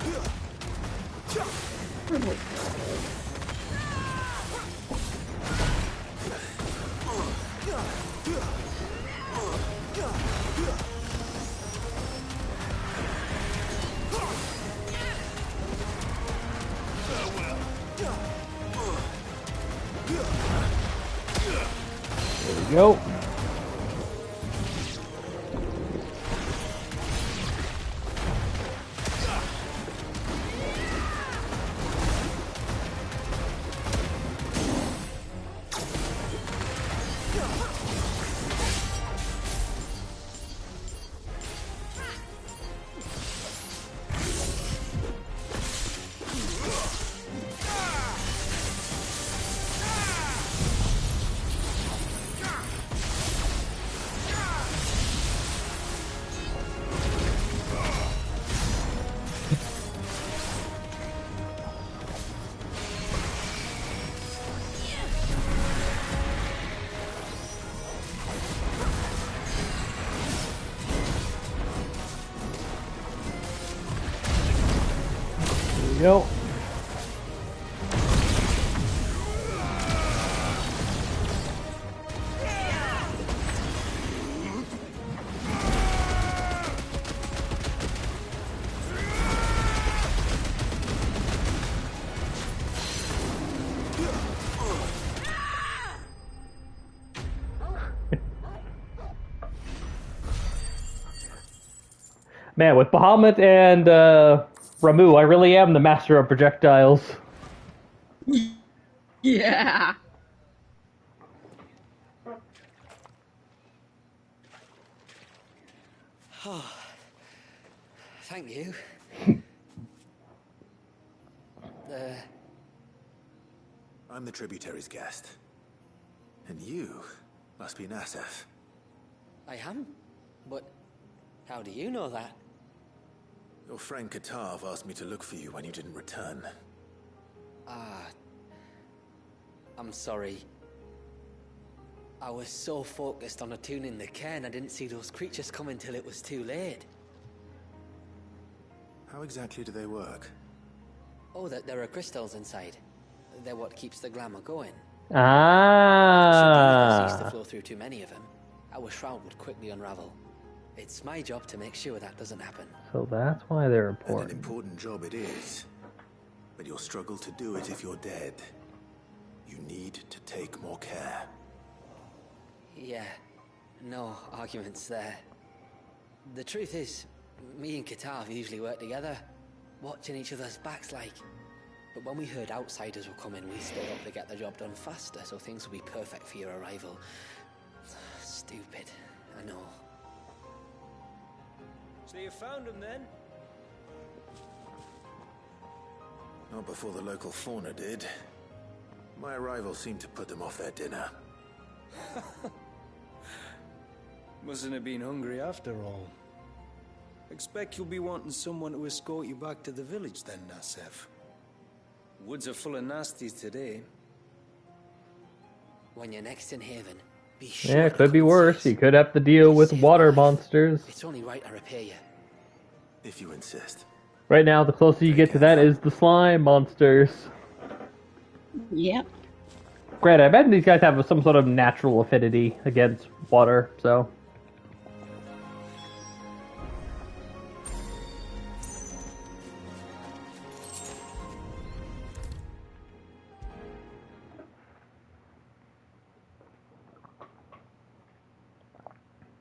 There we go. Go. Man, with Bahamut and Ramu, I really am the master of projectiles. Yeah. Oh, thank you. I'm the tributary's guest. And you must be Nasef. I am? But how do you know that? Your friend Katav asked me to look for you when you didn't return. Ah, I'm sorry. I was so focused on attuning the cairn, I didn't see those creatures coming till it was too late. How exactly do they work? Oh, there are crystals inside. They're what keeps the glamour going. Ah. Should the cease to flow through too many of them, our shroud would quickly unravel. It's my job to make sure that doesn't happen. So that's why they're And important. an important job it is. But you'll struggle to do it if you're dead. You need to take more care. Yeah, no arguments there. The truth is, me and Katav usually work together, watching each other's backs like. But when we heard outsiders were coming, we stood up to get the job done faster, so things will be perfect for your arrival. Stupid, I know. So you found him then? Not before the local fauna did. My arrival seemed to put them off their dinner. Mustn't have been hungry after all. Expect you'll be wanting someone to escort you back to the village then, Nasef. Woods are full of nasties today. When you're next in Haven, be sure. Yeah, it could be worse. You could have to deal with water monsters. It's only right I repair you. If you insist. Right now, the closer you get to that is the slime monsters. Yep. Granted, I imagine these guys have some sort of natural affinity against water, so...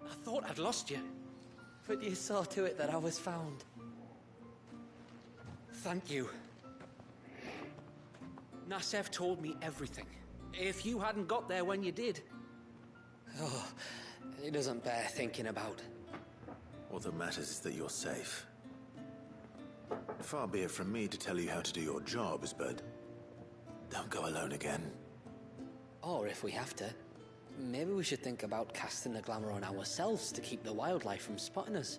I thought I'd lost you. But you saw to it that I was found. Thank you. Nasev told me everything. If you hadn't got there when you did. Oh, it doesn't bear thinking about. All that matters is that you're safe. Far be it from me to tell you how to do your jobs, but don't go alone again. Or if we have to, maybe we should think about casting the glamour on ourselves to keep the wildlife from spotting us.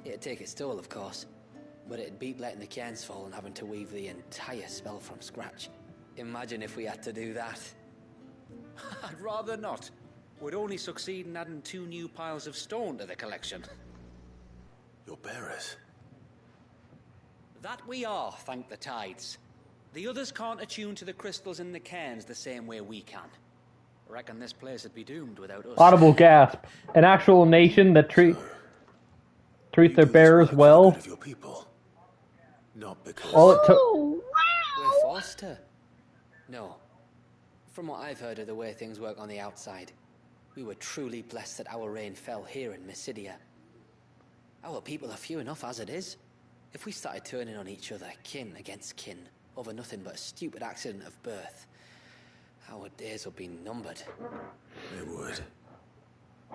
It'd take its toll, of course, but it'd beat letting the cairns fall and having to weave the entire spell from scratch. Imagine if we had to do that. I'd rather not. Would only succeed in adding 2 new piles of stone to the collection. Your bearers? That we are, thank the tides. The others can't attune to the crystals in the cairns the same way we can. I reckon this place would be doomed without us. Audible gasp. An actual nation that treat their bearers well. Your people. Not because... All it took... We're forced to. No. From what I've heard of the way things work on the outside, we were truly blessed that our rain fell here in Mysidia. Our people are few enough as it is. If we started turning on each other, kin against kin, over nothing but a stupid accident of birth, our days would be numbered. They would.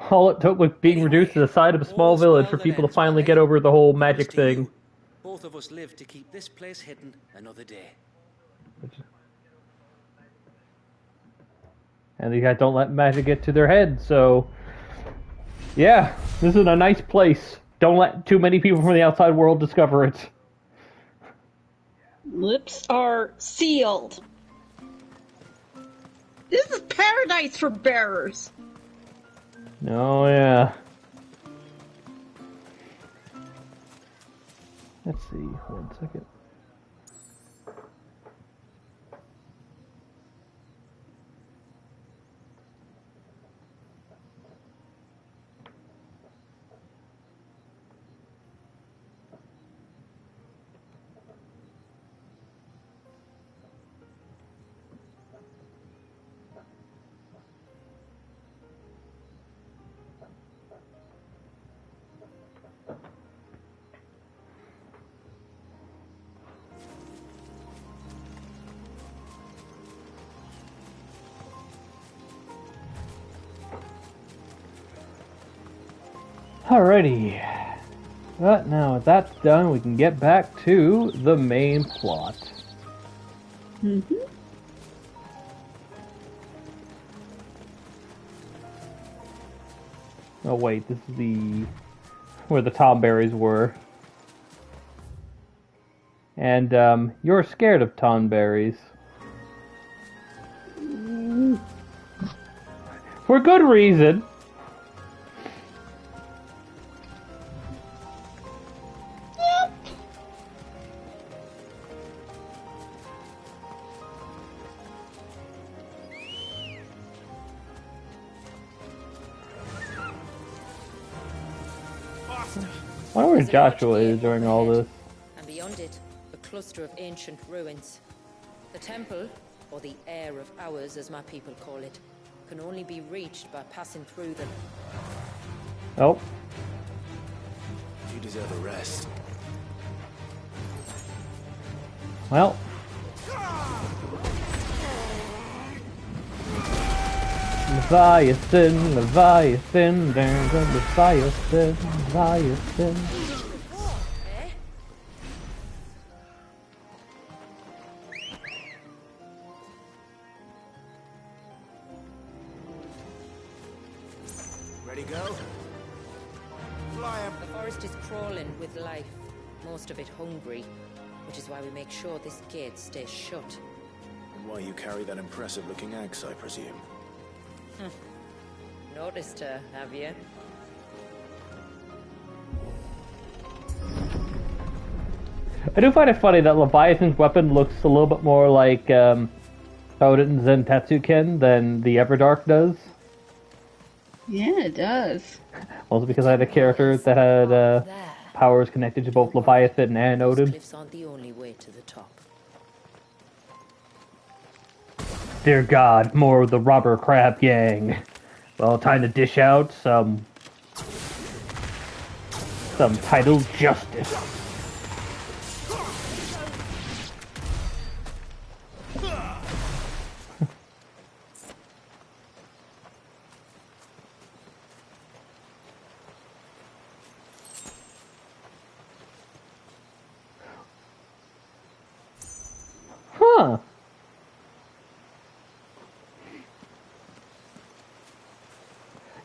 All it took was being reduced to the side of a small village for people to finally get over the whole magic thing. Both of us live to keep this place hidden another day. And these guys don't let magic get to their heads, so... Yeah, this is a nice place. Don't let too many people from the outside world discover it. Lips are sealed. This is paradise for bearers. Oh, yeah. Let's see, 1 second. Alrighty. But now that's done, we can get back to the main plot. Mm-hmm. Oh wait, this is the... where the Tomberries were. And, you're scared of Tomberries. For good reason. I wonder where Joshua is during all this. And beyond it, a cluster of ancient ruins. The temple, or the Heir of Hours as my people call it, can only be reached by passing through them. Oh. You deserve a rest. Well. Leviathan, Leviathan, there's a Leviathan, Leviathan. Ready, go? Fly 'em. The forest is crawling with life, most of it hungry, which is why we make sure this gate stays shut. And why you carry that impressive-looking axe, I presume. Noticed her, have you? I do find it funny that Leviathan's weapon looks a little bit more like Odin's Zentatsuken than the Everdark does. Yeah, it does. Also because I had a character that had powers connected to both Leviathan and Odin. Cliffs aren't the only way to the top. Dear God, more of the robber crab gang. Well, time to dish out some titled justice. Huh.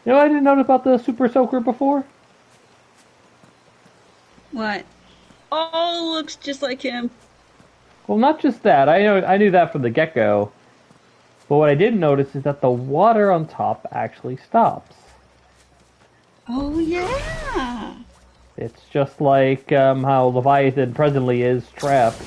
You know, I didn't know about the Super Soaker before. What? Oh, looks just like him. Well, not just that. I knew that from the get-go. But what I didn't notice is that the water on top actually stops. Oh, yeah. It's just like how Leviathan presently is trapped.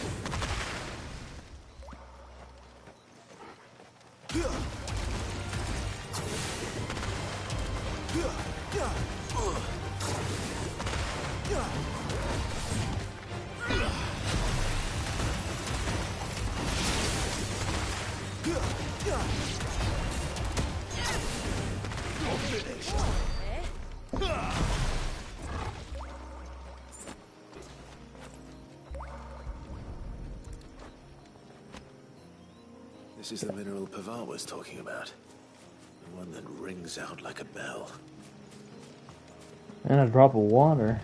This is the mineral Pavar was talking about. The one that rings out like a bell. And a drop of water.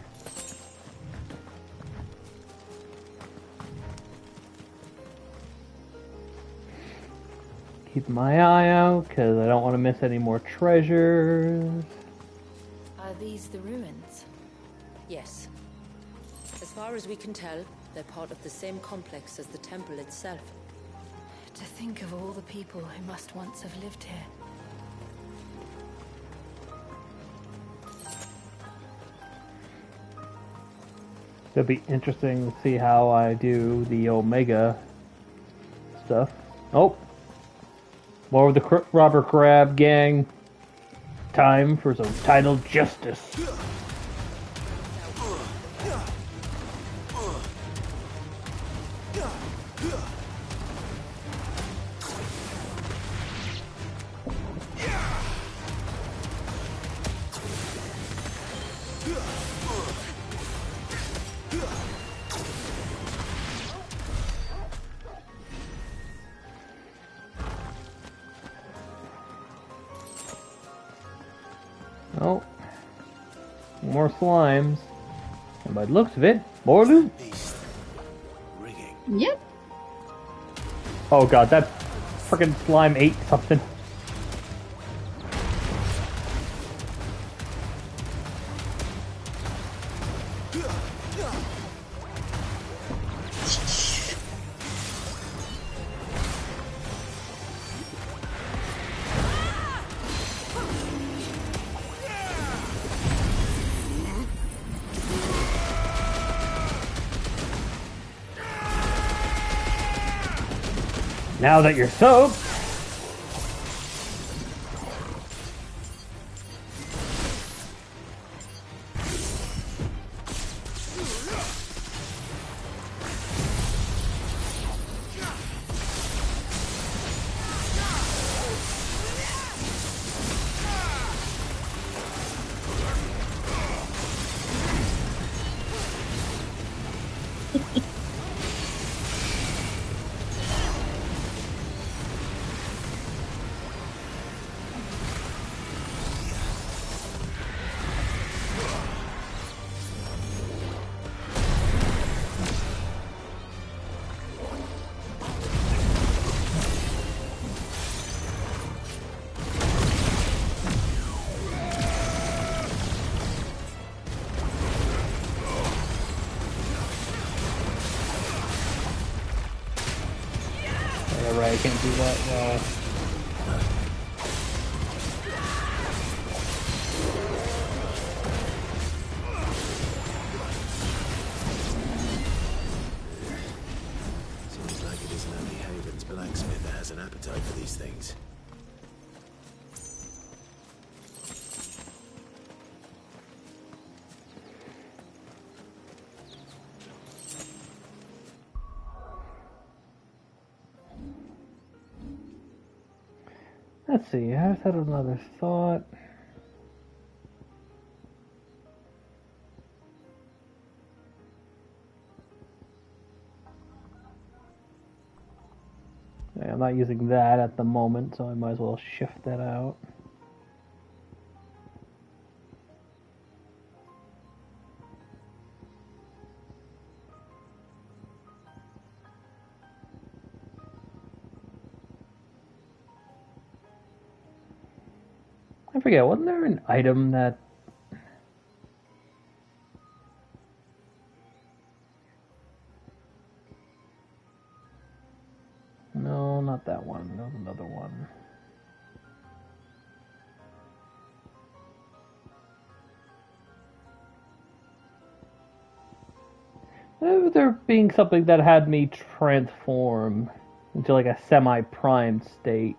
Keep my eye out, because I don't want to miss any more treasures. Are these the ruins? Yes. As far as we can tell, they're part of the same complex as the temple itself. To think of all the people who must once have lived here. It'll be interesting to see how I do the Omega stuff. Oh! More of the robber crab gang. Time for some titled justice. Oh, more slimes. And by the looks of it, more loot. Yep. Oh god, that freaking slime ate something. Now that you're soaked, I can't do that well. blacksmith that has an appetite for these things. Let's see, I just had another thought. Yeah, I'm not using that at the moment, so I might as well shift that out. I forget, wasn't there an item that... No, not that one. There was another one. There being something that had me transform into like a semi-primed state.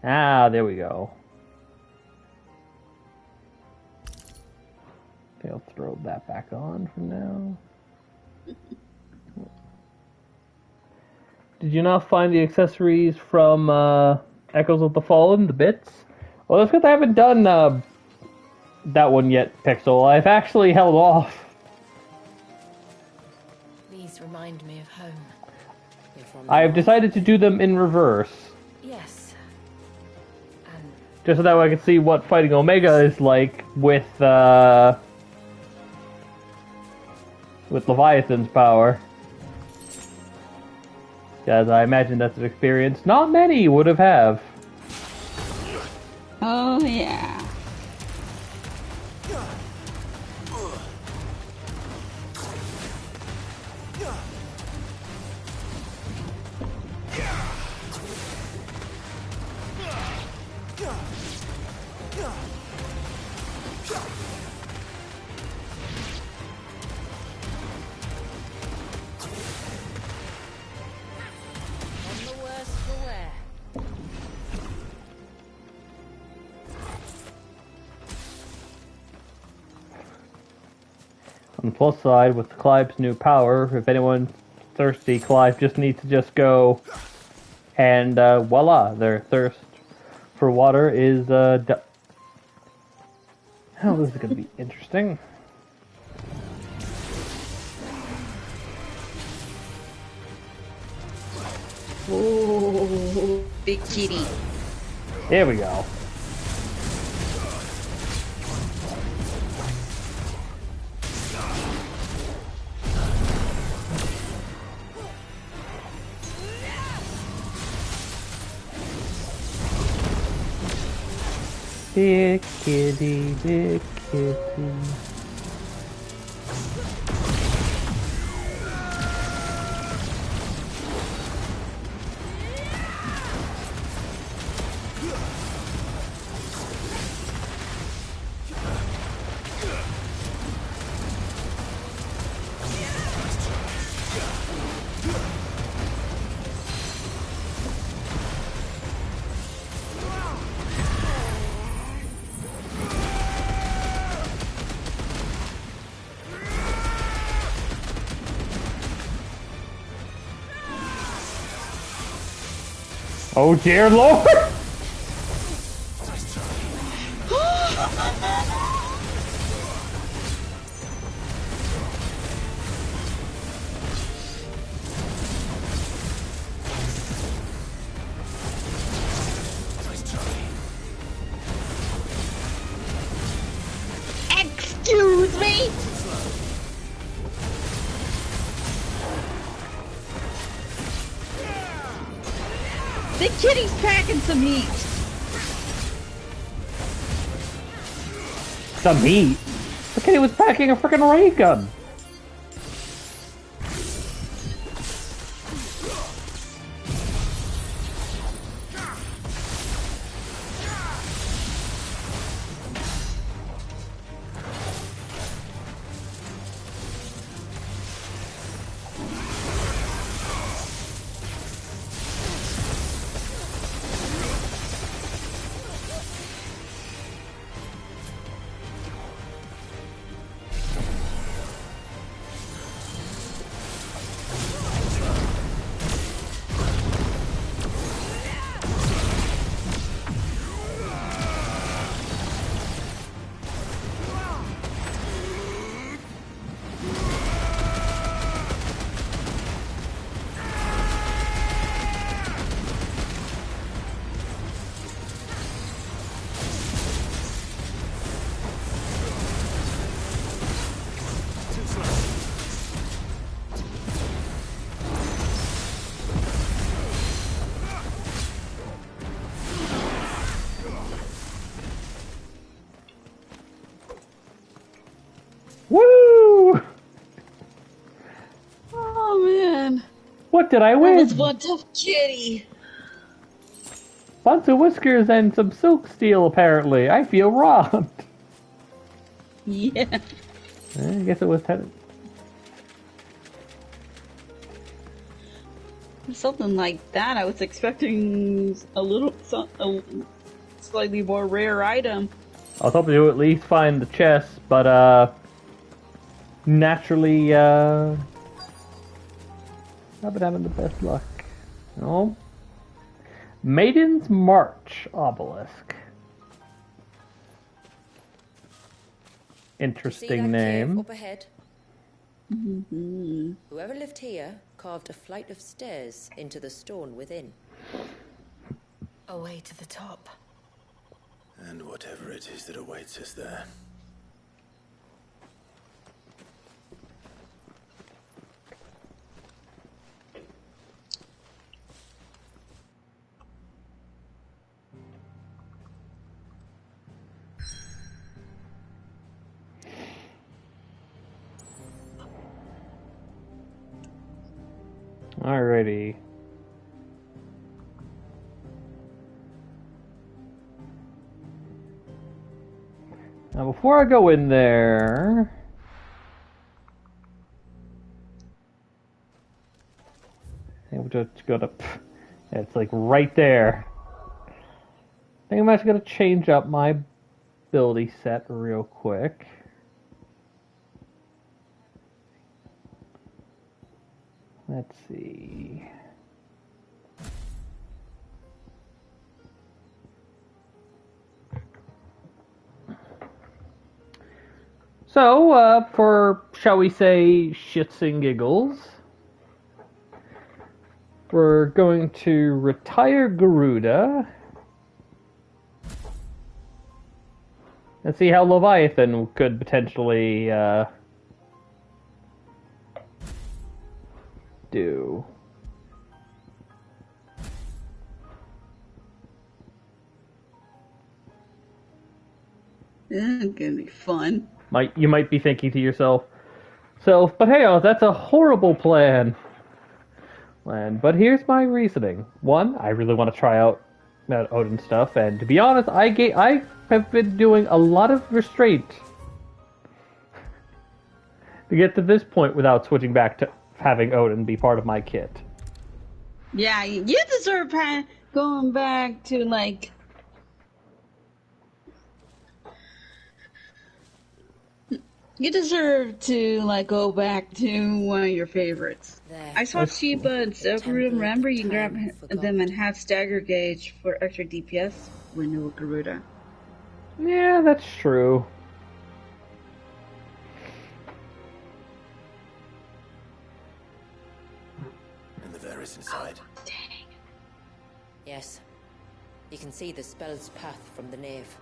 Ah, there we go. Okay, I'll throw that back on for now. Did you not find the accessories from Echoes of the Fallen, the bits? Well, that's because I haven't done that one yet, Pixel. I've actually held off. These remind me of home. I've decided to do them in reverse. Yes. Just so that way I can see what fighting Omega is like with Leviathan's power. Because I imagine that's an experience not many would have. Oh, yeah. On the plus side, with Clive's new power, if anyone's thirsty, Clive just needs to just go and voila, their thirst for water is oh, this is going to be interesting. Oh, big kitty. There we go. Big kitty, big kitty. Oh dear Lord! Excuse me? The kitty's packing some heat. Some heat? The kitty was packing a freaking ray gun. What did I That win? was one tough kitty. Lots of whiskers and some silk steel, apparently. I feel robbed. Yeah. I guess it was 10. Something like that. I was expecting a slightly more rare item. I was hoping to at least find the chest, but naturally, I've been having the best luck. No. Maiden's March obelisk. Interesting See that name. cave up ahead? Whoever lived here carved a flight of stairs into the stone within. Away to the top. And whatever it is that awaits us there. Alrighty. Now, before I go in there, I think we'll just go to. Yeah, it's like right there. I think I'm actually gonna change up my ability set real quick. Let's see. So, for, shall we say, shits and giggles, we're going to retire Garuda and see how Leviathan could potentially do. This is gonna be fun. You might be thinking to yourself, but hey, that's a horrible plan. But here's my reasoning. One, I really want to try out that Odin stuff, and to be honest, I have been doing a lot of restraint to get to this point without switching back to having Odin be part of my kit. Yeah, you deserve going back to, like... You deserve to, like, go back to one of your favorites. There. I saw Sheba and Silver. Remember, you can grab them and have stagger gauge for extra DPS when you were Garuda. Yeah, that's true. And the Varys inside. Dang. Yes. You can see the spell's path from the nave.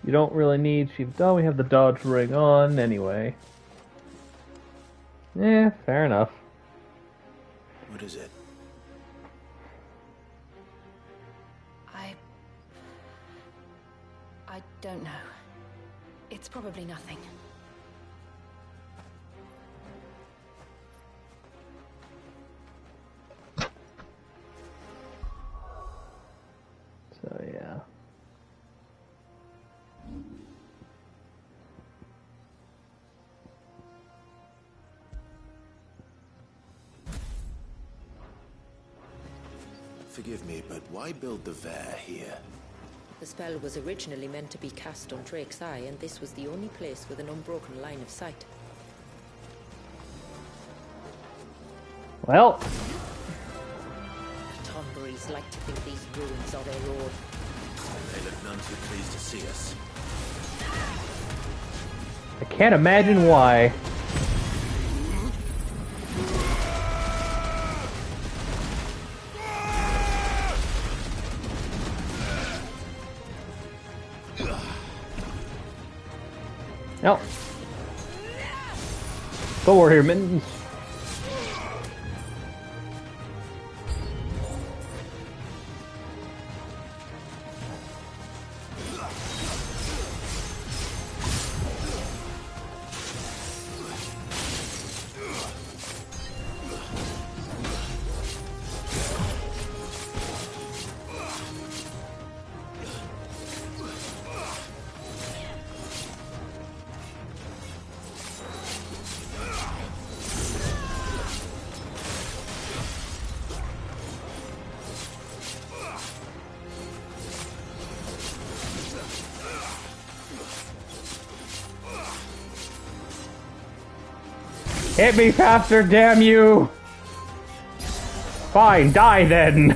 You don't really need Shiva. We have the dodge ring on anyway. Yeah, fair enough. What is it? I don't know. It's probably nothing. So yeah. Forgive me, but why build the Vare here? The spell was originally meant to be cast on Drake's Eye, and this was the only place with an unbroken line of sight. Well. Tonberries like to think these ruins are their own. They look none too pleased to see us. I can't imagine why. No. Go over here, Mittens. Hit me faster, damn you! Fine, die then!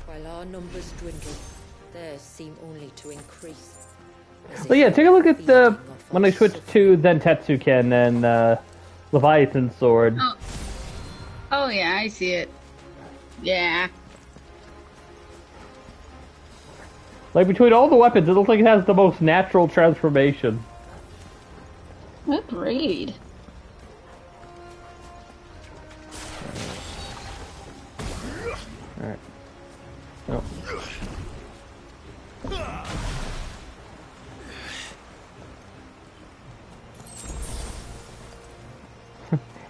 While our numbers dwindle, theirs seem only to increase. But yeah, take a look at the when I switched to then Tetsuken and Leviathan Sword. Oh yeah, I see it. Yeah. Like between all the weapons, it looks like it has the most natural transformation. Agreed. Alright. Oh.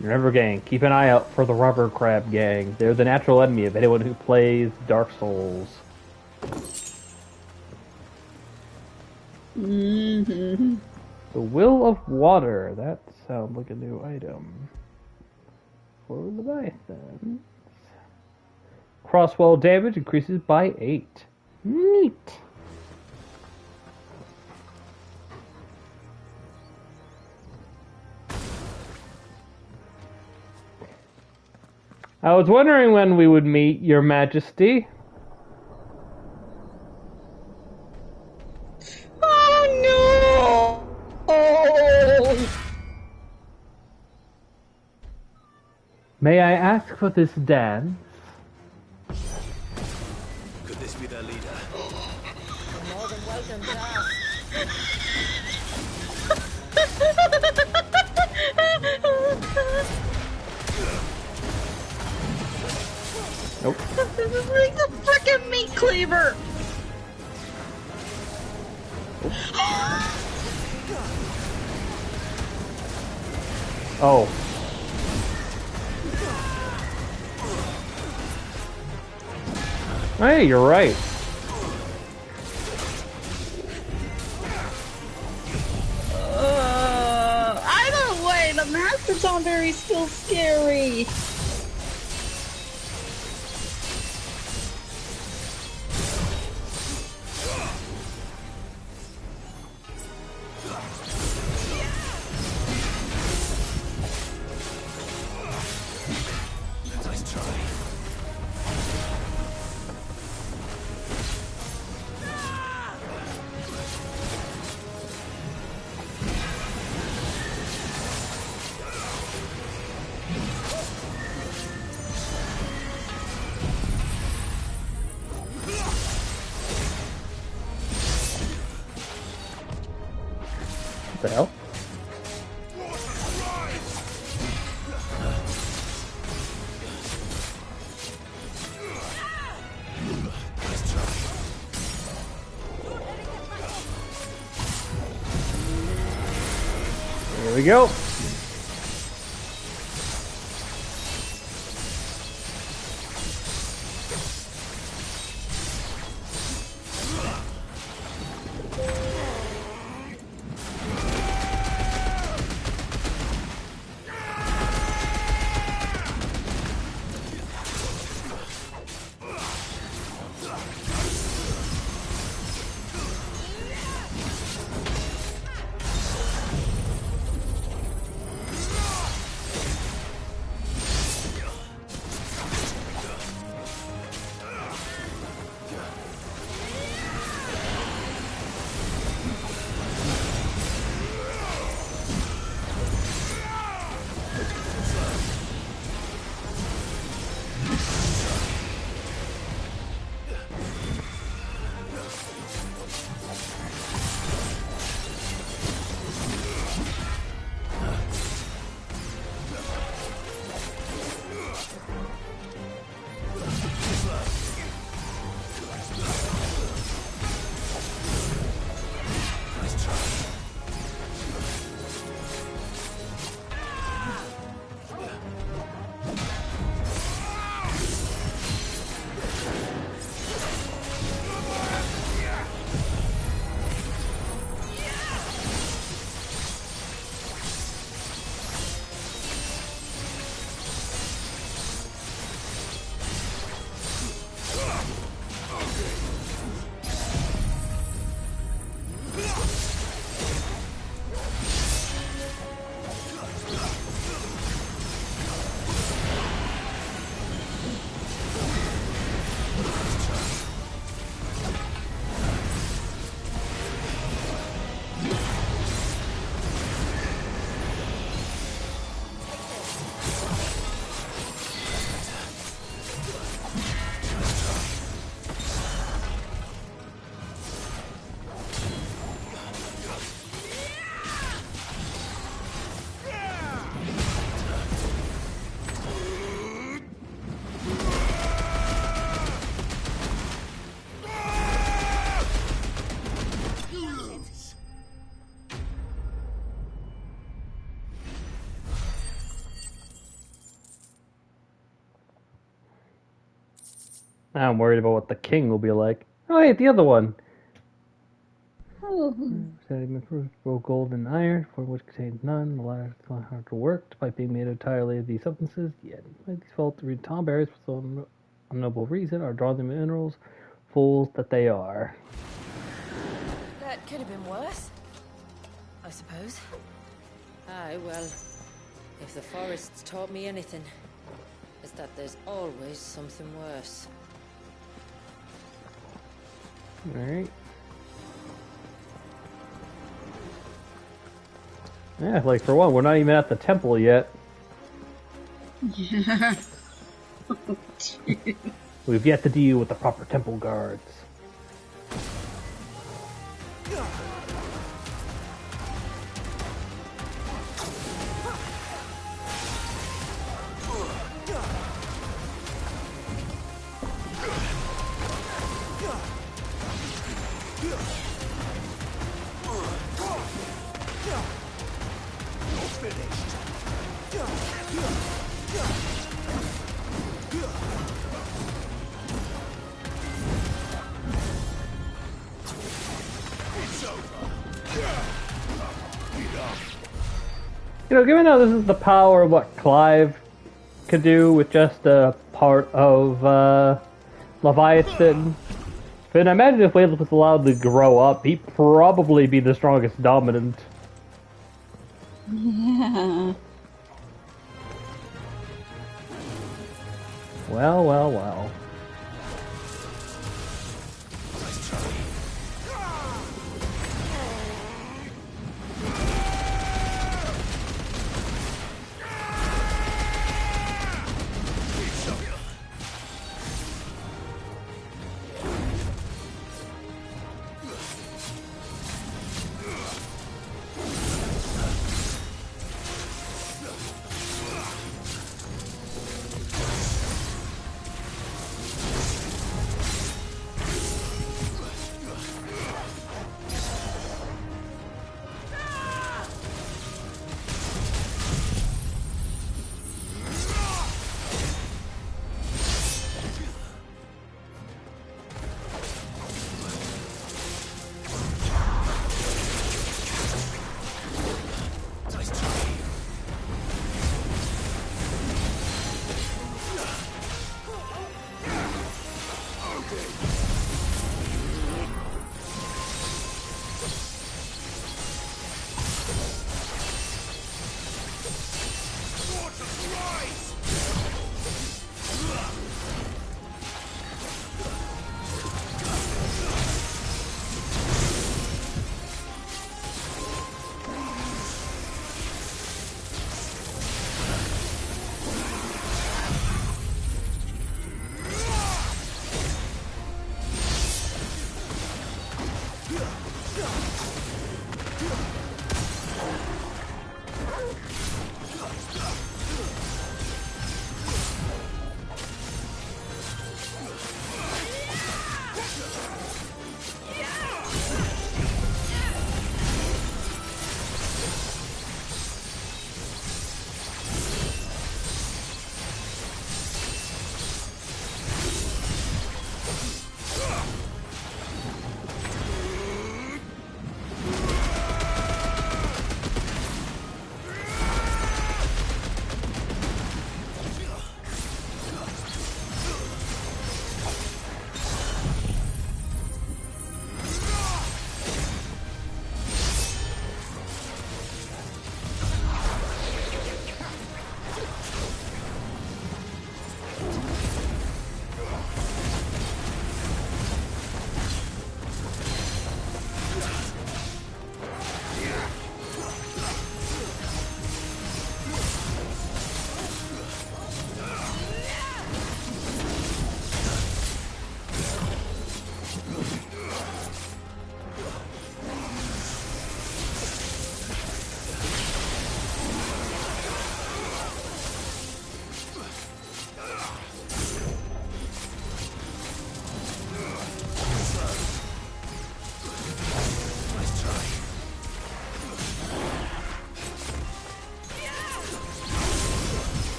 Remember, gang, keep an eye out for the Rubber Crab Gang. They're the natural enemy of anyone who plays Dark Souls. Mm-hmm. The Will of Water. That sounds like a new item. For Leviathan. Crosswell damage increases by 8. Neat. I was wondering when we would meet, Your Majesty. Oh no! Oh! May I ask for this dance? Could this be their leader? You're more than welcome to ask. Nope. This is like the frickin' meat cleaver! Oh. Hey, you're right. Either way, the Master Foundry is still scary. Nice try. What the hell? Here we go. Now I'm worried about what the king will be like. Oh, hey, the other one. Oh. Both gold and iron, for which contains none. The latter is hard to work by being made entirely of these substances. Yet, by default, to read tom berries for some unknowable reason are drawn the minerals, fools that they are. That could have been worse, I suppose. Aye, well, if the forest's taught me anything, it's that there's always something worse. Alright. Yeah, like for one, we're not even at the temple yet. Yeah. We've yet to deal with the proper temple guards. You know, given how this is the power of what Clive could do with just a part of Leviathan, then I imagine if Layla was allowed to grow up, he'd probably be the strongest dominant. Yeah. Well, well, well.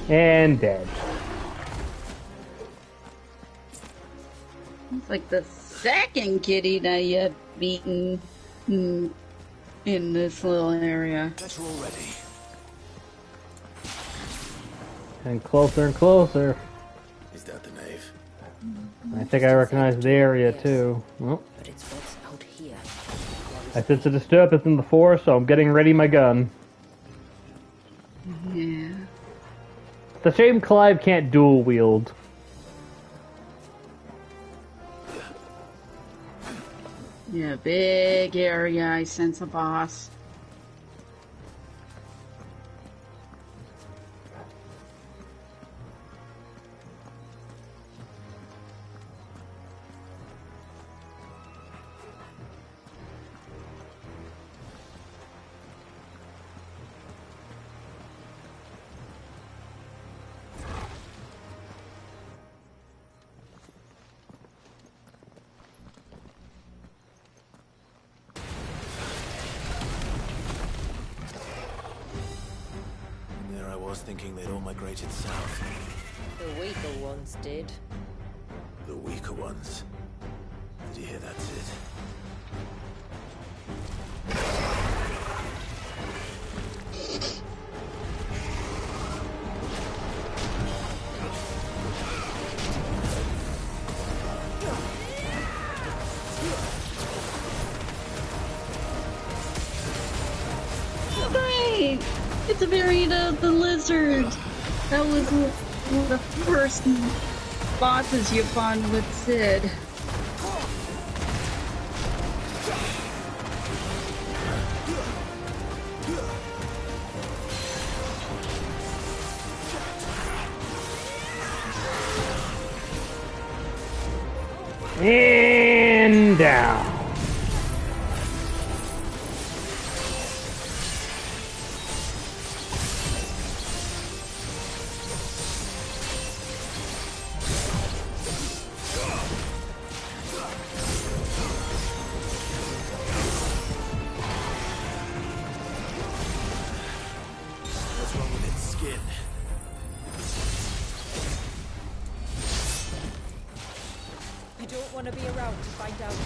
And dead. It's like the second kitty that you've beaten in this little area. Better already. And closer. Is that the nave? I think I recognize the area too. Well, But it's what's out here. I sense a disturbance in the forest, so I'm getting ready my gun. Yeah. It's a shame Clive can't dual wield. Yeah, big area. I sense a boss. There I was thinking they'd all migrated south. The weaker ones did. The weaker ones. Did you hear that, Sid? Great! It's a variant of the lizard. That was one of the first bosses you fought with Sid. And down. What's wrong with its skin? You don't want to be around to find out.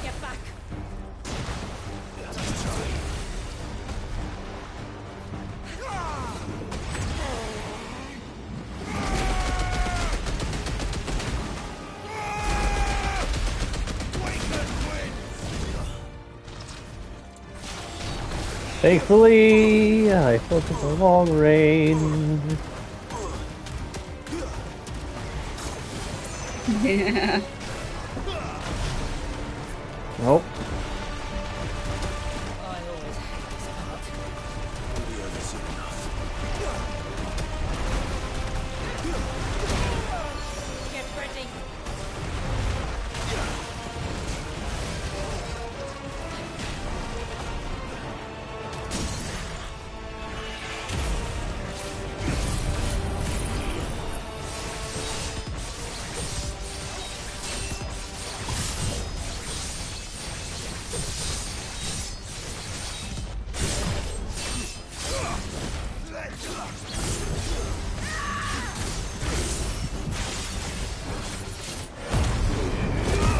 Get back. Thankfully, I focus on long range. Yeah. Nope. Get ready.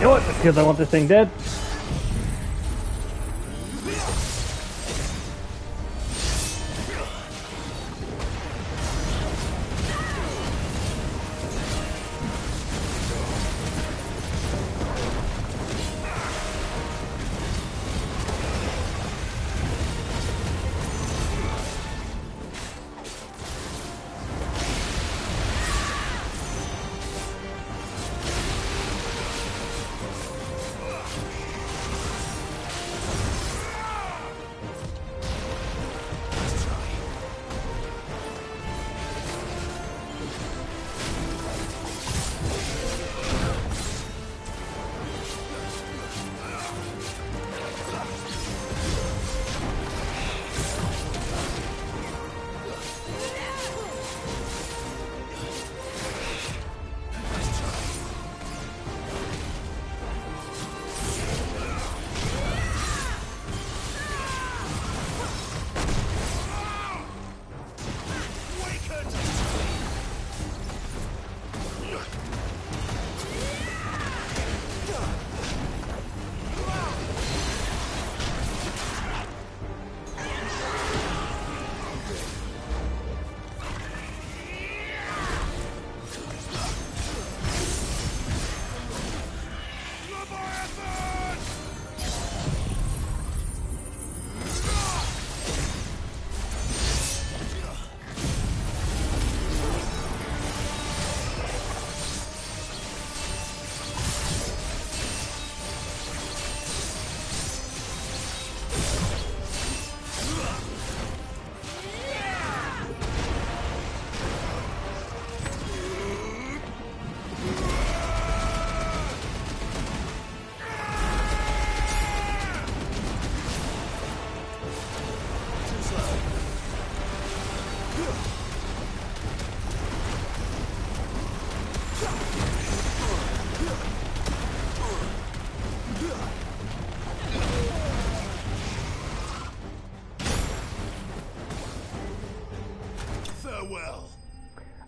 You know what? Because I want this thing dead.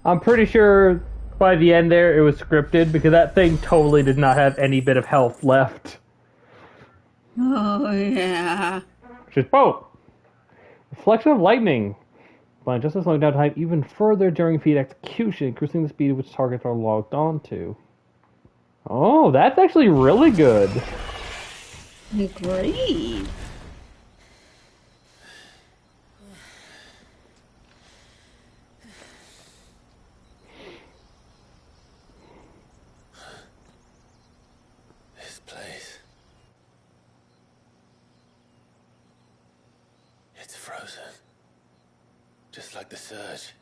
I'm pretty sure by the end there it was scripted because that thing totally did not have any bit of health left. Oh, yeah. Just boom! Reflection of lightning. Blind Justice slowing down time even further during feed execution, increasing the speed at which targets are logged onto. Oh, that's actually really good. Great. This place. It's frozen. Just like the surge.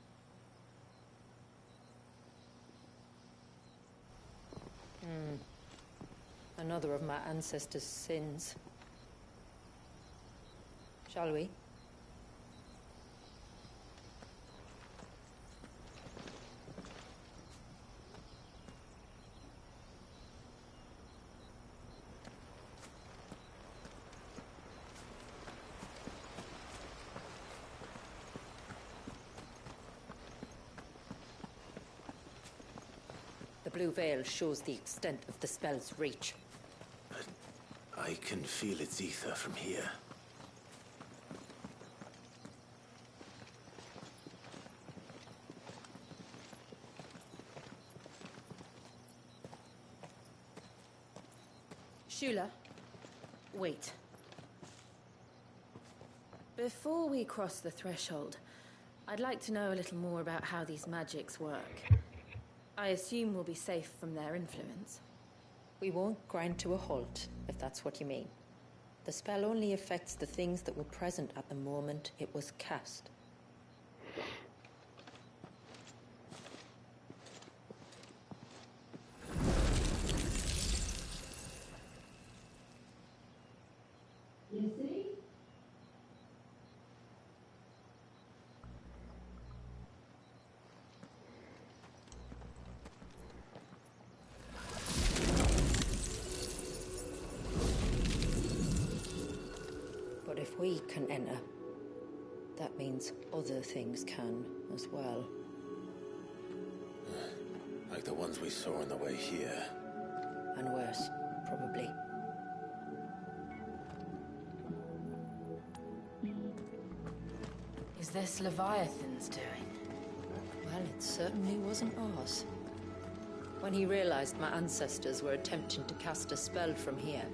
Another of my ancestors' sins. Shall we? The blue veil shows the extent of the spell's reach. But I can feel its ether from here. Shula, wait. Before we cross the threshold, I'd like to know a little more about how these magics work. I assume we'll be safe from their influence. We won't grind to a halt, if that's what you mean. The spell only affects the things that were present at the moment it was cast. But if we can enter, that means other things can as well. Like the ones we saw on the way here. And worse, probably. Is this Leviathan's doing? Well, it certainly wasn't ours. When he realized my ancestors were attempting to cast a spell from here,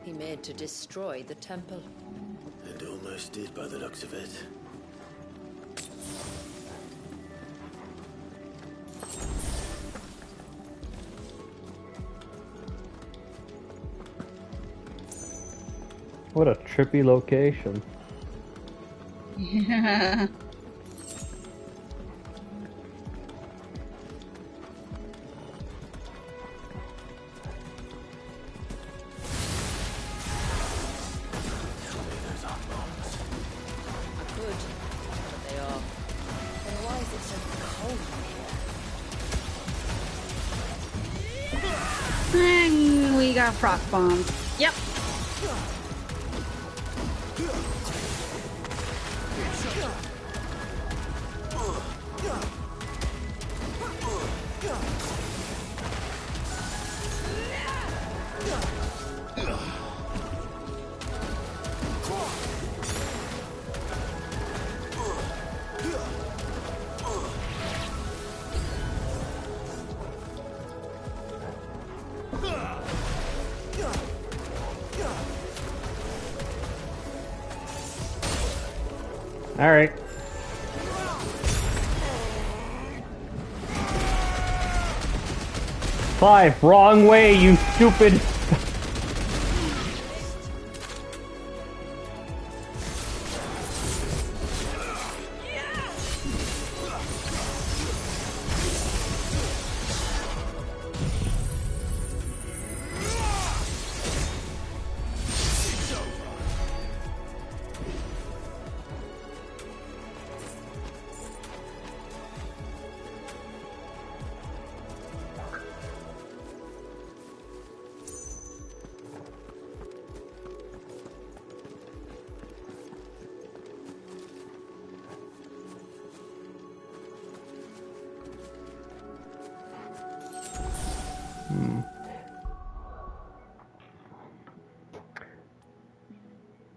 he made to destroy the temple. And almost did by the looks of it. What a trippy location. Yeah. Good, but they are. Then why is it so cold in here? And we got frost bombs. Yep. All right. Clive, wrong way, you stupid.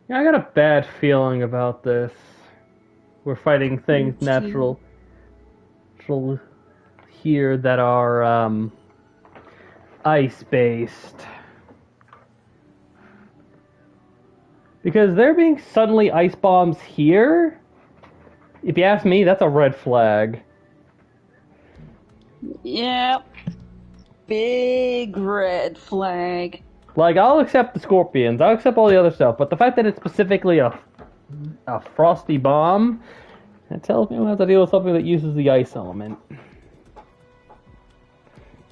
Yeah, I got a bad feeling about this. We're fighting things too. natural here that are ice-based. Because there being suddenly ice bombs here, if you ask me, that's a red flag. Yep. Big red flag. Like, I'll accept the scorpions, I'll accept all the other stuff, but the fact that it's specifically a frosty bomb, that tells me we'll have to deal with something that uses the ice element.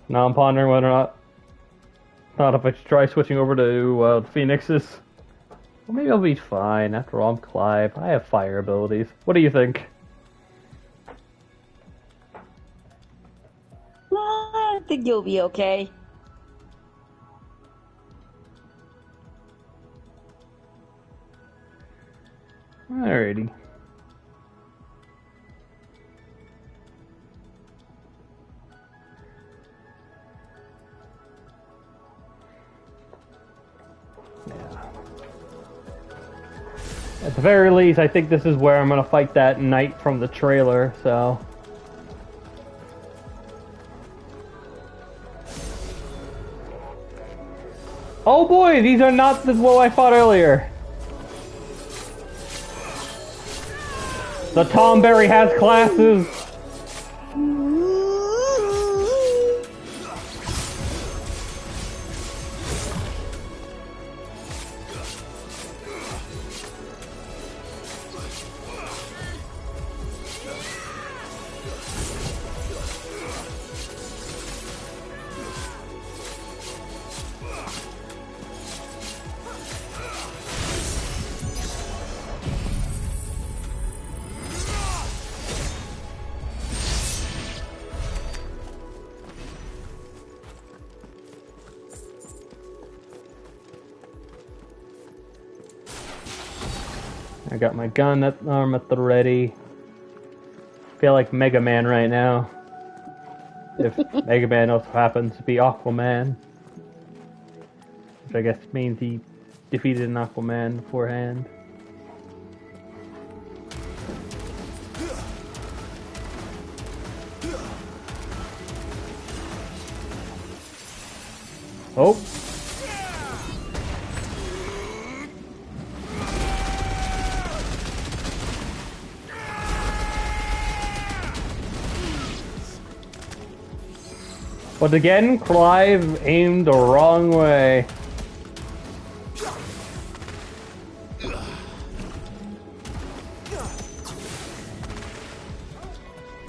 Now I'm pondering whether or not if I should try switching over to Phoenixes. Well, maybe I'll be fine. After all, I'm Clive. I have fire abilities. What do you think? I think you'll be okay. Alrighty. At the very least, I think this is where I'm gonna fight that knight from the trailer, so... Oh boy, these are not what I fought earlier! The Tomberry has classes! I got my gun arm at the ready. Feel like Mega Man right now. If Mega Man also happens to be Aquaman. Which I guess means he defeated an Aquaman beforehand. Oh! But again, Clive aimed the wrong way.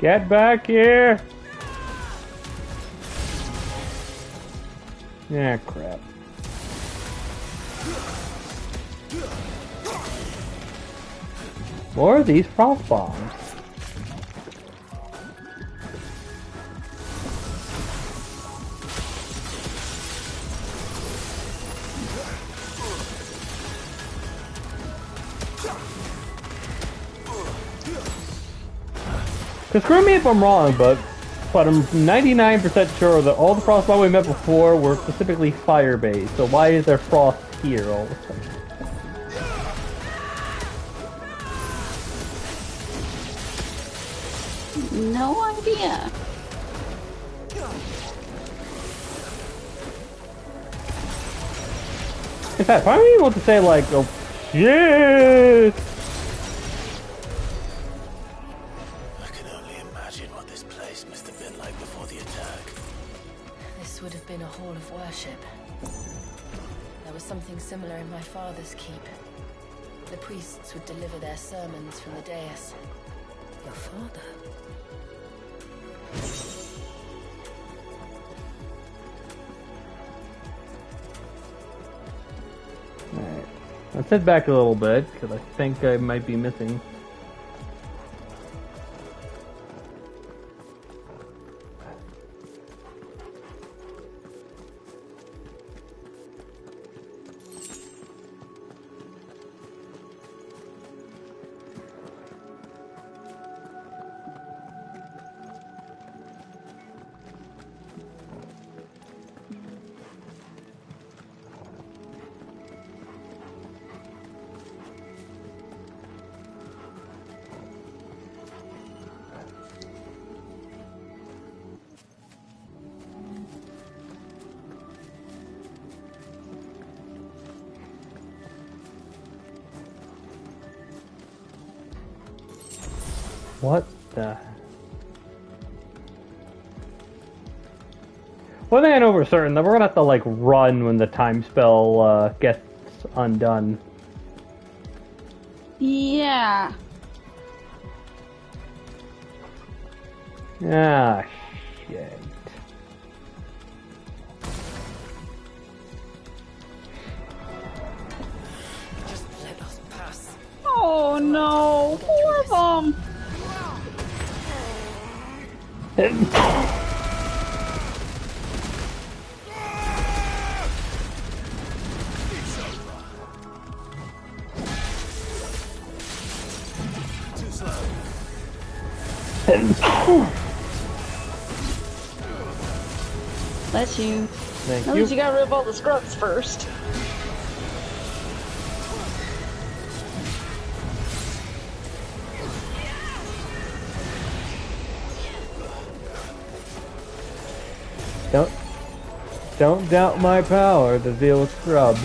Get back here! Yeah, crap. More of these frost bombs. Cause screw me if I'm wrong, but I'm 99% sure that all the frostbomb we met before were specifically fire-based. So why is there frost here all of a sudden? No idea. In fact, why don't you want to say like, oh shit? Would have been a hall of worship. There was something similar in my father's keep. The priests would deliver their sermons from the dais. Your father? Alright. Let's head back a little bit, because I think I might be missing. What the? One thing I know for certain that we're gonna have to like run when the time spell gets undone. Yeah. Ah, shit. Just let us pass. Oh no, four of them. Bless you. Thank At you. least you got rid of all the scrubs first. Don't doubt my power to deal with scrubs.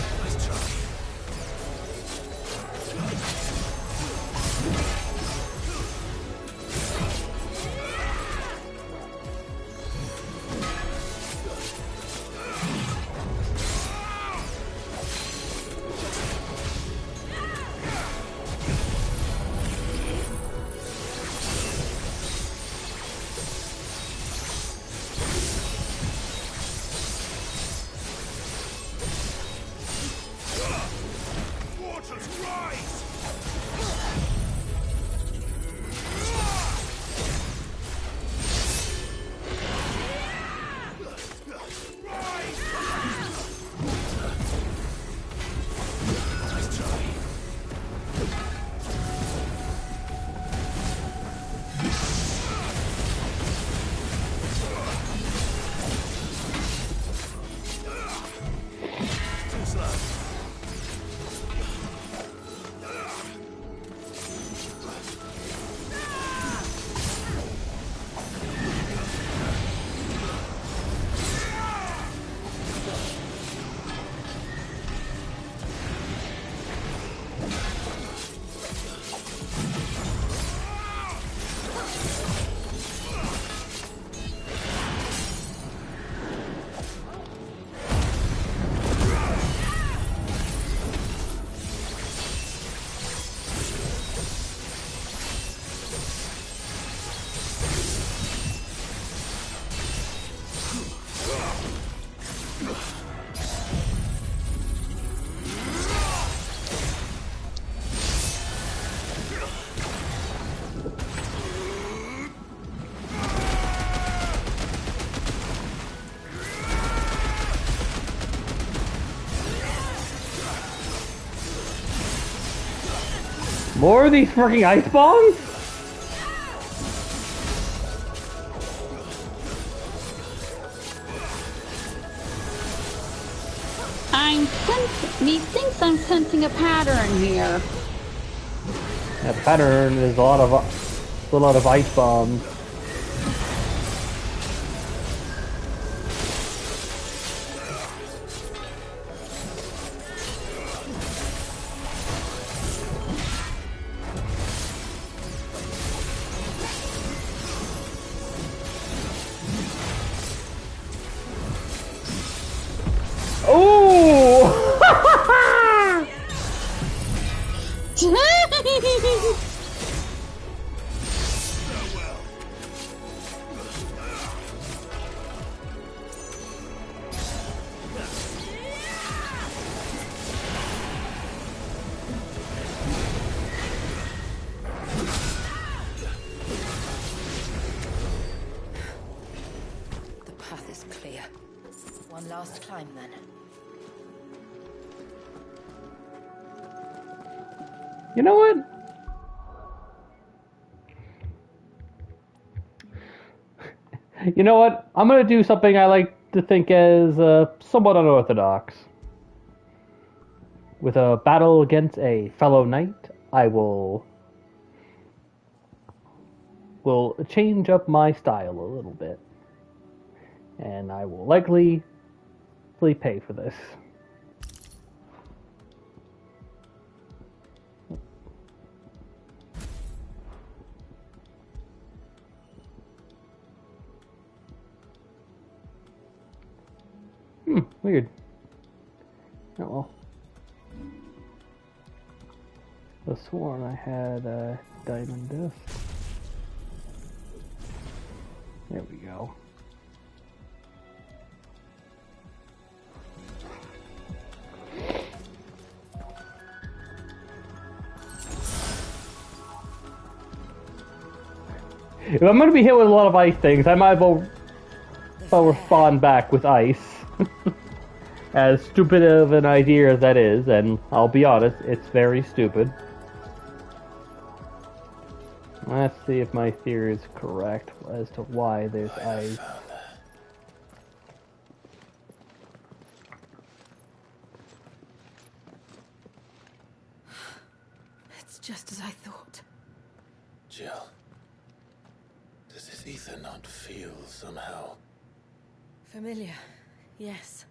More of these freaking ice bombs? Methinks I'm sensing a pattern here. That pattern is a lot of ice bombs. One last climb, then. You know what? You know what? I'm gonna do something I like to think as somewhat unorthodox. With a battle against a fellow knight, I will change up my style a little bit. And I will likely pay for this. Weird. Oh well. I sworn I had a diamond disc. There we go. If I'm going to be hit with a lot of ice things, I might as well respond back with ice. As stupid of an idea as that is, and I'll be honest, it's very stupid. Let's see if my theory is correct as to why there's ice. It's just as I thought. Jill, does this ether not feel somehow? Familiar, yes.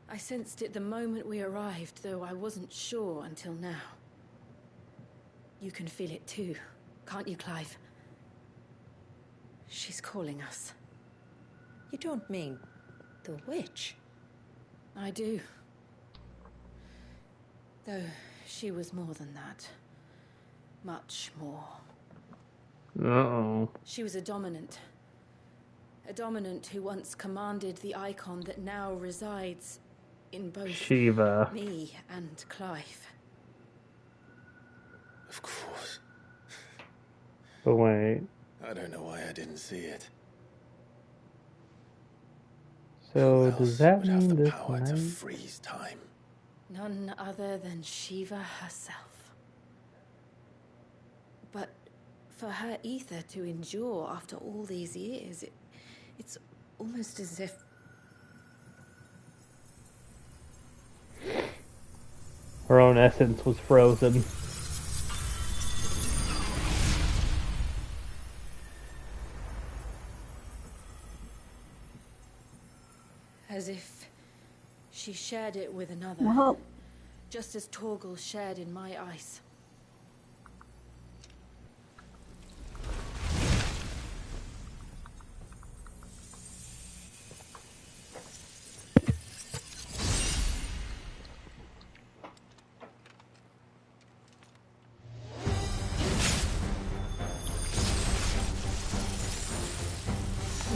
I sensed it the moment we arrived, though I wasn't sure until now. You can feel it too, can't you, Clive? She's calling us. You don't mean the witch? I do. Though she was more than that. Much more. Uh-oh. She was a dominant. A dominant who once commanded the icon that now resides in both Shiva. me and Clive. Of course. But wait. I don't know why I didn't see it. So does that Would have mean the this power to night? freeze time. None other than Shiva herself. But for her ether to endure after all these years, it's almost as if... Her own essence was frozen. As if she shared it with another. Well, just as Torgal shared in my ice.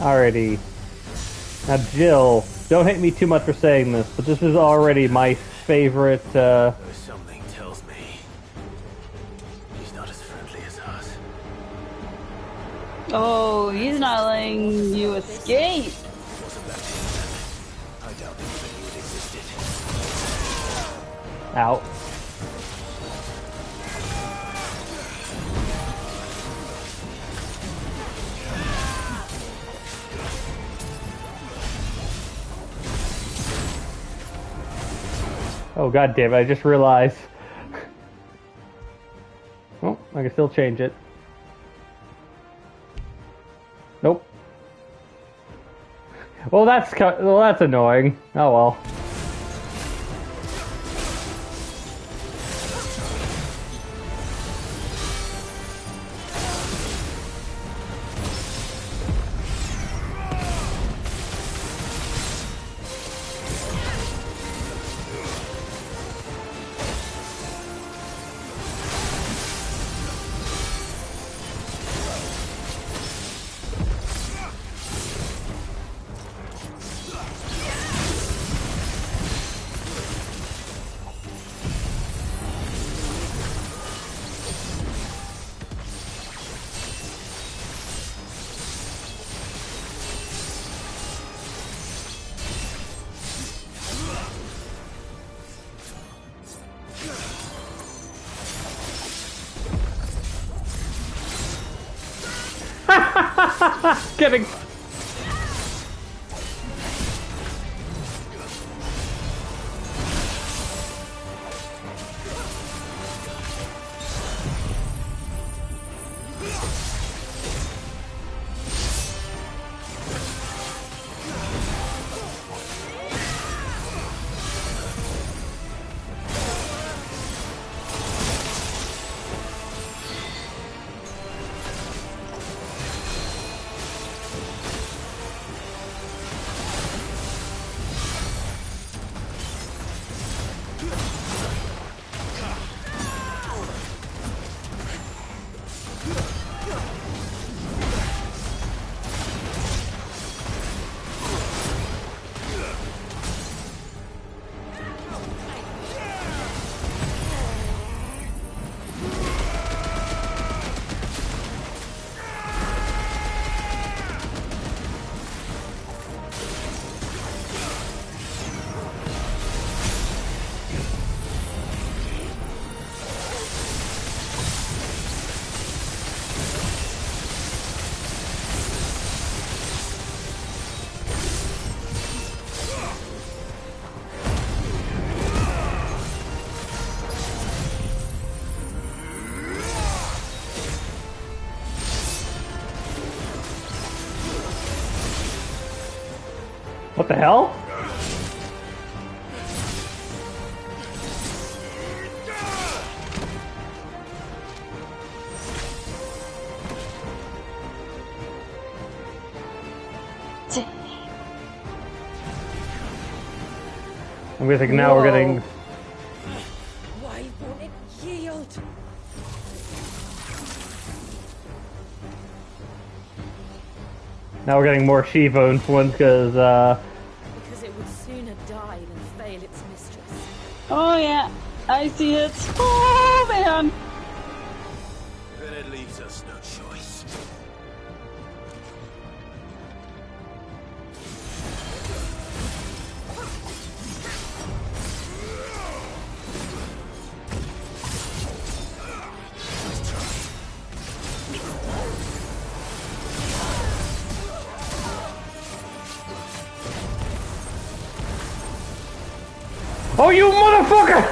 Alrighty. Now, Jill, don't hate me too much for saying this, but this is already my favorite, Something tells me he's not as friendly as us. oh, he's not letting you escape. Wasn't that him? I doubt they even knew it existed. out. Oh god damn it, I just realized. Oh, I can still change it. Nope. Well, that's annoying. Oh well. Kidding. What the hell? I'm guessing now we're getting... Why won't it yield? Now we're getting more Shiva influence because, Because it would sooner die than fail its mistress. Oh yeah, I see it. Oh man. Then it leaves us no choice. Oh, you motherfucker!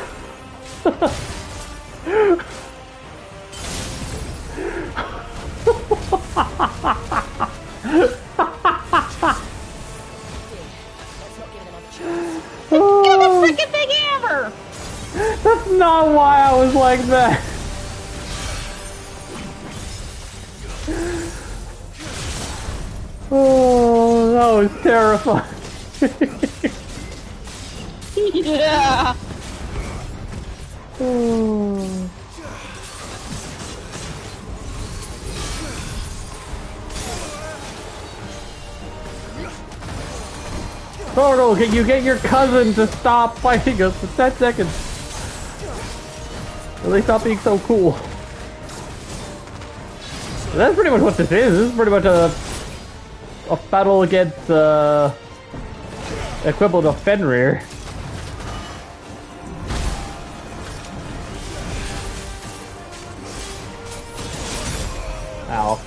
Get a freaking big hammer! That's not why I was like that. Oh, that was terrifying. Yeah. Oh. Turtle, can you get your cousin to stop fighting us for 10 seconds? At least stop being so cool. That's pretty much what this is. This is pretty much a battle against equivalent of Fenrir. Ow.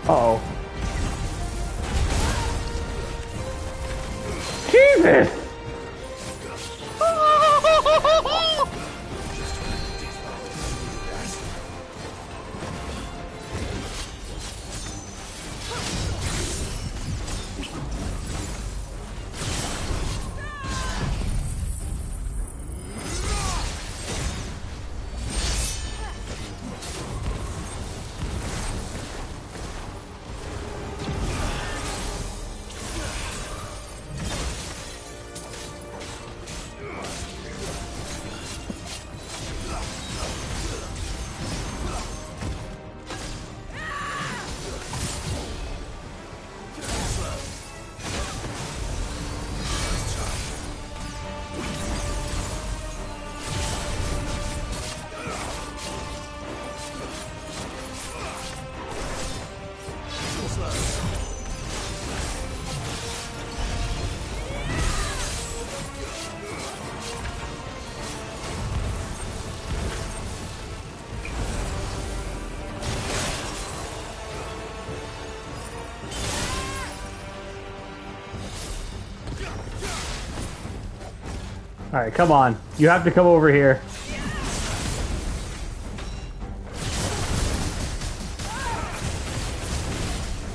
Uh-oh. Jesus! Alright, come on. You have to come over here.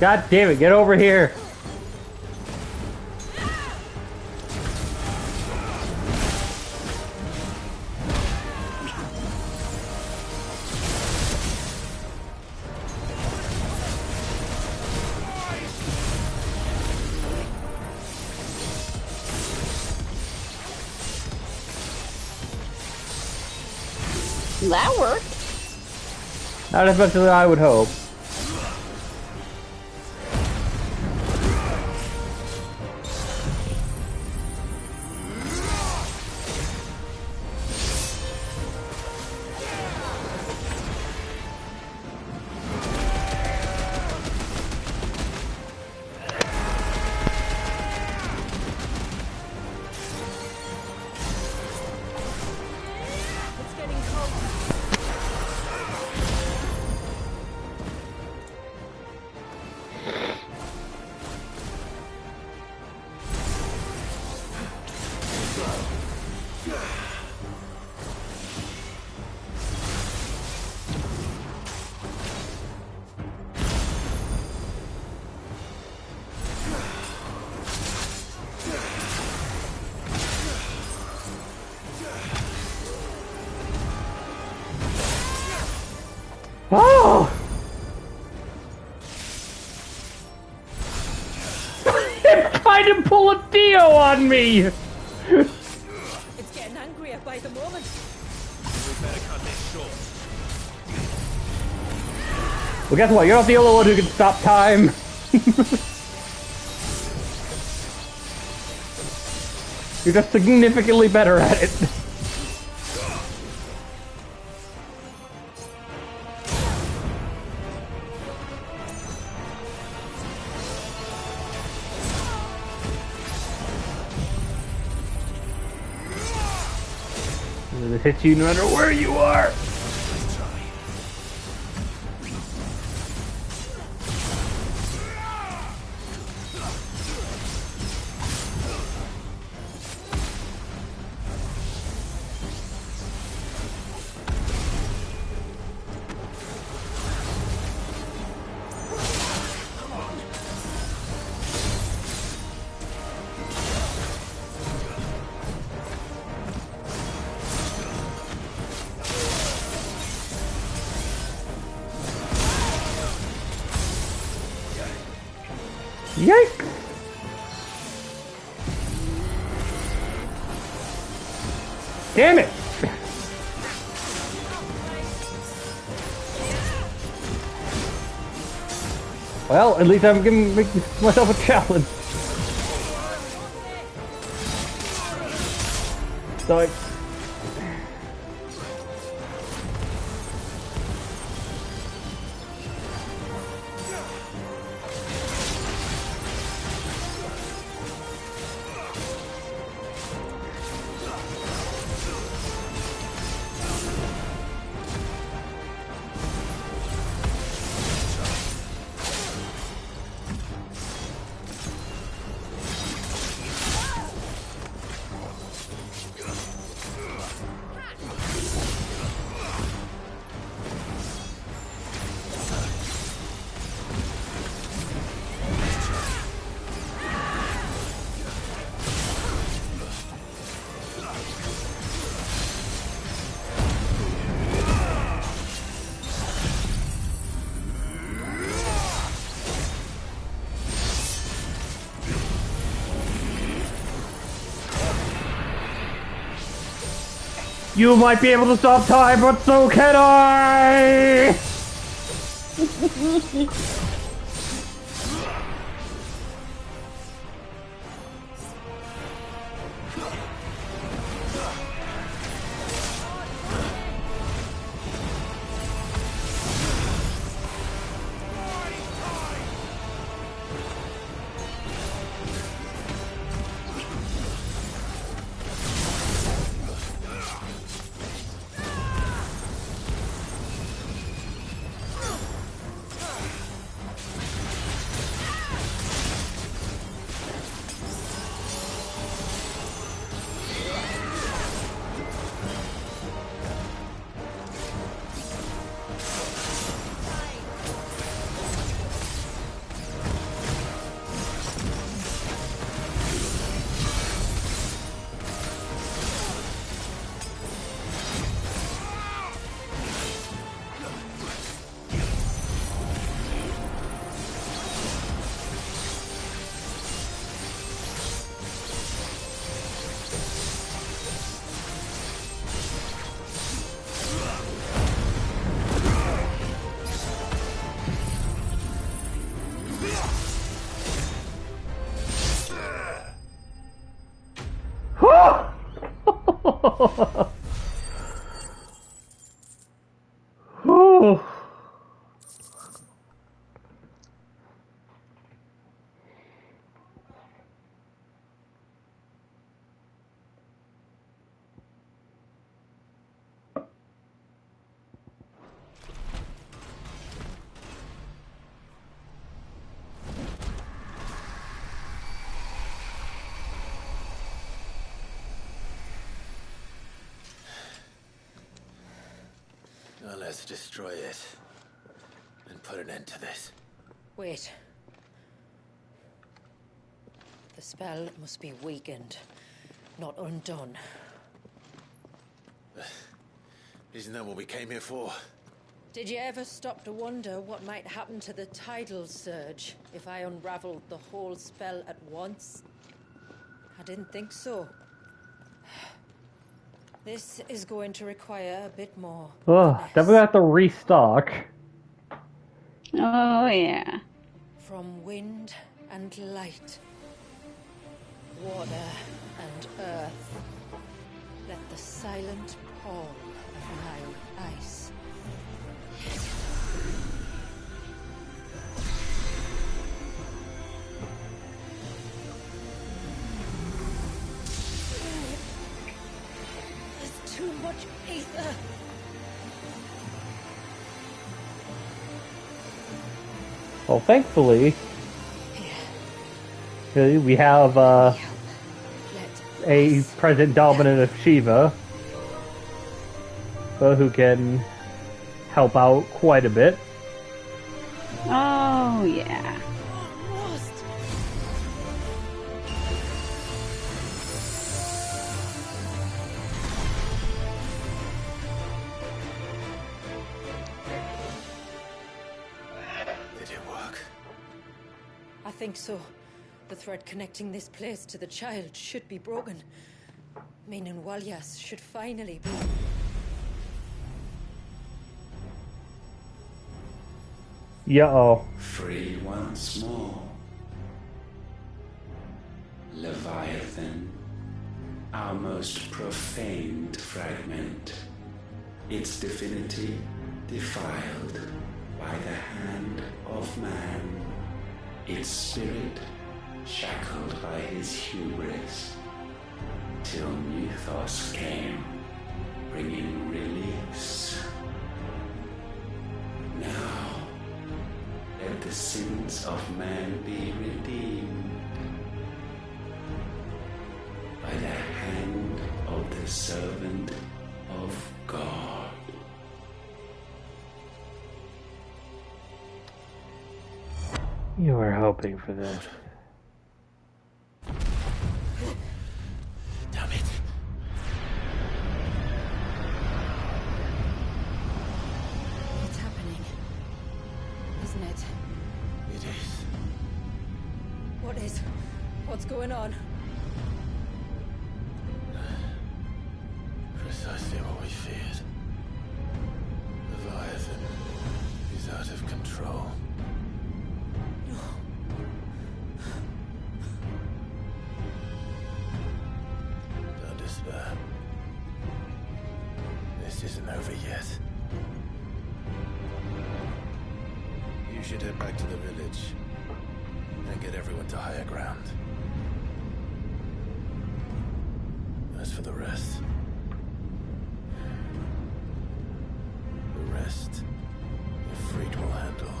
God damn it, get over here. That worked. Not as much as I would hope. Oh! It tried to pull a Dio on me! It's getting angrier by the moment. We better cut this short. Well, guess what? You're not the only one who can stop time. You're just significantly better at it. It hits you no matter where you are. Yikes! Damn it! Well, at least I'm giving myself a challenge. So I... You might be able to stop time, but so can I! Oh. Now let's destroy it and put an end to this. Wait. The spell must be weakened, not undone. Isn't that what we came here for? Did you ever stop to wonder what might happen to the tidal surge if I unraveled the whole spell at once? I didn't think so. This is going to require a bit more. Ugh, then we have to restock. Oh, yeah. From wind and light, water and earth, let the silent pall of my ice. There's too much ether. Well, thankfully, we have a present dominant of Shiva, who can help out quite a bit. Oh, yeah. Did it work? I think so. The thread connecting this place to the child should be broken. Meaning Walyas should finally be... Yeah-oh. Free once more. Leviathan, our most profaned fragment, its divinity defiled by the hand of man, its spirit shackled by his hubris, till Mythos came, bringing release. Now, let the sins of man be redeemed by the hand of the servant of God. You were hoping for this. Damn it. It's happening, isn't it? It is. What is? What's going on? Precisely what we feared. Leviathan is out of control. Don't despair. This isn't over yet. You should head back to the village and get everyone to higher ground. As for the rest, Ifrit will handle.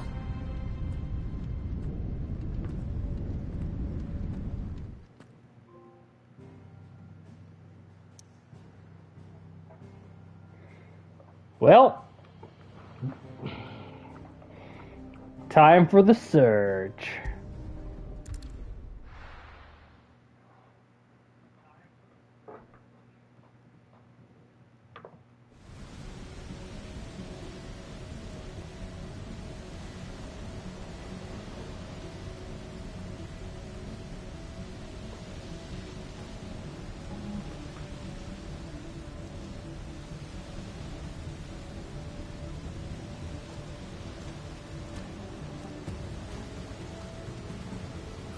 Well, time for the surge.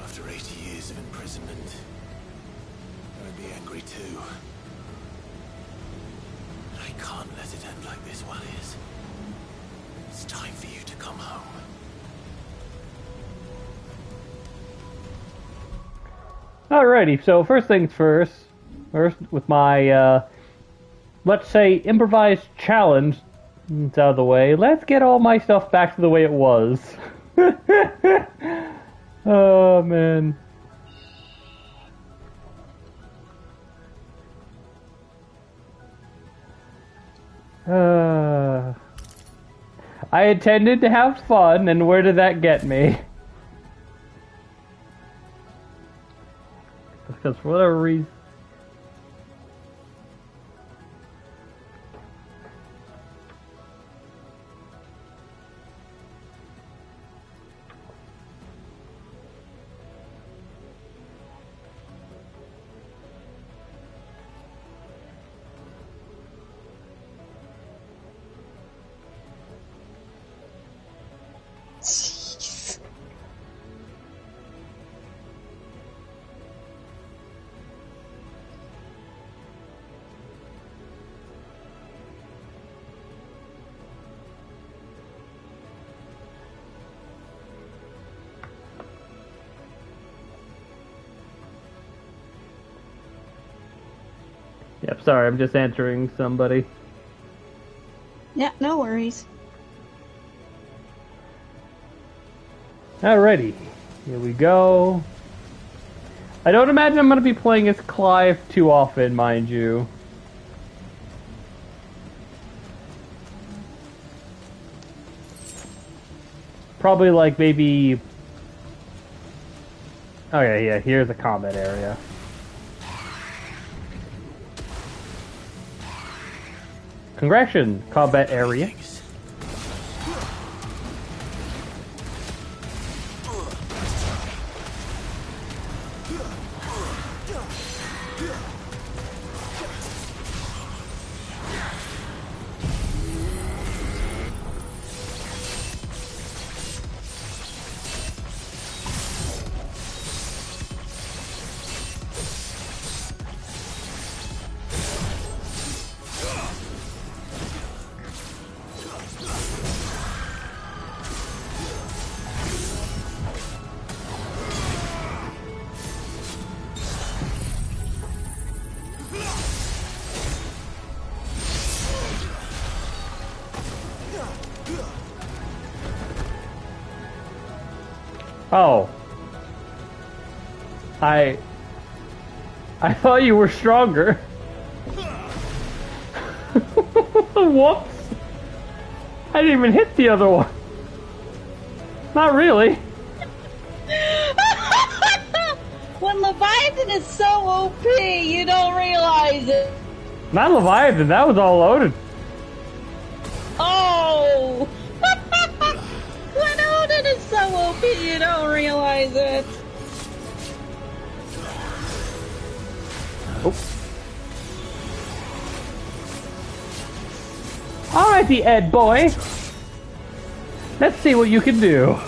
After 80 years of imprisonment, I'd be angry too. But I can't let it end like this, Walyas. It's time for you to come home. Alrighty, so first things first. First, with my, let's say, improvised challenge out of the way, let's get all my stuff back to the way it was. Oh, man. I intended to have fun, and where did that get me? Because for whatever reason... Yep, sorry, I'm just answering somebody. Yeah, no worries. Alrighty, here we go. I don't imagine I'm going to be playing as Clive too often, mind you. Probably like maybe... Okay, yeah, here's a combat area. Congratulations, combat area. Oh. I thought you were stronger. Whoops. I didn't even hit the other one. Not really. When Leviathan is so OP, you don't realize it. Not Leviathan, that was all loaded. Oh! When Odin is so OP, you don't realize it. Oh. Alrighty, Ed boy. Let's see what you can do.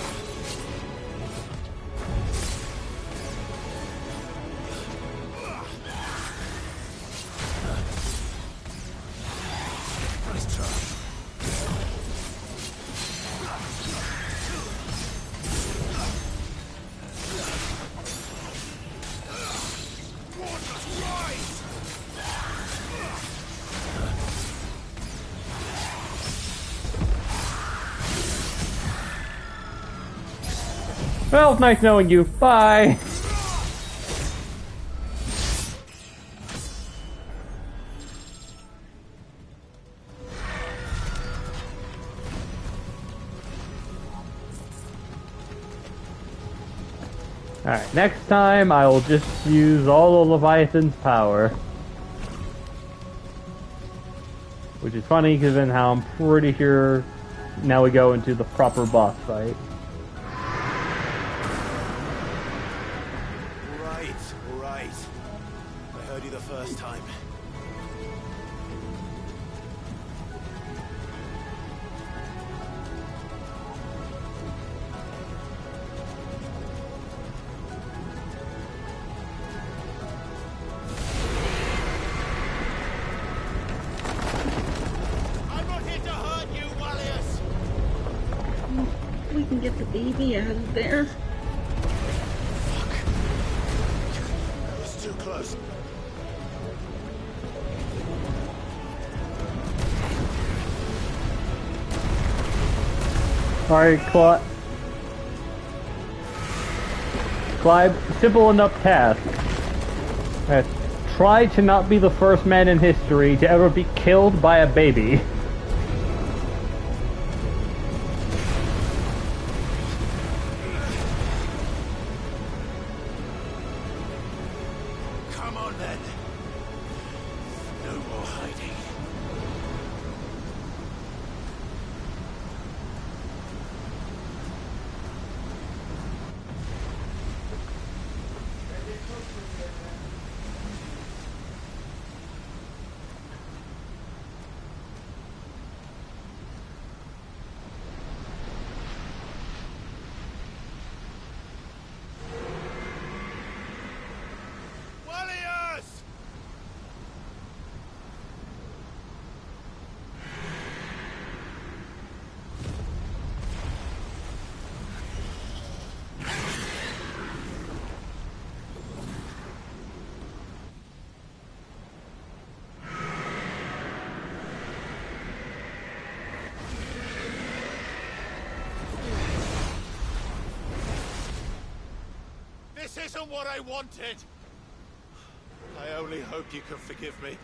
Well, it's nice knowing you. Bye. Alright, next time I will just use all of Leviathan's power. Which is funny, because then how I'm pretty sure now we go into the proper boss fight. Alright. I heard you the first time. We can get the baby out of there. That was too close. Alright, Clive, simple enough task. Try to not be the first man in history to ever be killed by a baby. Come on then. No more hiding. This isn't what I wanted! I only hope you can forgive me.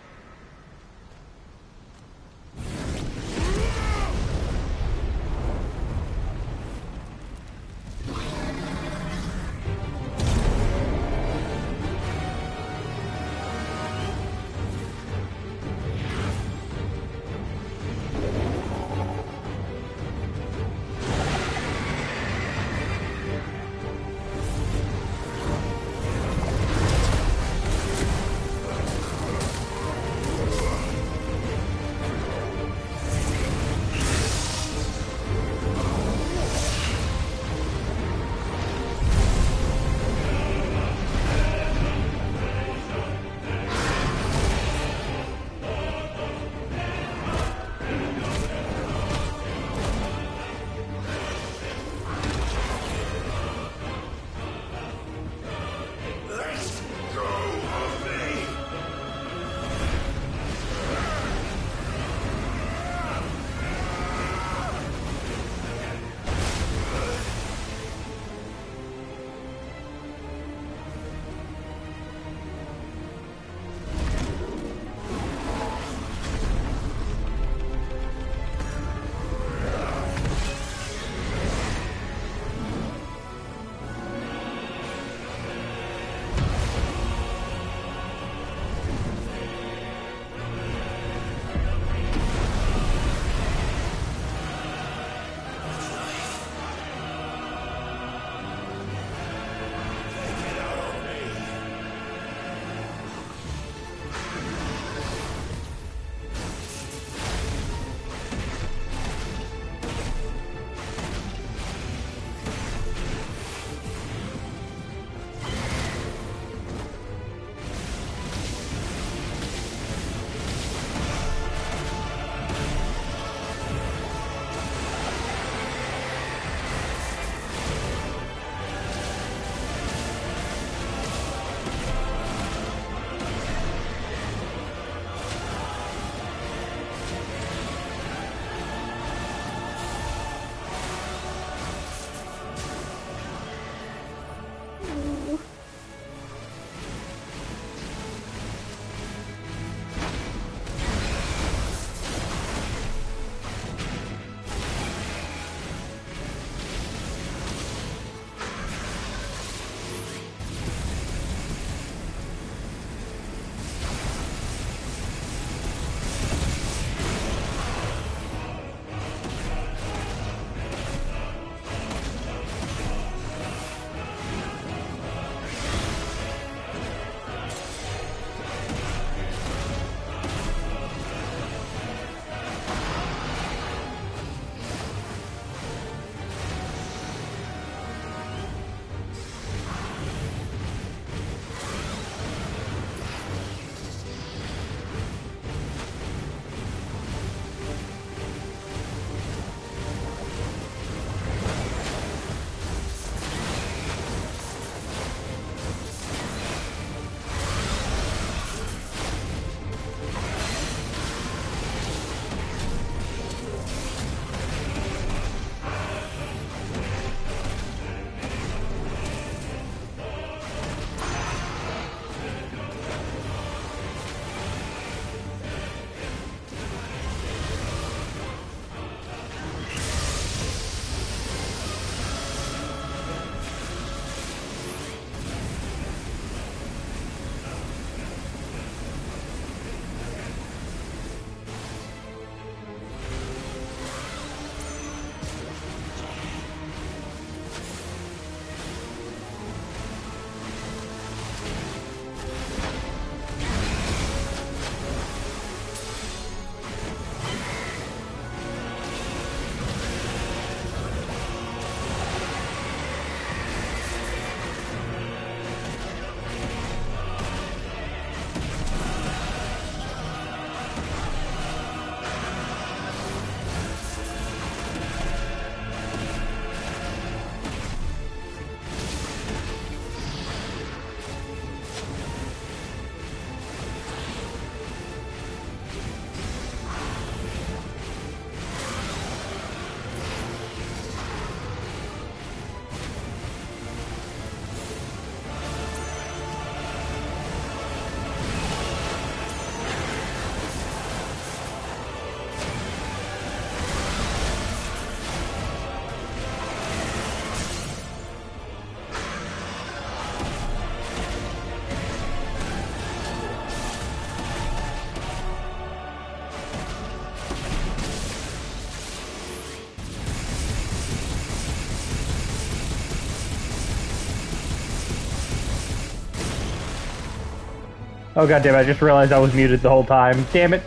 Oh god damn it, I just realized I was muted the whole time. Damn it.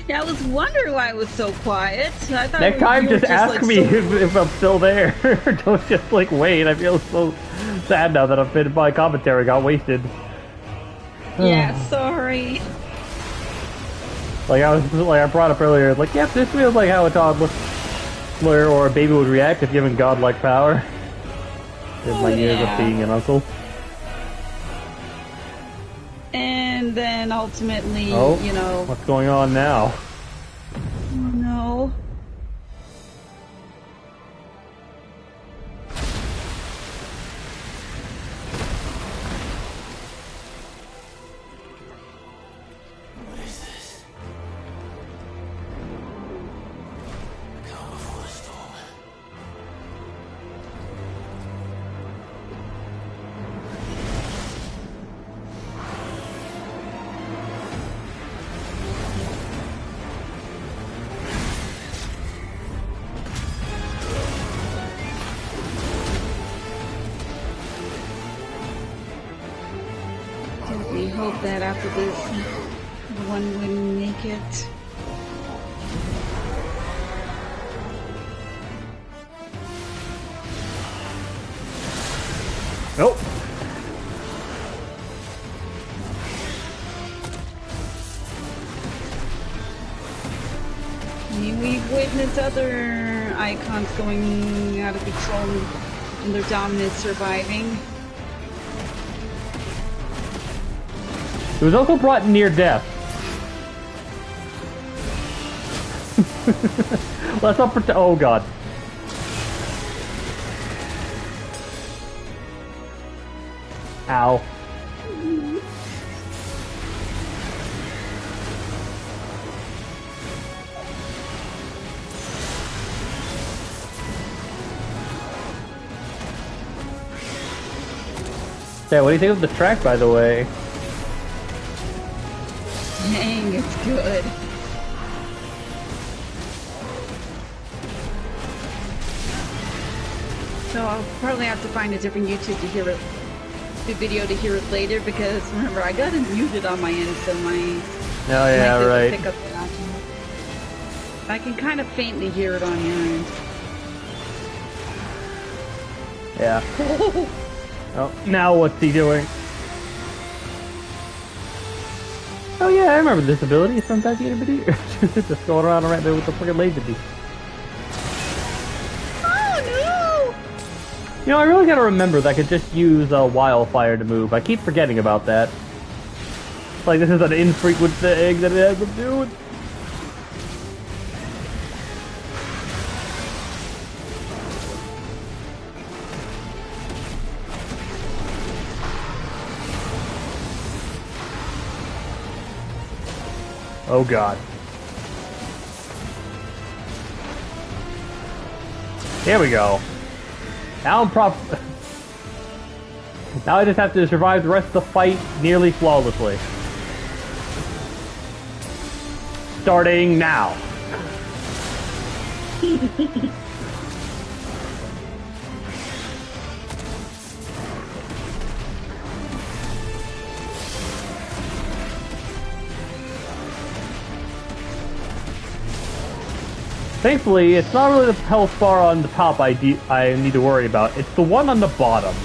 Yeah, I was wondering why it was so quiet. I thought Next time, you were just ask like, me so... if I'm still there. Don't just like wait. I feel so sad now that my commentary got wasted. Yeah, sorry. Like I brought up earlier, like, yep, this feels like how a toddler or a baby would react if given godlike power. In my years of being an uncle. And then ultimately, Oh, you know... what's going on now? Oh no. What is this? Calm before the storm. We hope that after this, the one wouldn't make it. Nope. I mean, we've witnessed other icons going out of control and their dominance surviving. It was also brought near death. Let's not pretend. Oh god. Ow. Yeah, what do you think of the track, by the way? Dang, it's good. So I'll probably have to find a different YouTube to hear it, the video to hear it later, because remember I got it muted on my end, so my Oh yeah, mic doesn't right. pick up the audio. I can kind of faintly hear it on your end. Yeah. Oh, now what's he doing? Oh yeah, I remember this ability. Sometimes you get a video just going around right there with the fucking laser beam. Oh You know, I really gotta remember that I could just use wildfire to move. I keep forgetting about that. Like this is an infrequent thing that it ends up doing. Oh god. There we go. Now I'm Now I just have to survive the rest of the fight nearly flawlessly. Starting now. Thankfully, it's not really the health bar on the top I need to worry about. It's the one on the bottom.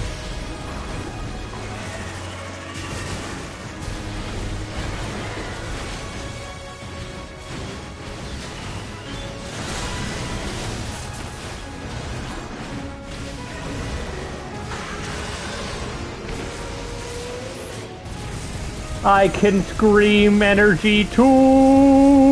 I can scream energy too!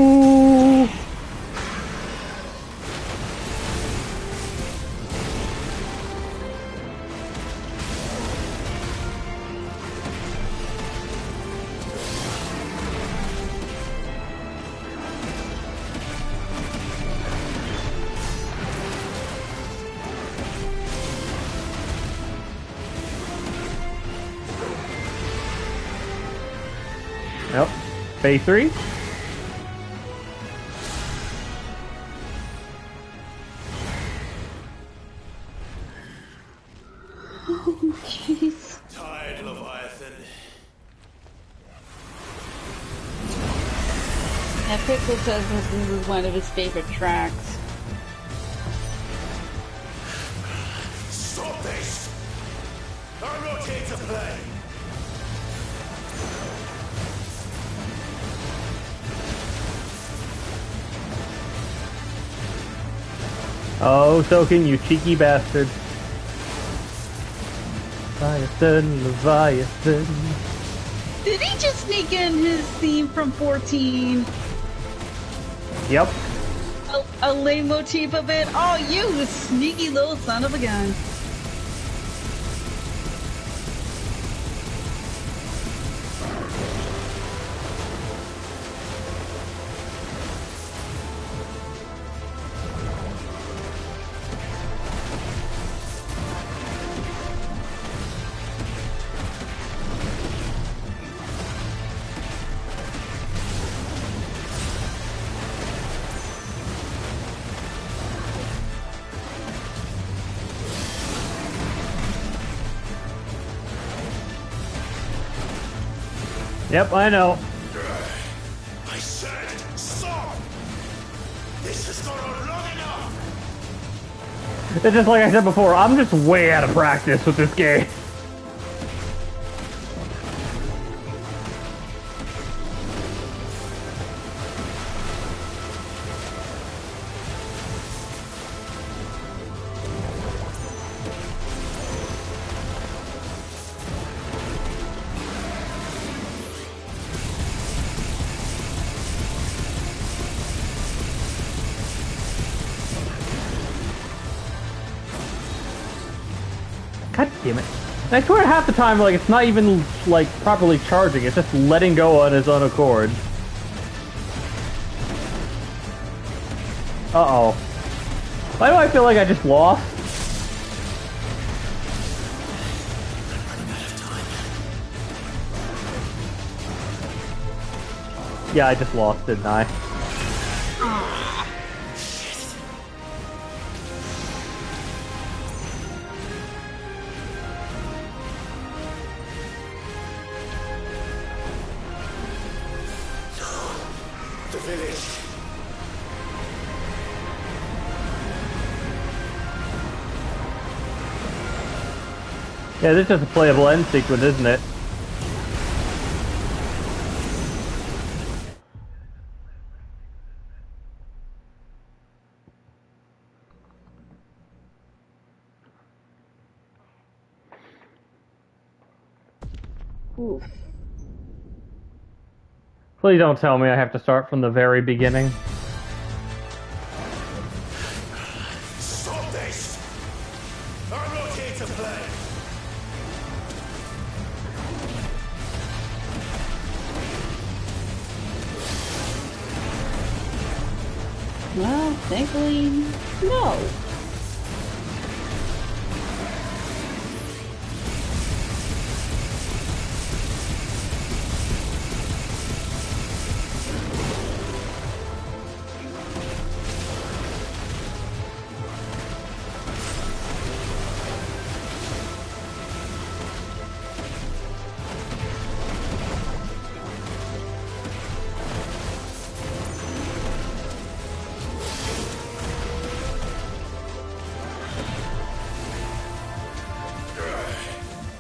Yep. Phase 3. Oh, jeez. Tired, Leviathan. Yeah, Pickle says this is one of his favorite tracks. Stop this! I'm not here to play! Oh, Soken, you cheeky bastard. Leviathan, Leviathan. Did he just sneak in his theme from 14? Yep. A leitmotif of it? Oh, you sneaky little son of a gun. Yep, I know. I said stop! This has gone on long enough! It's just like I said before, I'm just way out of practice with this game. God damn it. And I swear half the time, like, it's not even, like, properly charging. It's just letting go on its own accord. Uh-oh. Why do I feel like I just lost? Yeah, I just lost, didn't I? The village. Yeah, this is just a playable end sequence, isn't it? Oof. Please don't tell me I have to start from the very beginning. Stop this! I'm not here to play! Well, thankfully, no.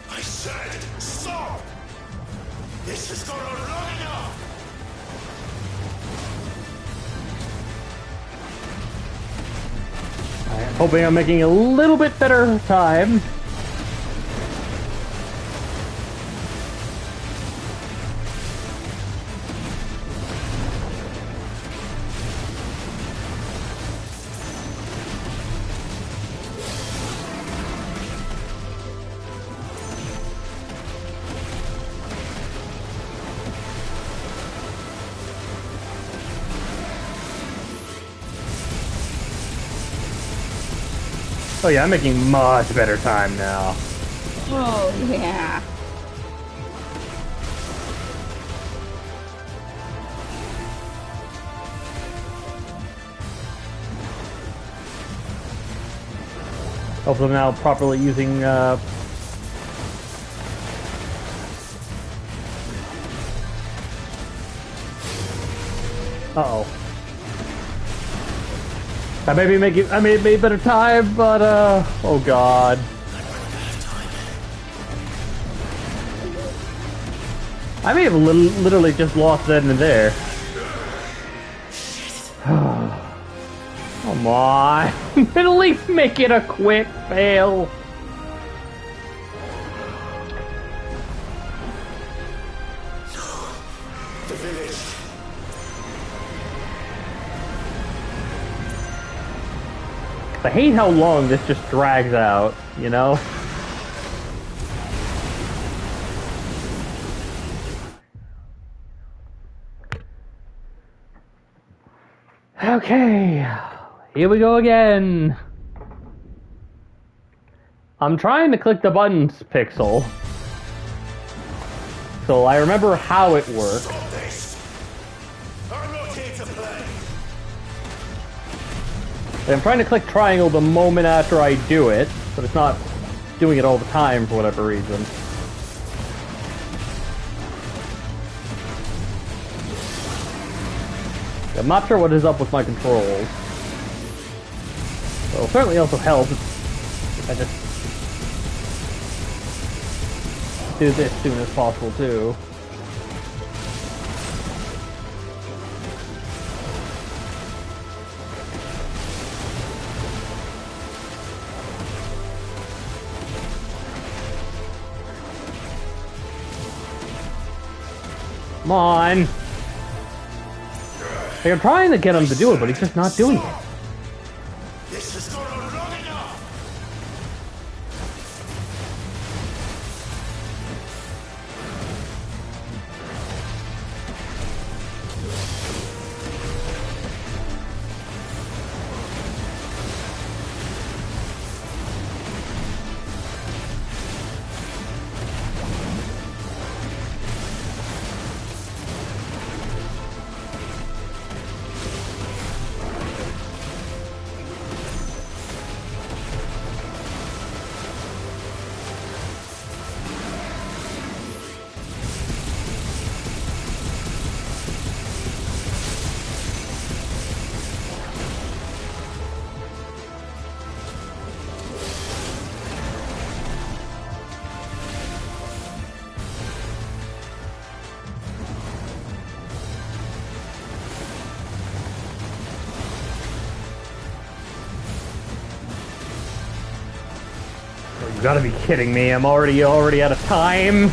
I said stop! This has gone on long enough! I'm hoping I'm making a little bit better time. Oh yeah, I'm making much better time now. Oh, yeah. Hopefully I'm now properly using Uh-oh. I may made better time, but oh god. I may have literally just lost then and there. Come on. At least make it a quick fail. The village. I hate how long this just drags out, you know? Okay, here we go again. I'm trying to click the buttons, Pixel. So I remember how it works. I'm not here to play. I'm trying to click triangle the moment after I do it, but it's not doing it all the time for whatever reason. I'm not sure what is up with my controls. So it'll certainly also help if I just do this as soon as possible too. Come on! Like, I'm trying to get him to do it, but he's just not doing it. This has gone on long enough. You gotta be kidding me, I'm already out of time.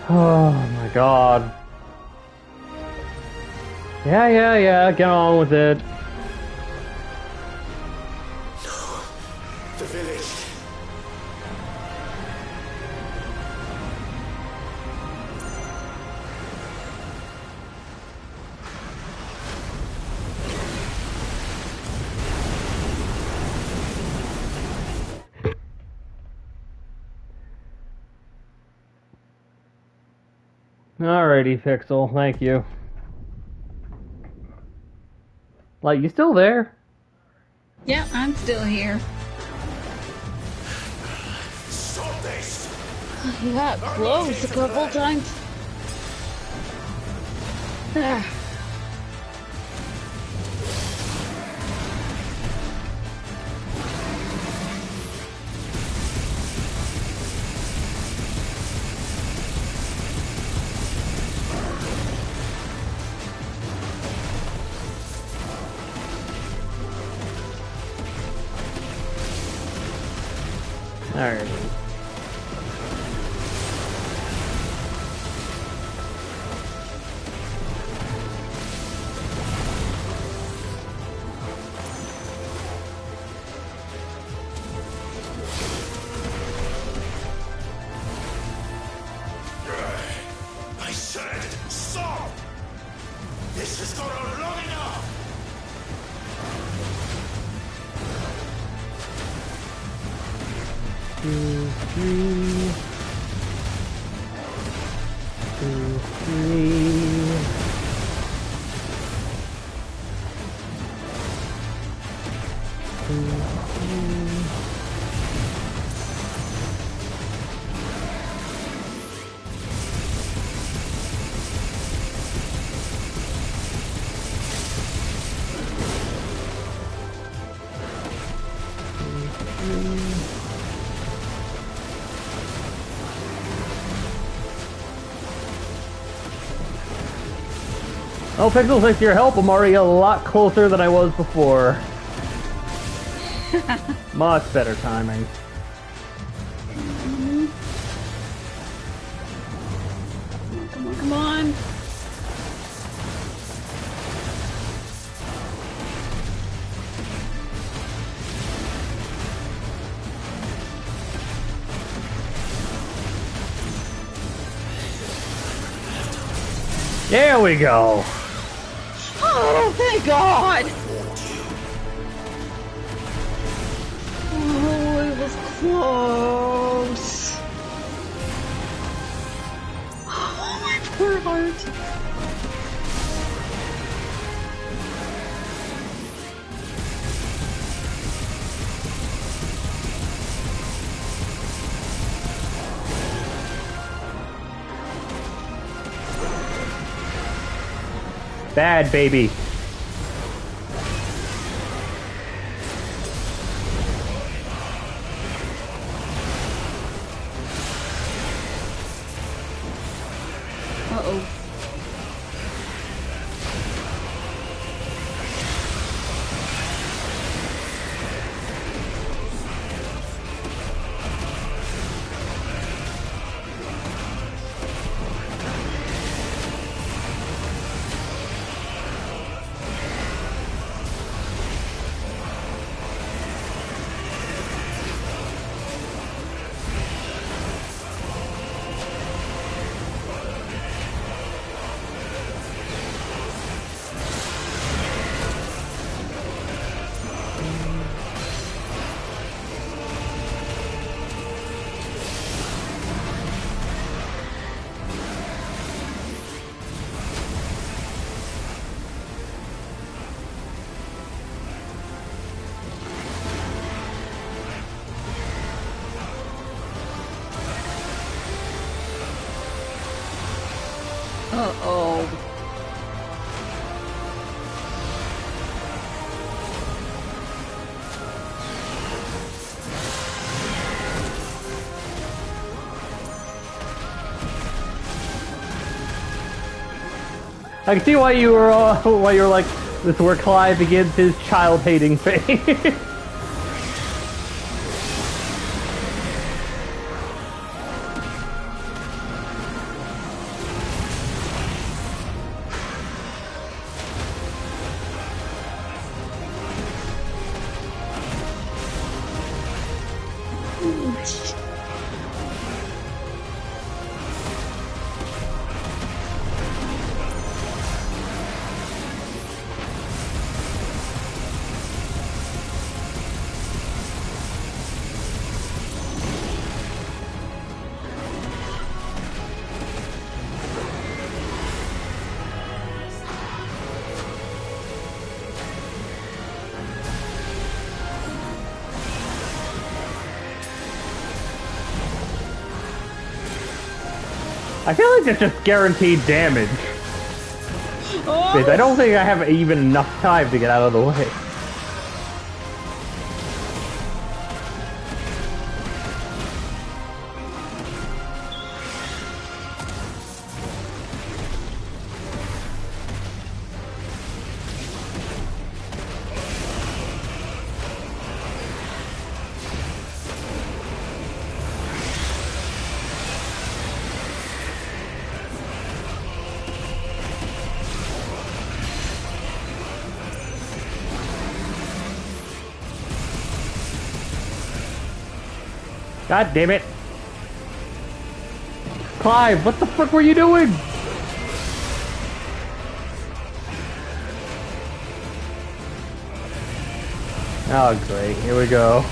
Oh my god. Yeah, get on with it. The village. Alrighty, Pixel, thank you. Like, you still there? Yeah, I'm still here. Stop this. You got close a couple times. Ah. Alright. I said stop. This has gone on long enough. Two, three. Oh, Pixel, thanks for your help. I'm already a lot closer than I was before. Much better timing. Come on, come on. There we go. Oh, thank God! Oh, it was close. Oh, my poor heart. Bad, baby. Uh-oh. Uh-oh. I can see why you were like, this is where Clive begins his child-hating phase. I feel like that's just guaranteed damage. Oh. Because I don't think I have even enough time to get out of the way. God damn it. Clive, what the frick were you doing? Oh great, here we go.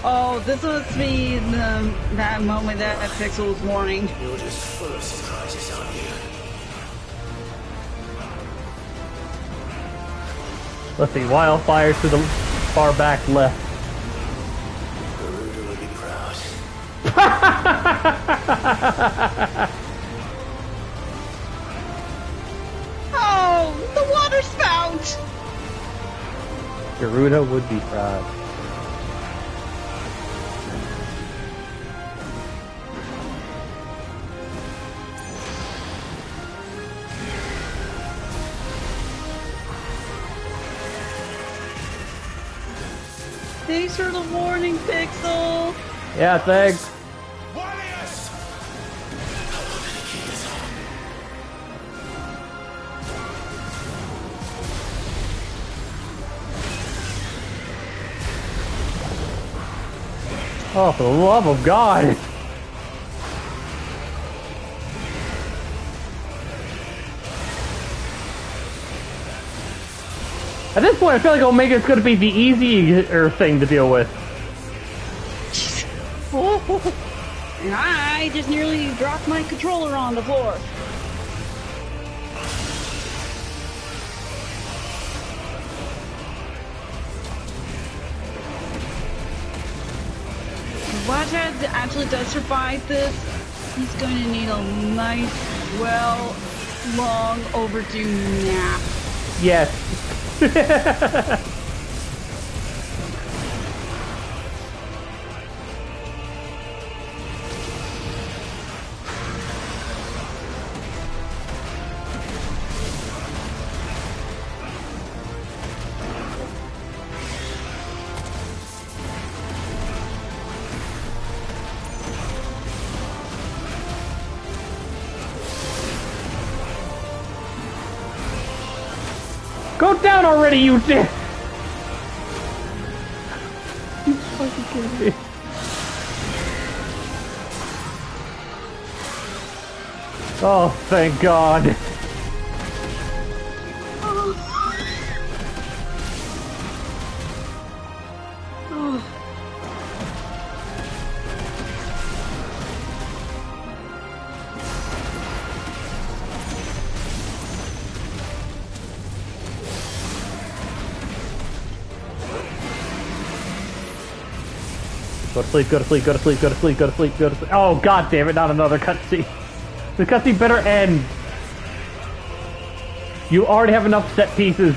Oh, this must be that moment that Pixel was mourning. You're just full of surprises, aren't you? Let's see, wildfire to the far back left. Garuda will be proud. Oh, the water spout! Garuda would be proud. Thanks for the warning, Pixel. Yeah, thanks. Oh, for the love of God! At this point, I feel like Omega's gonna be the easier thing to deal with. And I just nearly dropped my controller on the floor. Wildcat actually does survive this. He's going to need a nice, well, long overdue nap. Yes. Go down already, you dick! You fucking kidding me? Oh, thank God. Go to sleep, go to sleep, go to sleep, go to sleep, go to sleep, go to sleep. Oh, God damn it, not another cutscene. The cutscene better end. You already have enough set pieces.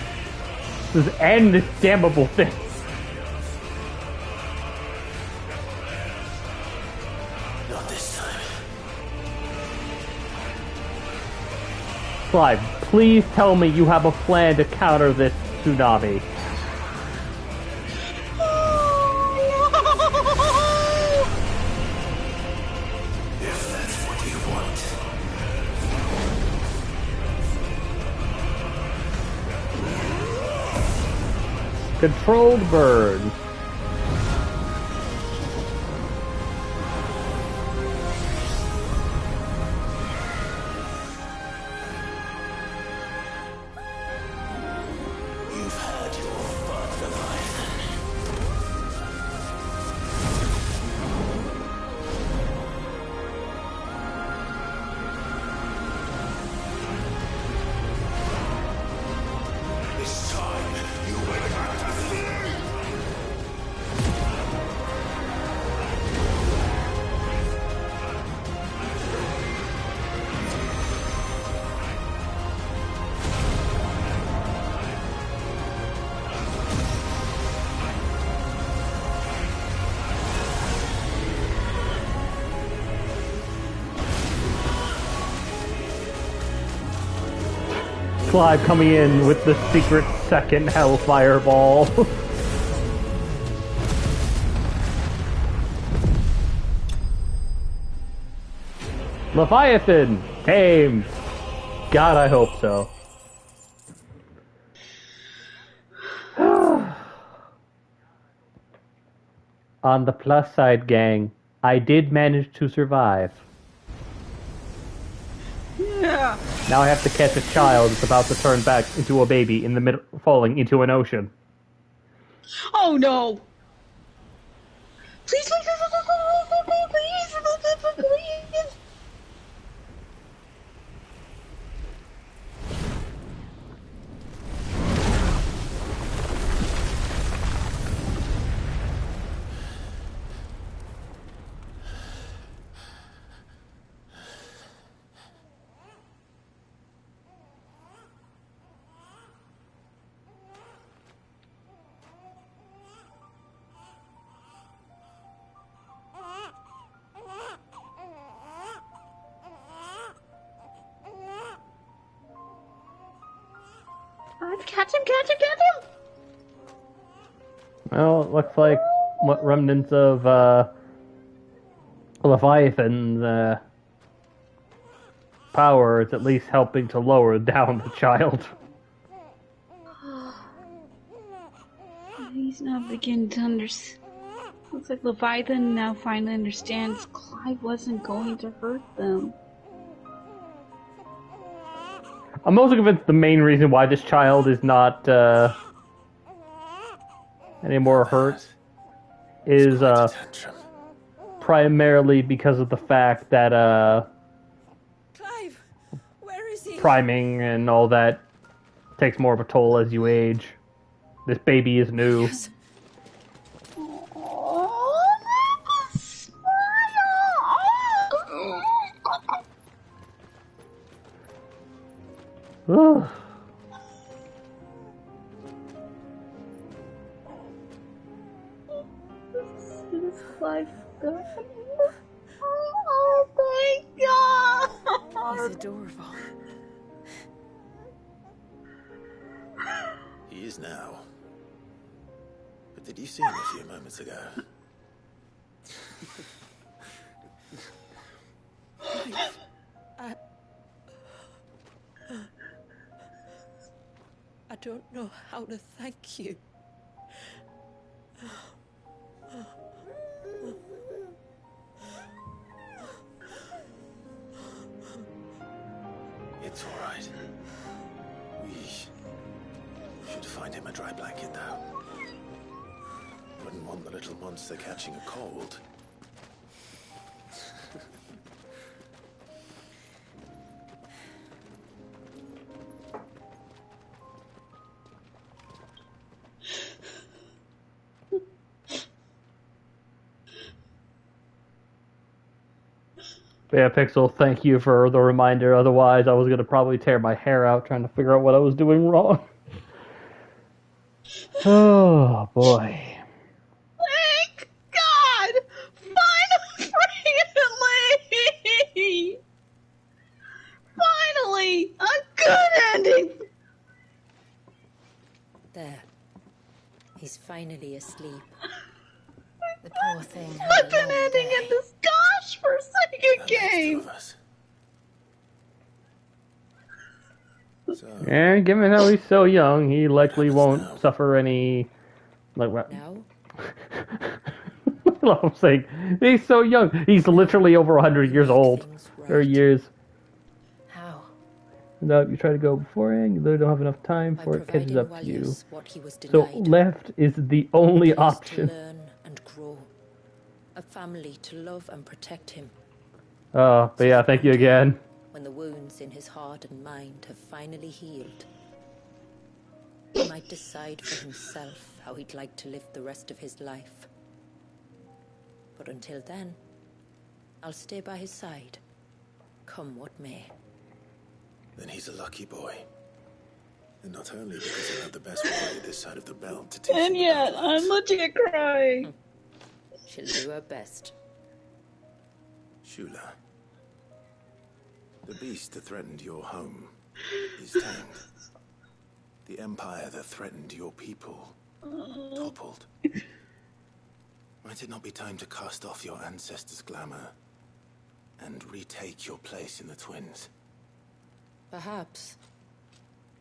Just end this damnable thing. Not this time. Clive, please tell me you have a plan to counter this tsunami. Controlled burn. You've had your fun, Leviathan. This time, you will have to flee! Clive coming in with the secret second Hellfire Ball. Leviathan! Tamed! God, I hope so. On the plus side, gang, I did manage to survive. Yeah. Now I have to catch a child that's about to turn back into a baby in the middle, falling into an ocean. Oh no! Please, please, please, please. Catch him, catch him, catch him! Well, it looks like what remnants of Leviathan's power is at least helping to lower down the child. He's now beginning to understand. Looks like Leviathan now finally understands Clive wasn't going to hurt them. I'm also convinced the main reason why this child is not any more hurt is primarily because of the fact that Clive, where is he? priming and all that takes more of a toll as you age. This baby is new. Yes. Ugh. Is Clive good? Oh my god! He's adorable. He is now. But did you see him a few moments ago? I don't know how to thank you. It's all right. We should find him a dry blanket, though. Wouldn't want the little monster catching a cold. Yeah, Pixel, thank you for the reminder. Otherwise, I was going to probably tear my hair out trying to figure out what I was doing wrong. Oh, boy. Thank God! Finally! Finally! A good ending! There. He's finally asleep. The poor thing. What's an ending in this gosh forsaken game? And given how he's so young, he likely won't suffer any... Like, what? No? I'm saying, he's so young. He's literally over 100 years old. Or years. How? No, you try to go beforehand, you literally don't have enough time for it, catches up to you. What he was So denied. left is the only He is option. To learn and grow. A family to love and protect him. But yeah, thank you again. When the wounds in his heart and mind have finally healed, he might decide for himself how he'd like to live the rest of his life. But until then, I'll stay by his side, come what may. Then he's a lucky boy. And not only because he'll have the best warrior this side of the belt to teach And him yet, I'm legit crying. She'll do her best. Shula. The beast that threatened your home is tamed. The empire that threatened your people toppled. Might it not be time to cast off your ancestors' glamour and retake your place in the Twins? Perhaps.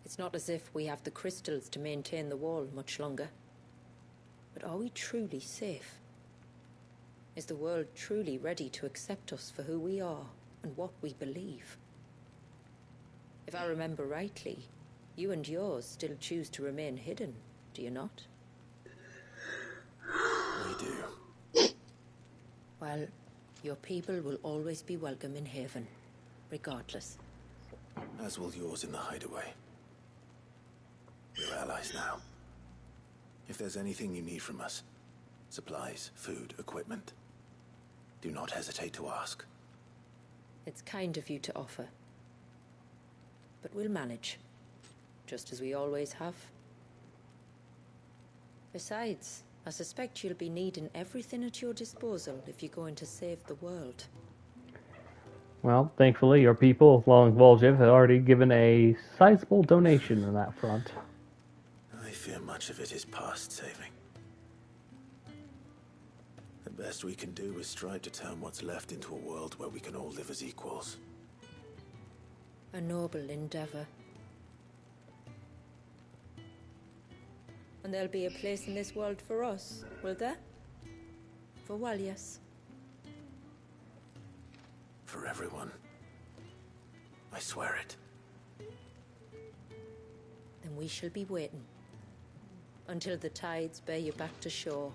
It's not as if we have the crystals to maintain the wall much longer. But are we truly safe? Is the world truly ready to accept us for who we are and what we believe? If I remember rightly, you and yours still choose to remain hidden, do you not? We do. Well, your people will always be welcome in Haven, regardless. As will yours in the hideaway. We're allies now. If there's anything you need from us, supplies, food, equipment, do not hesitate to ask. It's kind of you to offer. But we'll manage, just as we always have. Besides, I suspect you'll be needing everything at your disposal if you're going to save the world. Well, thankfully, your people, Long Voljev, have already given a sizable donation on that front. I fear much of it is past saving. The best we can do is strive to turn what's left into a world where we can all live as equals. A noble endeavor. And there'll be a place in this world for us, will there? For Walius. For everyone. I swear it. Then we shall be waiting. Until the tides bear you back to shore.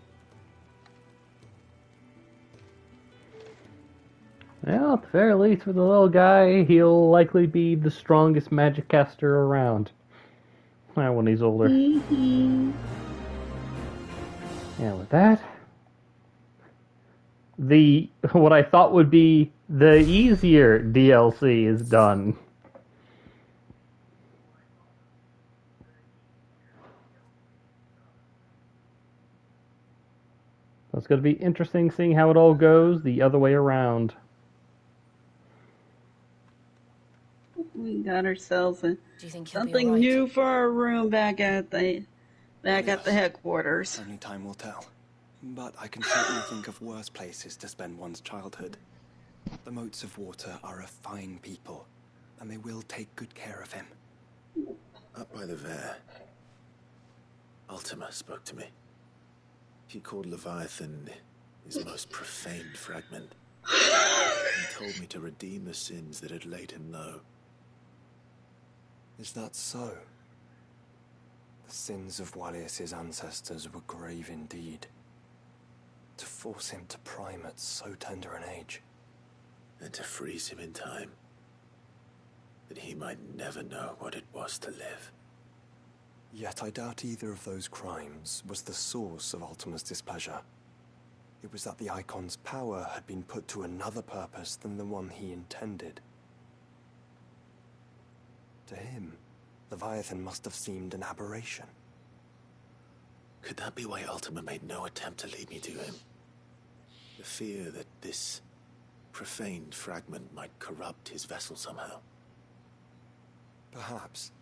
Well, at the very least, for the little guy, he'll likely be the strongest magic caster around. When he's older. Mm-hmm. Yeah, with that, what I thought would be the easier DLC is done. So it's going to be interesting seeing how it all goes the other way around. We got ourselves something right? new for our room back at the headquarters. Only time will tell. But I can certainly think of worse places to spend one's childhood. The Moats of Water are a fine people, and they will take good care of him. Up by the Vare, Ultima spoke to me. He called Leviathan his most profaned fragment, and told me to redeem the sins that had laid him low. Is that so? The sins of Walius's ancestors were grave indeed. To force him to prime at so tender an age. And to freeze him in time, that he might never know what it was to live. Yet I doubt either of those crimes was the source of Ultima's displeasure. It was that the Icon's power had been put to another purpose than the one he intended. To him, Leviathan must have seemed an aberration. Could that be why Ultima made no attempt to lead me to him? The fear that this profaned fragment might corrupt his vessel somehow. Perhaps.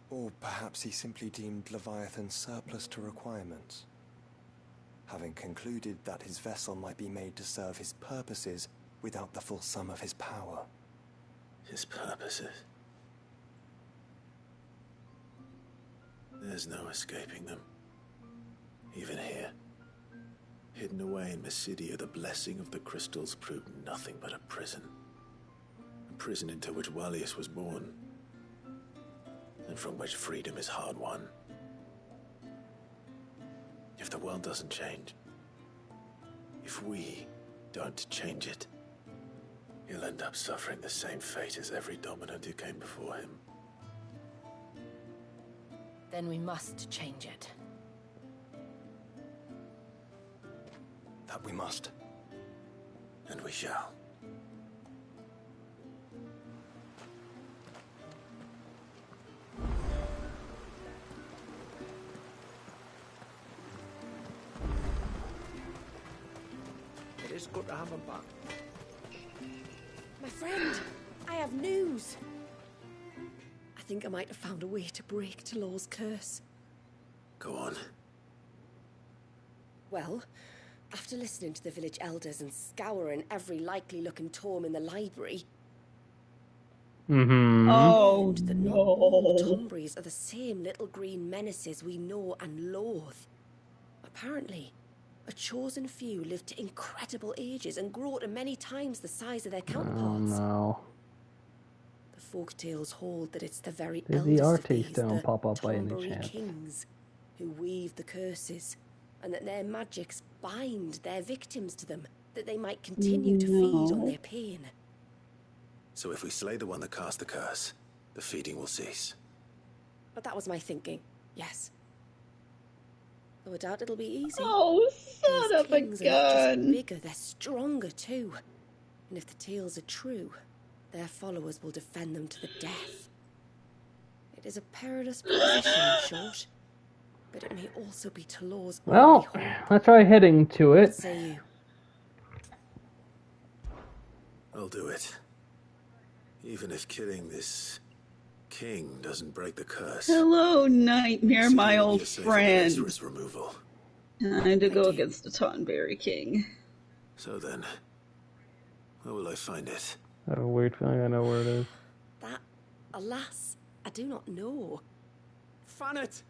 Or perhaps he simply deemed Leviathan surplus to requirements. Having concluded that his vessel might be made to serve his purposes without the full sum of his power. His purposes? There's no escaping them. Even here. Hidden away in Mysidia, the blessing of the crystals proved nothing but a prison. A prison into which Walius was born, and from which freedom is hard won. If the world doesn't change, if we don't change it, he'll end up suffering the same fate as every dominant who came before him. Then we must change it. That we must. And we shall. It is good to have him back. My friend, I have news. I think I might have found a way to break Talor's curse. Go on. Well, after listening to the village elders and scouring every likely-looking tome in the library, Mm-hmm. Oh, that not all Tombries are the same little green menaces we know and loathe. Apparently, a chosen few live to incredible ages and grow to many times the size of their counterparts. Oh no. The folktales hold that it's the very Did eldest the of Artes these, stone the pop up by any Tombury chance? kings, who weave the curses, and that their magics bind their victims to them, that they might continue to feed on their pain. So if we slay the one that cast the curse, the feeding will cease. But that was my thinking, yes. Though I doubt it'll be easy. Oh, son These of a kings are not just gun. bigger, they're stronger too. And if the tales are true, their followers will defend them to the death. It is a perilous position, in short. But it may also be Talor's only Well, hope. let's try heading to What it. say you? I'll do it. Even if killing this king doesn't break the curse. Hello, Nightmare, my It'll be old a safer place for friend. its removal. Time to go against the Tonberry King. So then, where will I find it? I have a weird feeling I know where it is. That, alas, I do not know. Fanet,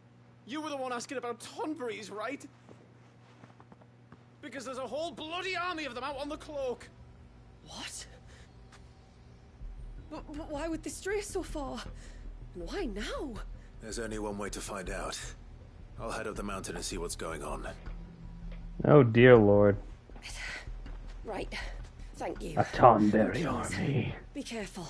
you were the one asking about Tonberries, right? Because there's a whole bloody army of them out on the cloak. What? But why would they stray so far? And why now? There's only one way to find out. I'll head up the mountain and see what's going on. Oh dear lord. Right. Thank you. A Tonberry army. Be careful.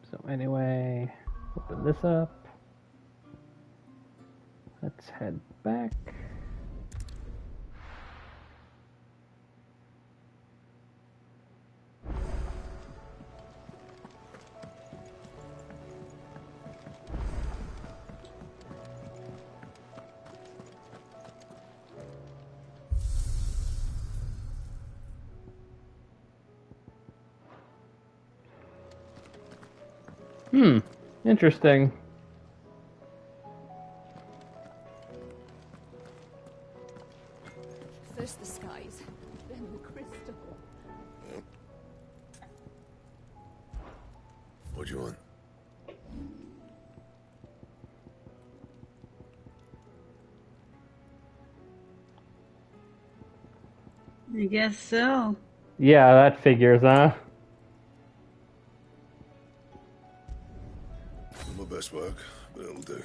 So anyway, open this up. Let's head back. Interesting. First the skies, then the crystal. What do you want? I guess so. Yeah, that figures, huh? Not my best work, but it'll do.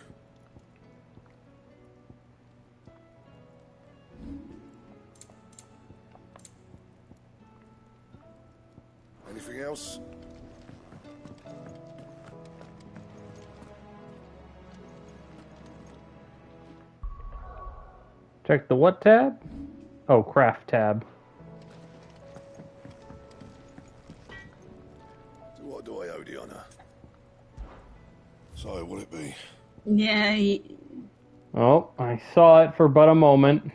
Anything else? Check the what tab? Oh, craft tab. So what do I owe the honor? So, will it be? Yeah. Oh, I saw it for but a moment.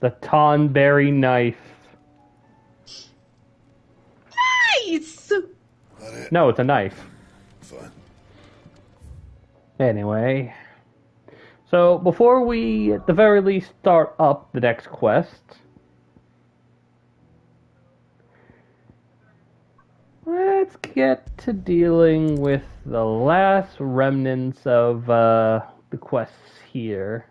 The Tonberry knife. Nice! No, it's a knife. Fine. Anyway. So, before we, at the very least, start up the next quest, let's get to dealing with the last remnants of the quests here.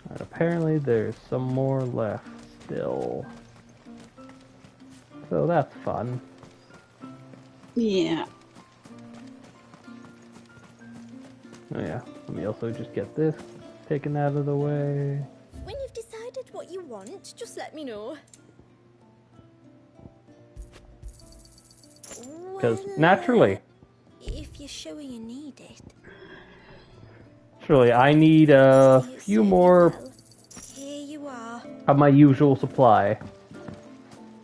And apparently there's some more left still. So that's fun. Yeah. Oh yeah, let me also just get this taken out of the way. When you've decided what you want, just let me know. Because naturally, If you're sure you need it. surely I need a few more Here you are. of my usual supply.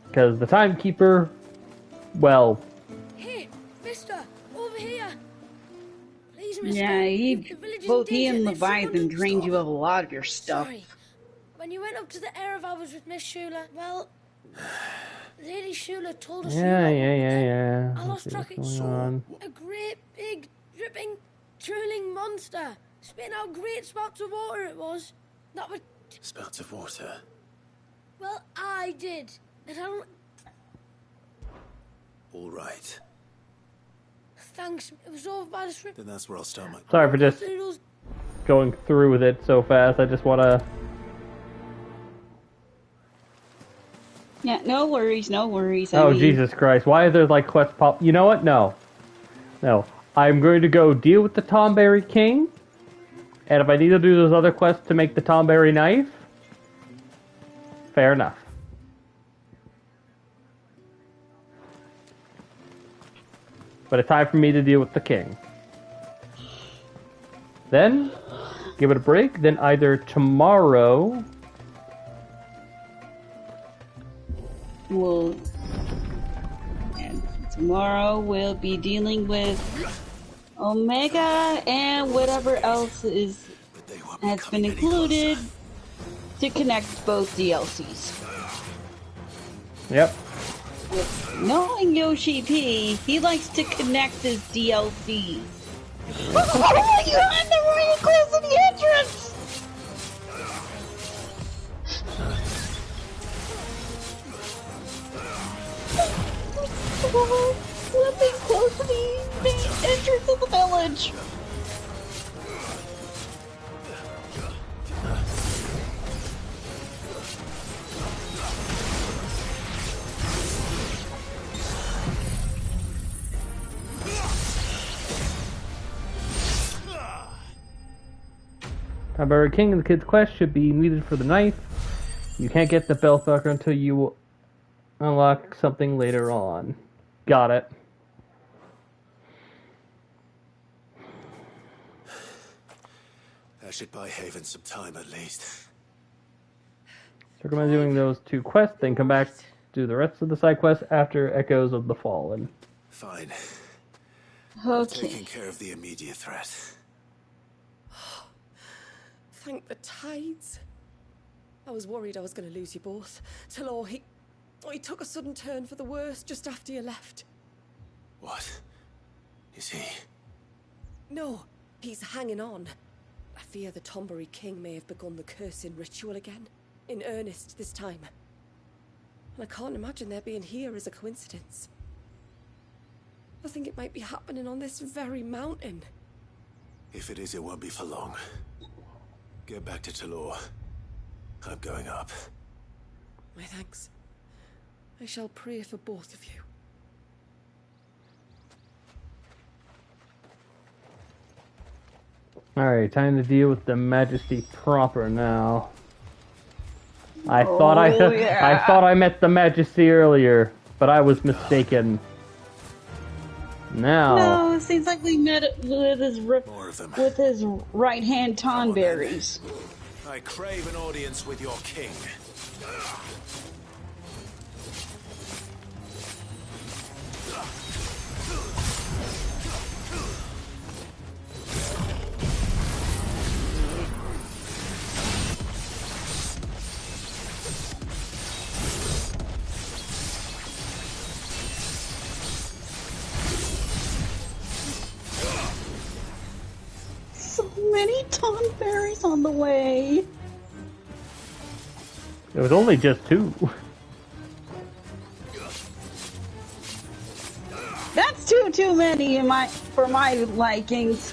Because the timekeeper, well, Hey, mister, over here. Please, mister. Yeah, The village is both in he and danger. They've Leviathan summoned- drained you of a lot of your stuff. Sorry. When you went up to the Erevar was with Miss Shula, well, Lady Shula told us yeah. I lost Let's see track what's of going on. a great, big, dripping, drooling monster. Spitting out great spouts of water it was. That was... Spouts of water. Well, I did. And I don't... All right. Thanks. It was over by the strip. Then that's where I'll start my... Sorry for just going through with it so fast. I just want to... Yeah, no worries, no worries. Oh, Jesus Christ. Why is there like quest pop? You know what? No. I'm going to go deal with the Tonberry King. And if I need to do those other quests to make the Tonberry knife, fair enough. But it's time for me to deal with the king. Then, give it a break. Then either tomorrow... And tomorrow we'll be dealing with Omega and whatever else has been included to connect both DLCs. Yep. Knowing Yoshi P, he likes to connect his DLCs. Oh, you had the right close to the entrance! Let me close to the main entrance of the village. However, King of the Kid's quest should be needed for the knife. You can't get the Bellfucker until you unlock something later on. Got it. That should buy Haven some time at least. So recommend doing those 2 quests, then come back, do the rest of the side quests after Echoes of the Fallen. Fine. Okay. Taking care of the immediate threat. Thank the tides. I was worried I was going to lose you both. Talor, he took a sudden turn for the worse just after you left. What? Is he? No, he's hanging on. I fear the Tombury King may have begun the cursing ritual again. In earnest this time. And I can't imagine their being here as a coincidence. I think it might be happening on this very mountain. If it is, it won't be for long. Get back to Talor. I'm going up. My thanks. I shall pray for both of you. Alright, time to deal with the Majesty proper now. I thought I met the Majesty earlier, but I was mistaken. Now. No, it seems like we met it with his right hand Tonberries. I crave an audience with your king. So many Tonberries on the way. It was only just 2. That's too many for my likings.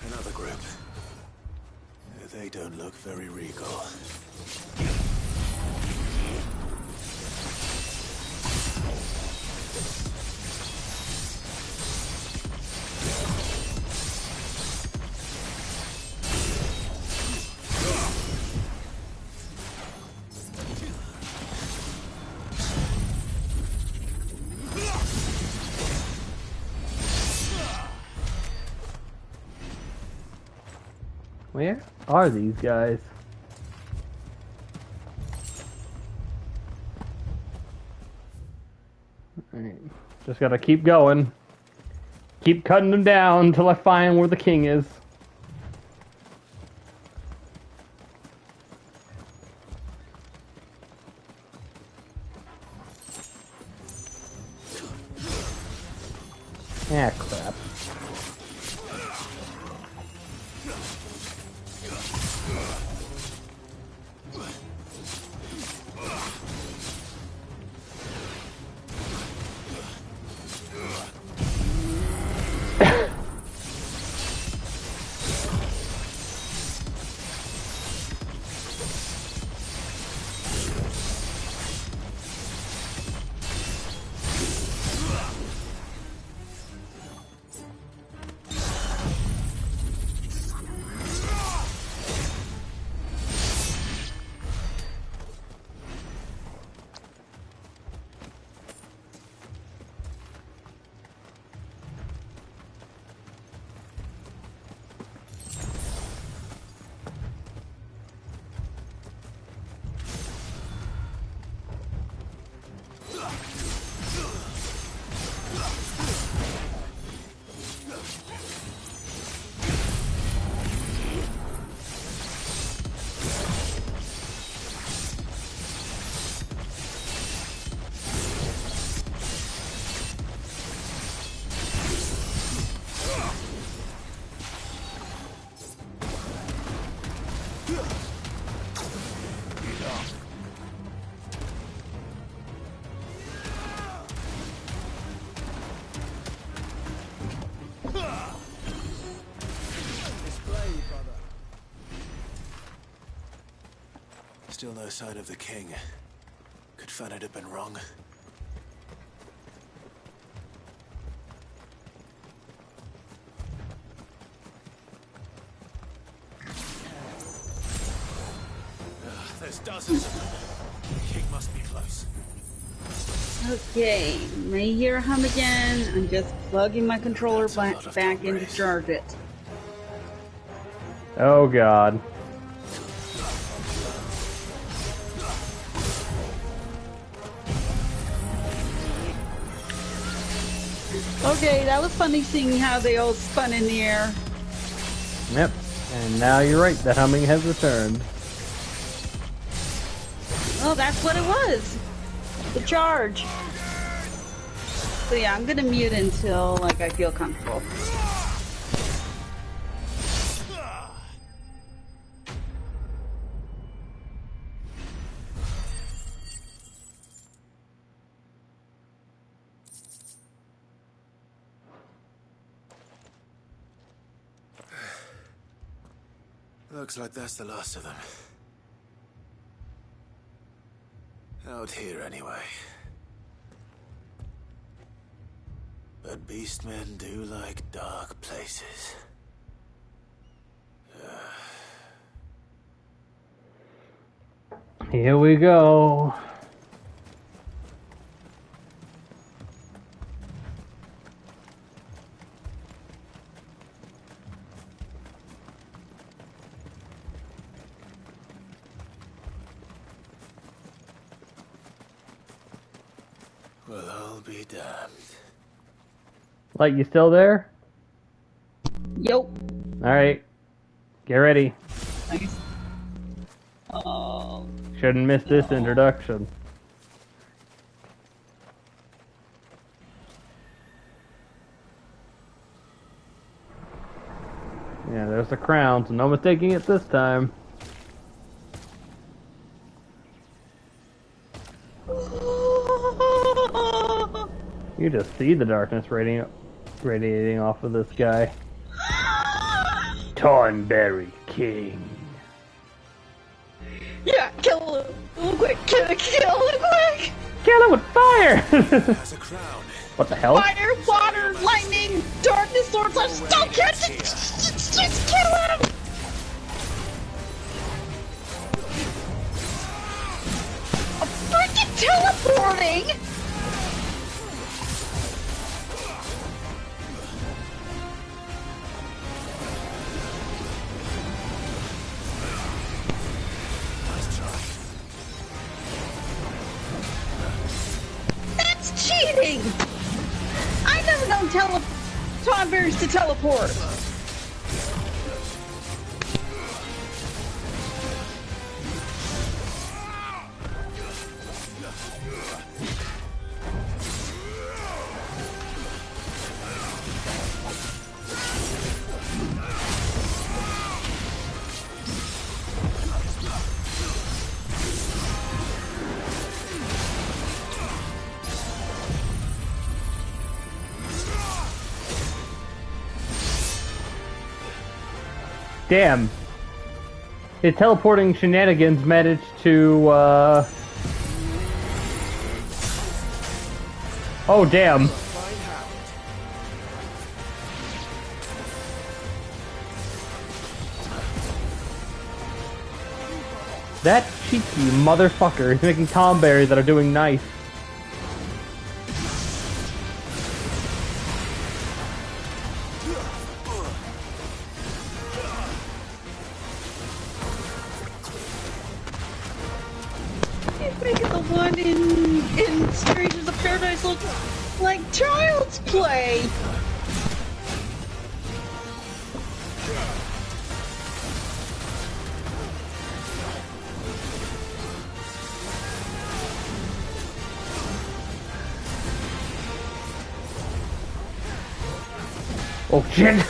Another group. They don't look very regal. Where are these guys? Alright, just gotta keep going. Keep cutting them down until I find where the king is. Ah, crap. Still no sign of the king. Could Fanad have been wrong? There's dozens of them. The king must be close. Okay, may hear hum again. I'm just plugging my controller back in to charge it. Oh god. Okay, that was funny seeing how they all spun in the air. Yep. And now you're right, the humming has returned. Oh, that's what it was. The charge. So yeah, I'm gonna mute until like I feel comfortable. Looks like that's the last of them. Out here, anyway. But beastmen do like dark places. Here we go. Well, I'll be damned. Light, you still there? Yup. Alright. Get ready. Nice. Oh. Shouldn't miss this introduction. Yeah, there's the crown, so no mistaking it this time. You just see the darkness radiating off of this guy. Thornberry King. Yeah, kill him quick, kill him quick! Kill him with fire! Has a crown. What the hell? Fire, water, lightning, darkness, sword, slash, don't catch it! Just kill him! I'm freaking teleporting! That's cheating! I never known Thornberries to teleport. Damn. His teleporting shenanigans managed to, Oh, damn. That cheeky motherfucker is making Thornberries that are doing nice. He's making the one in Strangers of Paradise look like child's play. Oh shit!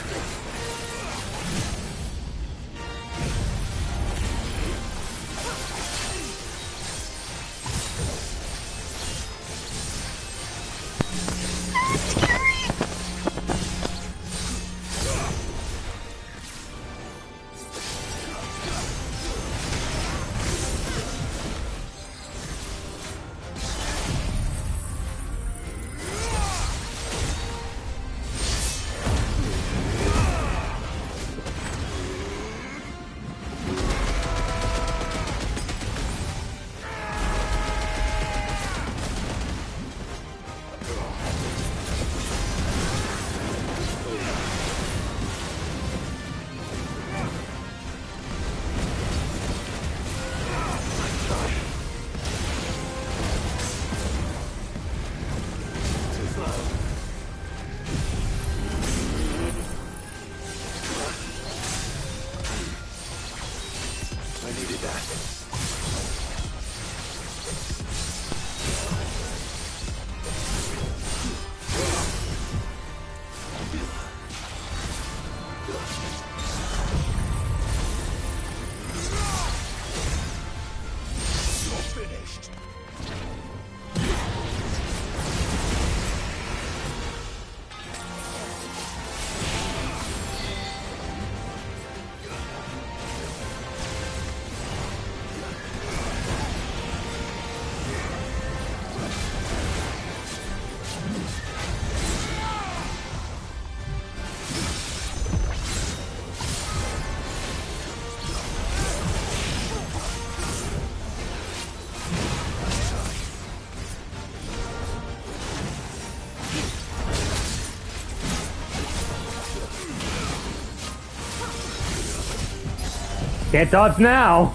Can't dodge now.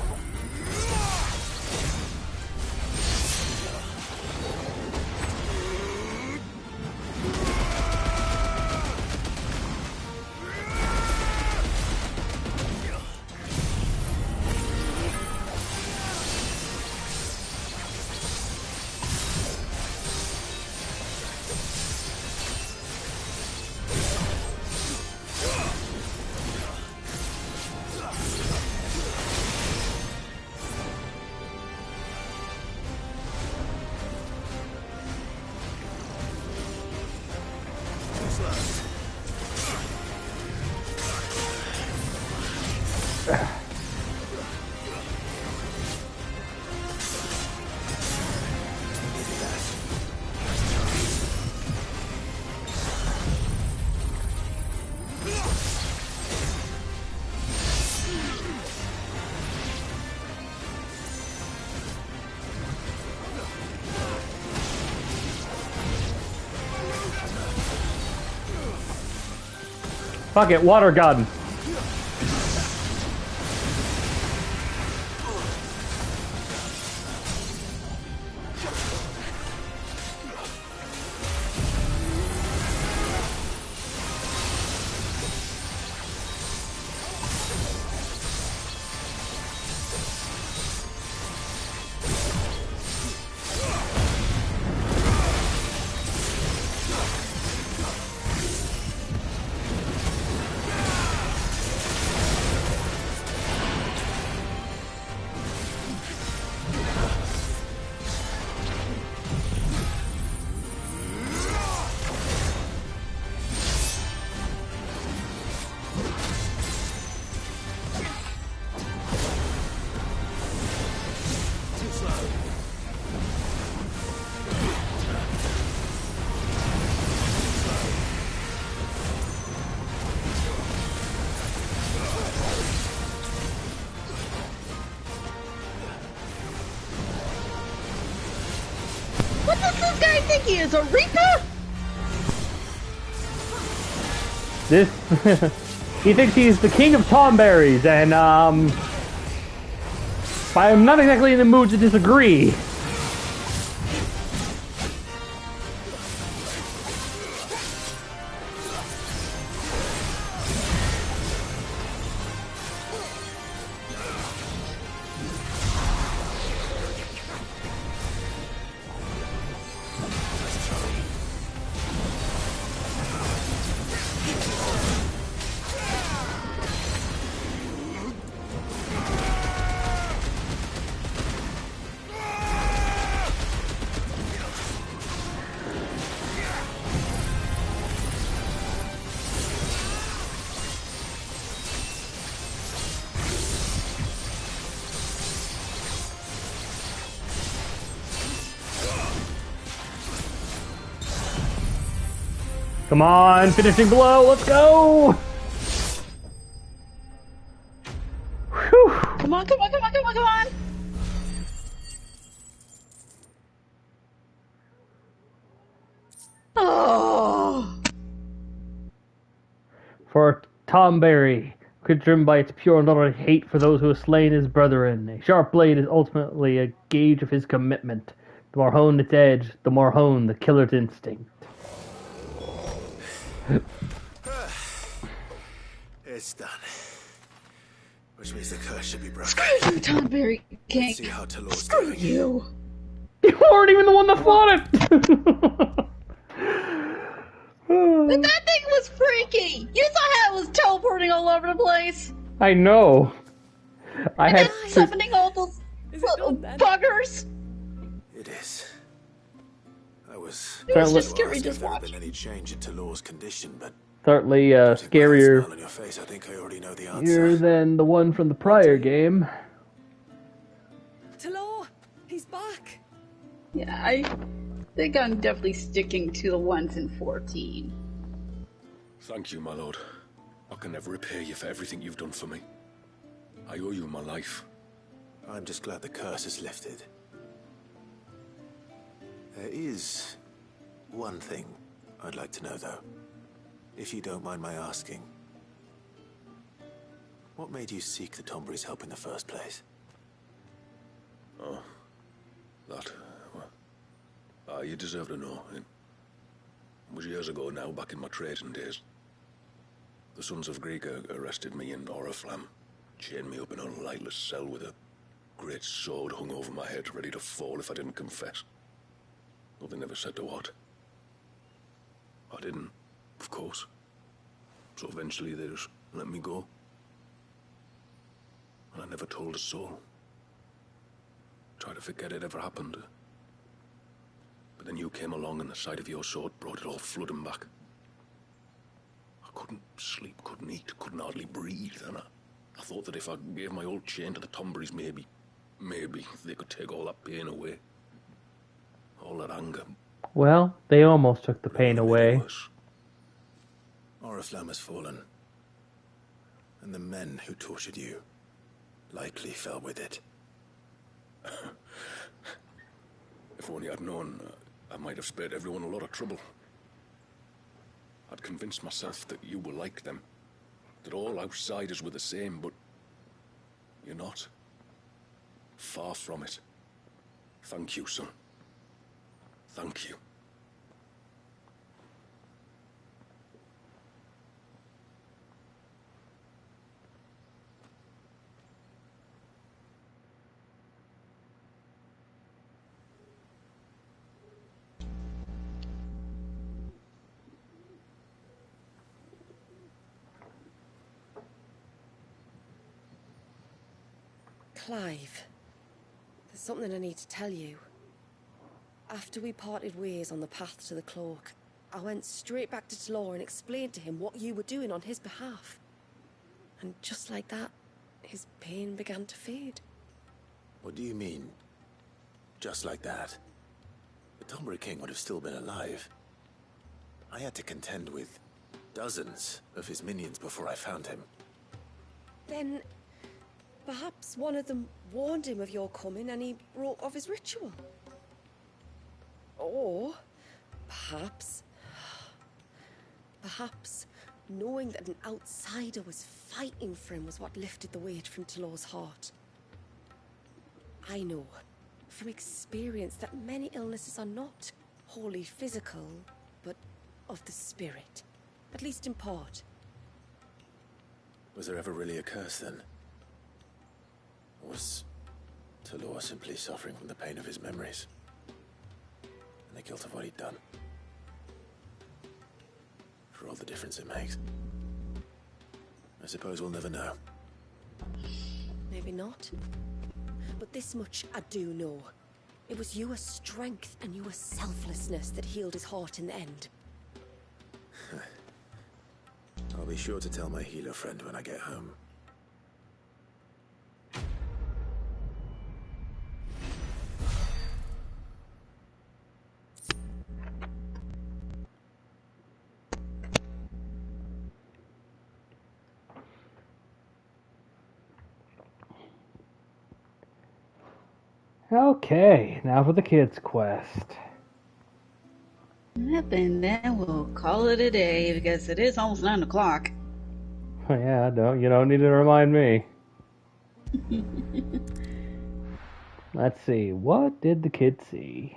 Fuck it, water gun. What does this guy think he is, a Reaper? He thinks he's the king of Tomberries, and I'm not exactly in the mood to disagree. Come on, finishing blow, let's go! Whew. Come on, come on, come on, come on, come on! Oh! For Tomberry, driven by its pure and utter hate for those who have slain his brethren, a sharp blade is ultimately a gauge of his commitment. The more honed its edge, the more honed the killer's instinct. It's done. Which means the curse should be broken. Screw you, Tomberry King! Let's see how Talor's Screw doing. you! You weren't even the one that fought it! But that thing was freaky! You saw how it was teleporting all over the place! I know. I had summoning all those little buggers! It is. I was... It was just scary just There watching. been any change in Talor's condition, but certainly scarier smile on your face, I think I already know the here answer. than the one from the prior game. Talor, he's back. Yeah, I think I'm definitely sticking to the ones in 14. Thank you, my lord. I can never repay you for everything you've done for me. I owe you my life. I'm just glad the curse is lifted. There is one thing I'd like to know, though. If you don't mind my asking. What made you seek the Tombury's help in the first place? Oh, that. Well, you deserve to know. It was years ago now, back in my trading days. The Sons of Greek arrested me in Oriflamme, chained me up in a lightless cell with a great sword hung over my head, ready to fall if I didn't confess. Though they never said to what. I didn't, of course. So eventually they just let me go. And I never told a soul. Tried to forget it ever happened. But then you came along and the sight of your sword brought it all flooding back. I couldn't sleep, couldn't eat, couldn't hardly breathe, and I thought that if I gave my old chain to the Tomburys, maybe they could take all that pain away. All that anger. Well, they almost took the pain away. Oriflamme has fallen. And the men who tortured you likely fell with it. If only I'd known, I might have spared everyone a lot of trouble. I'd convinced myself that you were like them. That all outsiders were the same, but you're not. Far from it. Thank you, son. Thank you. Clive, there's something I need to tell you. After we parted ways on the path to the cloak, I went straight back to Tlor and explained to him what you were doing on his behalf. And just like that, his pain began to fade. What do you mean? Just like that? The Tombury King would have still been alive. I had to contend with dozens of his minions before I found him. Then perhaps one of them warned him of your coming and he broke off his ritual. Or perhaps knowing that an outsider was fighting for him was what lifted the weight from Tlor's heart. I know from experience that many illnesses are not wholly physical, but of the spirit, at least in part. Was there ever really a curse then? Or was Tlor simply suffering from the pain of his memories? And the guilt of what he'd done? For all the difference it makes. I suppose we'll never know. Maybe not. But this much I do know. It was your strength and your selflessness that healed his heart in the end. I'll be sure to tell my healer friend when I get home. Okay, now for the kids' quest. Yep, and then we'll call it a day because it is almost 9 o'clock. Oh, yeah, you don't need to remind me. Let's see, what did the kids see?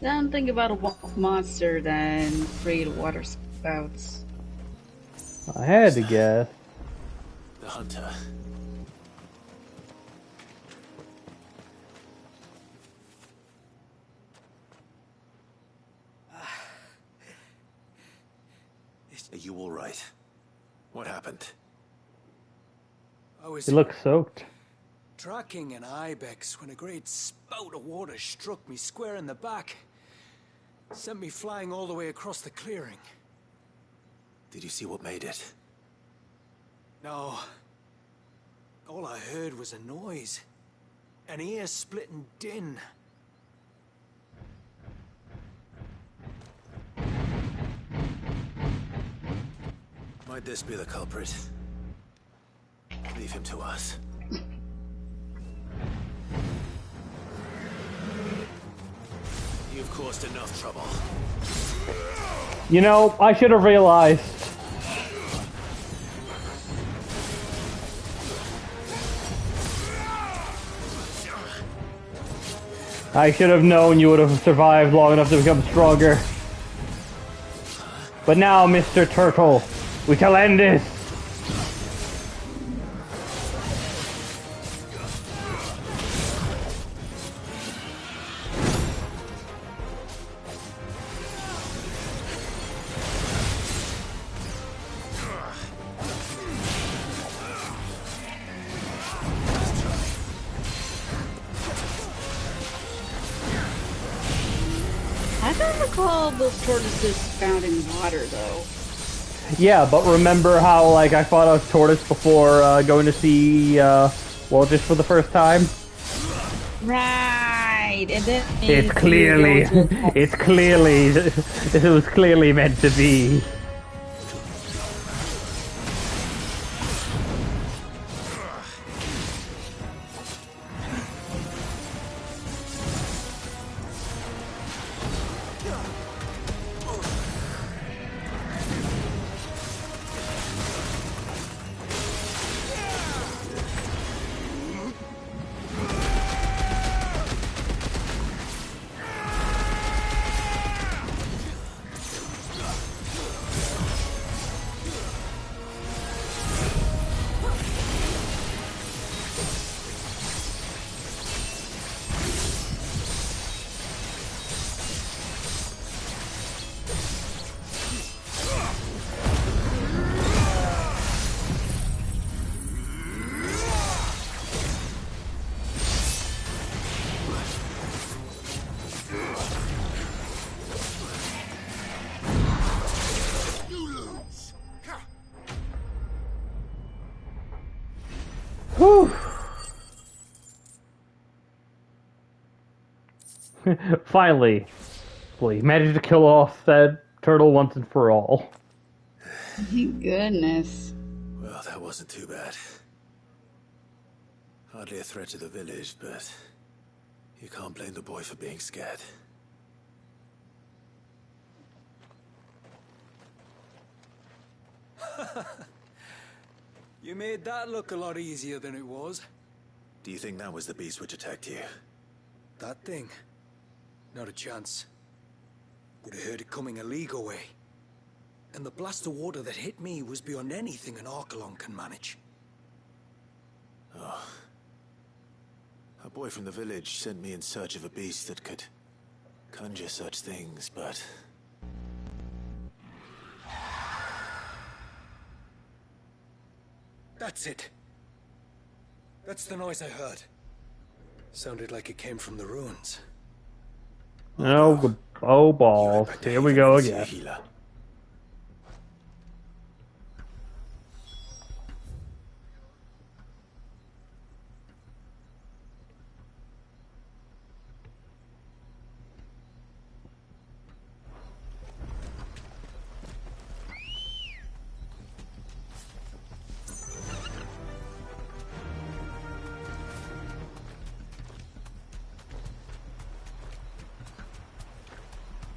Something about a wolf monster that created water spouts. I had to guess. The hunter. Are you all right? What happened? I was You look soaked. tracking an ibex when a great spout of water struck me square in the back. Sent me flying all the way across the clearing. Did you see what made it? No. All I heard was a noise. An ear-splitting din. Might this be the culprit? Leave him to us. You've caused enough trouble. You know, I should have realized. I should have known you would have survived long enough to become stronger. But now, Mr. Turtle, we shall end this. I don't recall those tortoises found in water, though. Yeah, but remember how, like, I fought a tortoise before going to see Walgis for the first time? Right, and then It was clearly meant to be. Whew. Finally, we managed to kill off that turtle once and for all. Thank goodness. Well, that wasn't too bad. Hardly a threat to the village, but you can't blame the boy for being scared. You made that look a lot easier than it was. Do you think that was the beast which attacked you? That thing? Not a chance. Would have heard it coming a league away. And the blast of water that hit me was beyond anything an Archelon can manage. Oh. A boy from the village sent me in search of a beast that could conjure such things, but... That's it. That's the noise I heard. Sounded like it came from the ruins. Oh balls. Here we go again.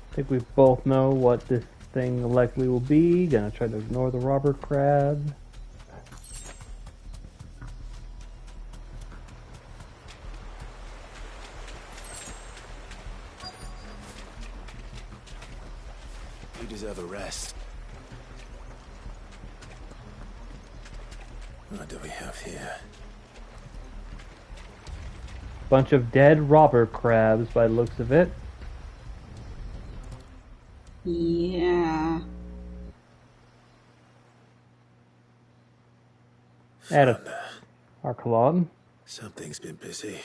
I think we both know what this thing likely will be. Gonna try to ignore the robber crab. You deserve a rest. What do we have here? Bunch of dead robber crabs by the looks of it. Yeah. Add Archelon. Something's been busy.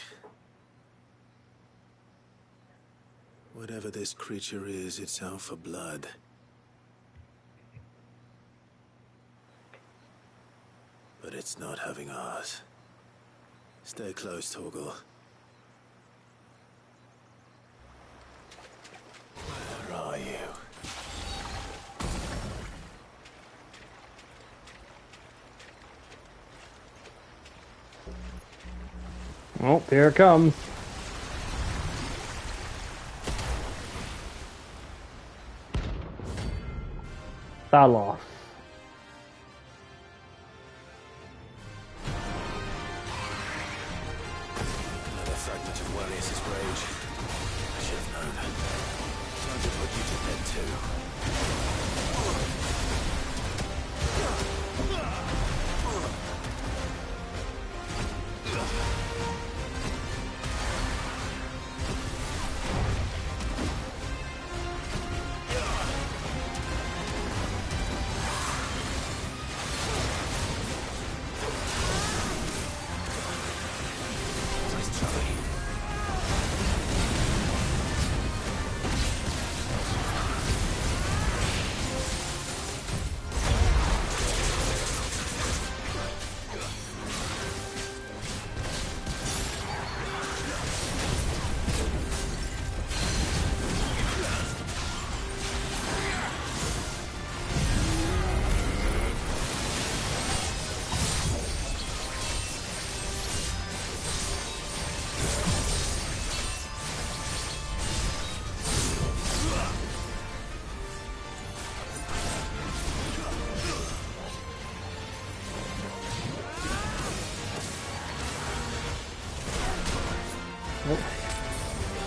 Whatever this creature is, it's out for blood. But it's not having ours. Stay close, Torgal. Where are you? Oh, here it comes. Thalos. Another fragment of Walius's rage.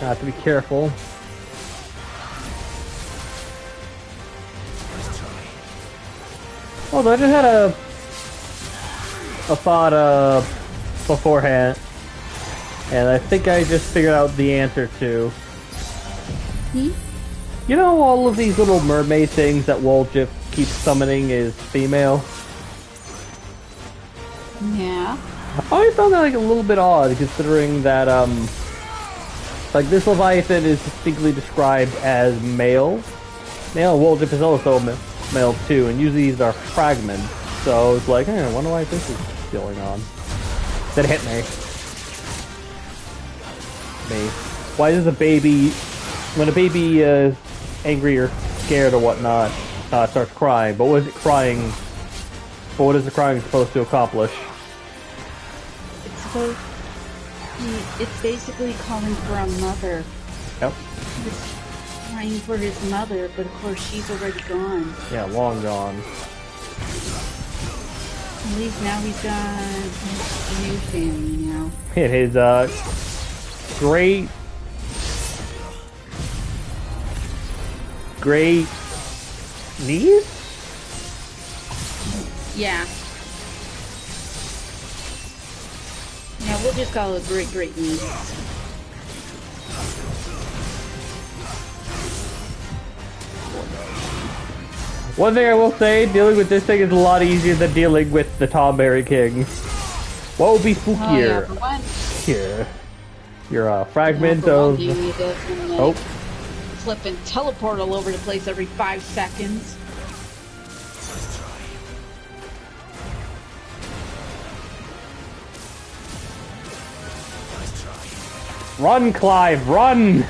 I have to be careful. Although I just had a thought beforehand, and I think I just figured out the answer to. Hmm? You know, all of these little mermaid things that Woljip keeps summoning is female. Yeah. I always found that like a little bit odd, considering that like this Leviathan is distinctly described as male. Male Woljip is also male too, and usually these are fragments. So it's like, I wonder why this is going on. That hit me. Why does a baby, when a baby is angry or scared or whatnot, starts crying? But what is it crying? But what is the crying supposed to accomplish? It's basically calling for a mother. Yep. It's crying for his mother, but of course she's already gone. Yeah, long gone. At least now he's got a new family now. And his great niece? Yeah. Yeah, we'll just call it great niece. One thing I will say, dealing with this thing is a lot easier than dealing with the Tomberry King. What would be spookier? Oh, yeah, Here. You're a fragment yeah, of... Oh. Flip and teleport all over the place every 5 seconds. Run, Clive, run!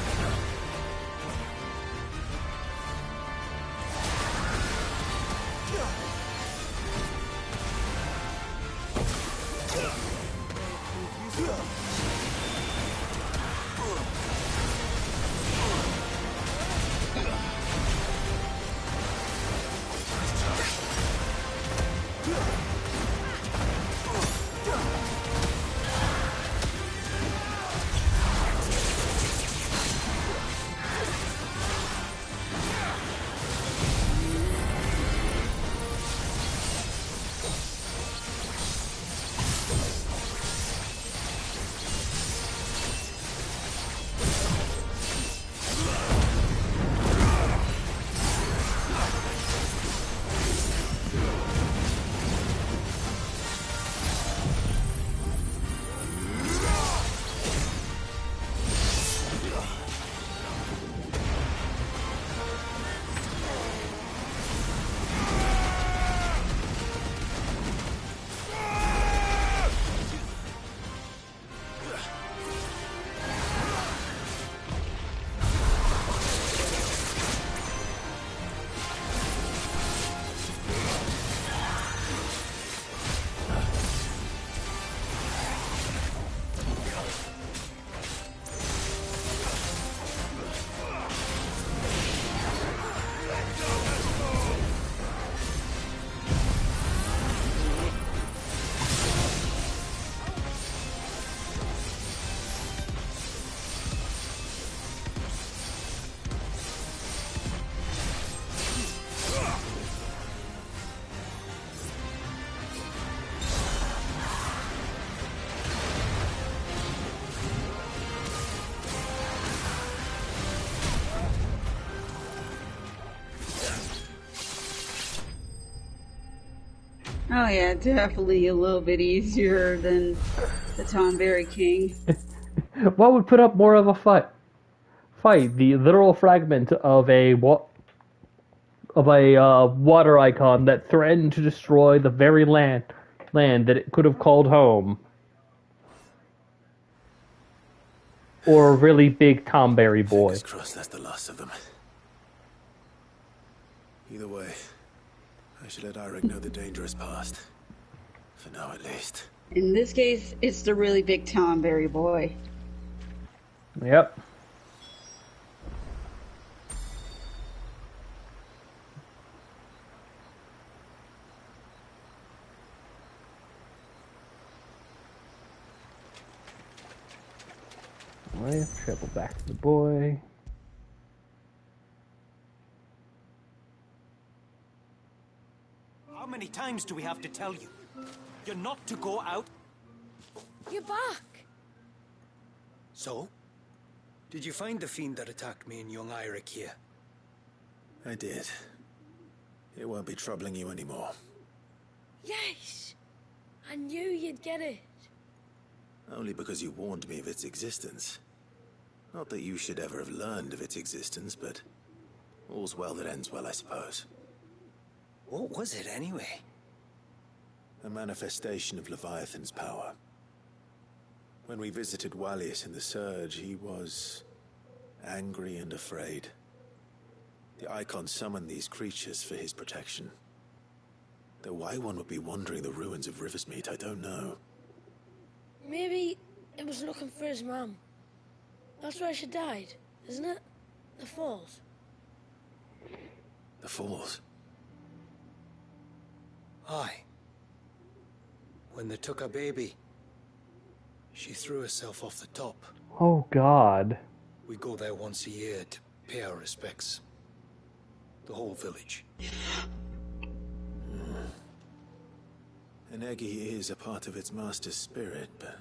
Oh yeah, definitely a little bit easier than the Tomberry King. What would put up more of a fight? The literal fragment of a water icon that threatened to destroy the very land that it could have called home, or a really big Tomberry boy. Fingers crossed that's the last of them. Either way, I should let Eirik know the danger is past. For now, at least. In this case, it's the really big Tomberry boy. Yep. Anyway, travel back to the boy. How many times do we have to tell you? You're not to go out. You're back. So? Did you find the fiend that attacked me and young Eirik here? I did. It won't be troubling you anymore. Yes. I knew you'd get it. Only because you warned me of its existence. Not that you should ever have learned of its existence, but all's well that ends well, I suppose. What was it anyway? A manifestation of Leviathan's power. When we visited Wallius in the Surge, he was angry and afraid. The Icon summoned these creatures for his protection. Though why one would be wandering the ruins of Riversmeet, I don't know. Maybe it was looking for his mum. That's where she died, isn't it? The Falls. The Falls? Aye. When they took her baby, she threw herself off the top. Oh, God. We go there once a year to pay our respects. The whole village. An Eggy is a part of its master's spirit, but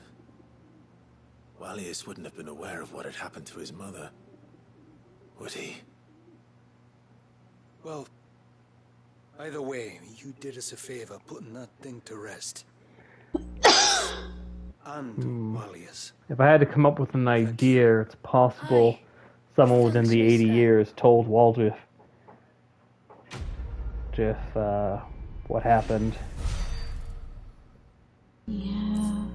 Wallius wouldn't have been aware of what had happened to his mother, would he? Well, either way, you did us a favor putting that thing to rest. And Wallius. If I had to come up with an idea, it's possible someone within the 80 years told Waldriff what happened. Yeah.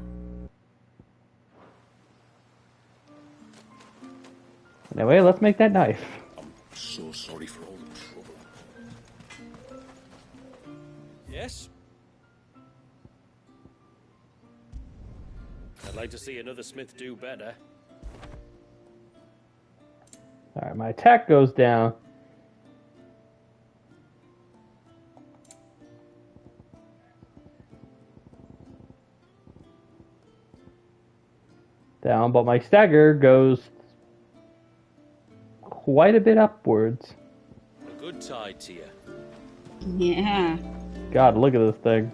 Anyway, let's make that knife. I'm so sorry for all the trouble. Yes? I'd like to see another smith do better. Alright, my attack goes down. Down, but my stagger goes quite a bit upwards. A good tide to you. Yeah. God, look at this thing.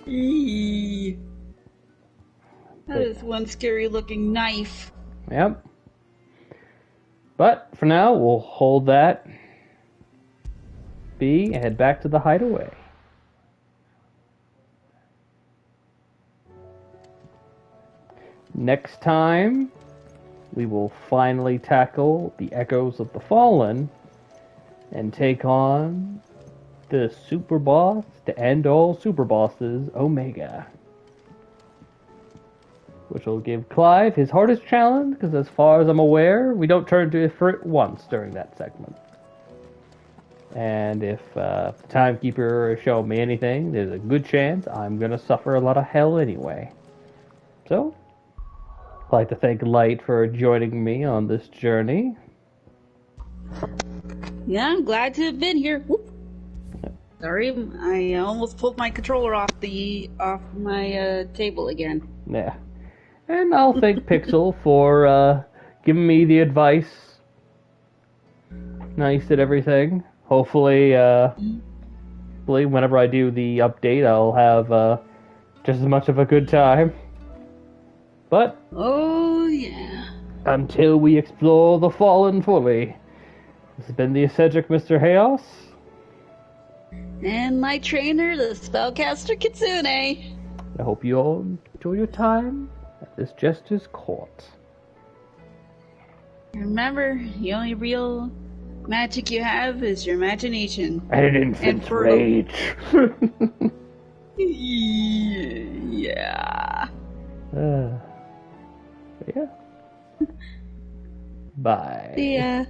Eee. That is one scary looking knife. Yep. But for now, we'll hold that B and head back to the hideaway. Next time, we will finally tackle the Echoes of the Fallen and take on the super boss to end all super bosses, Omega. Which will give Clive his hardest challenge, because as far as I'm aware, we don't turn to Ifrit once during that segment. And if the Timekeeper showed me anything, there's a good chance I'm going to suffer a lot of hell anyway. So, I'd like to thank Light for joining me on this journey. Yeah, I'm glad to have been here. Whoop. Sorry, I almost pulled my controller off my table again. Yeah. And I'll thank Pixel for giving me the advice. Nice at everything. Hopefully, whenever I do the update, I'll have just as much of a good time. But oh yeah. Until we explore the Fallen fully, this has been the eccentric Mr. Chaos. And my trainer, the spellcaster Kitsune. I hope you all enjoy your time at this Jester's Court. Remember, the only real magic you have is your imagination. And an infant's rage. Yeah. Yeah. Bye. See ya.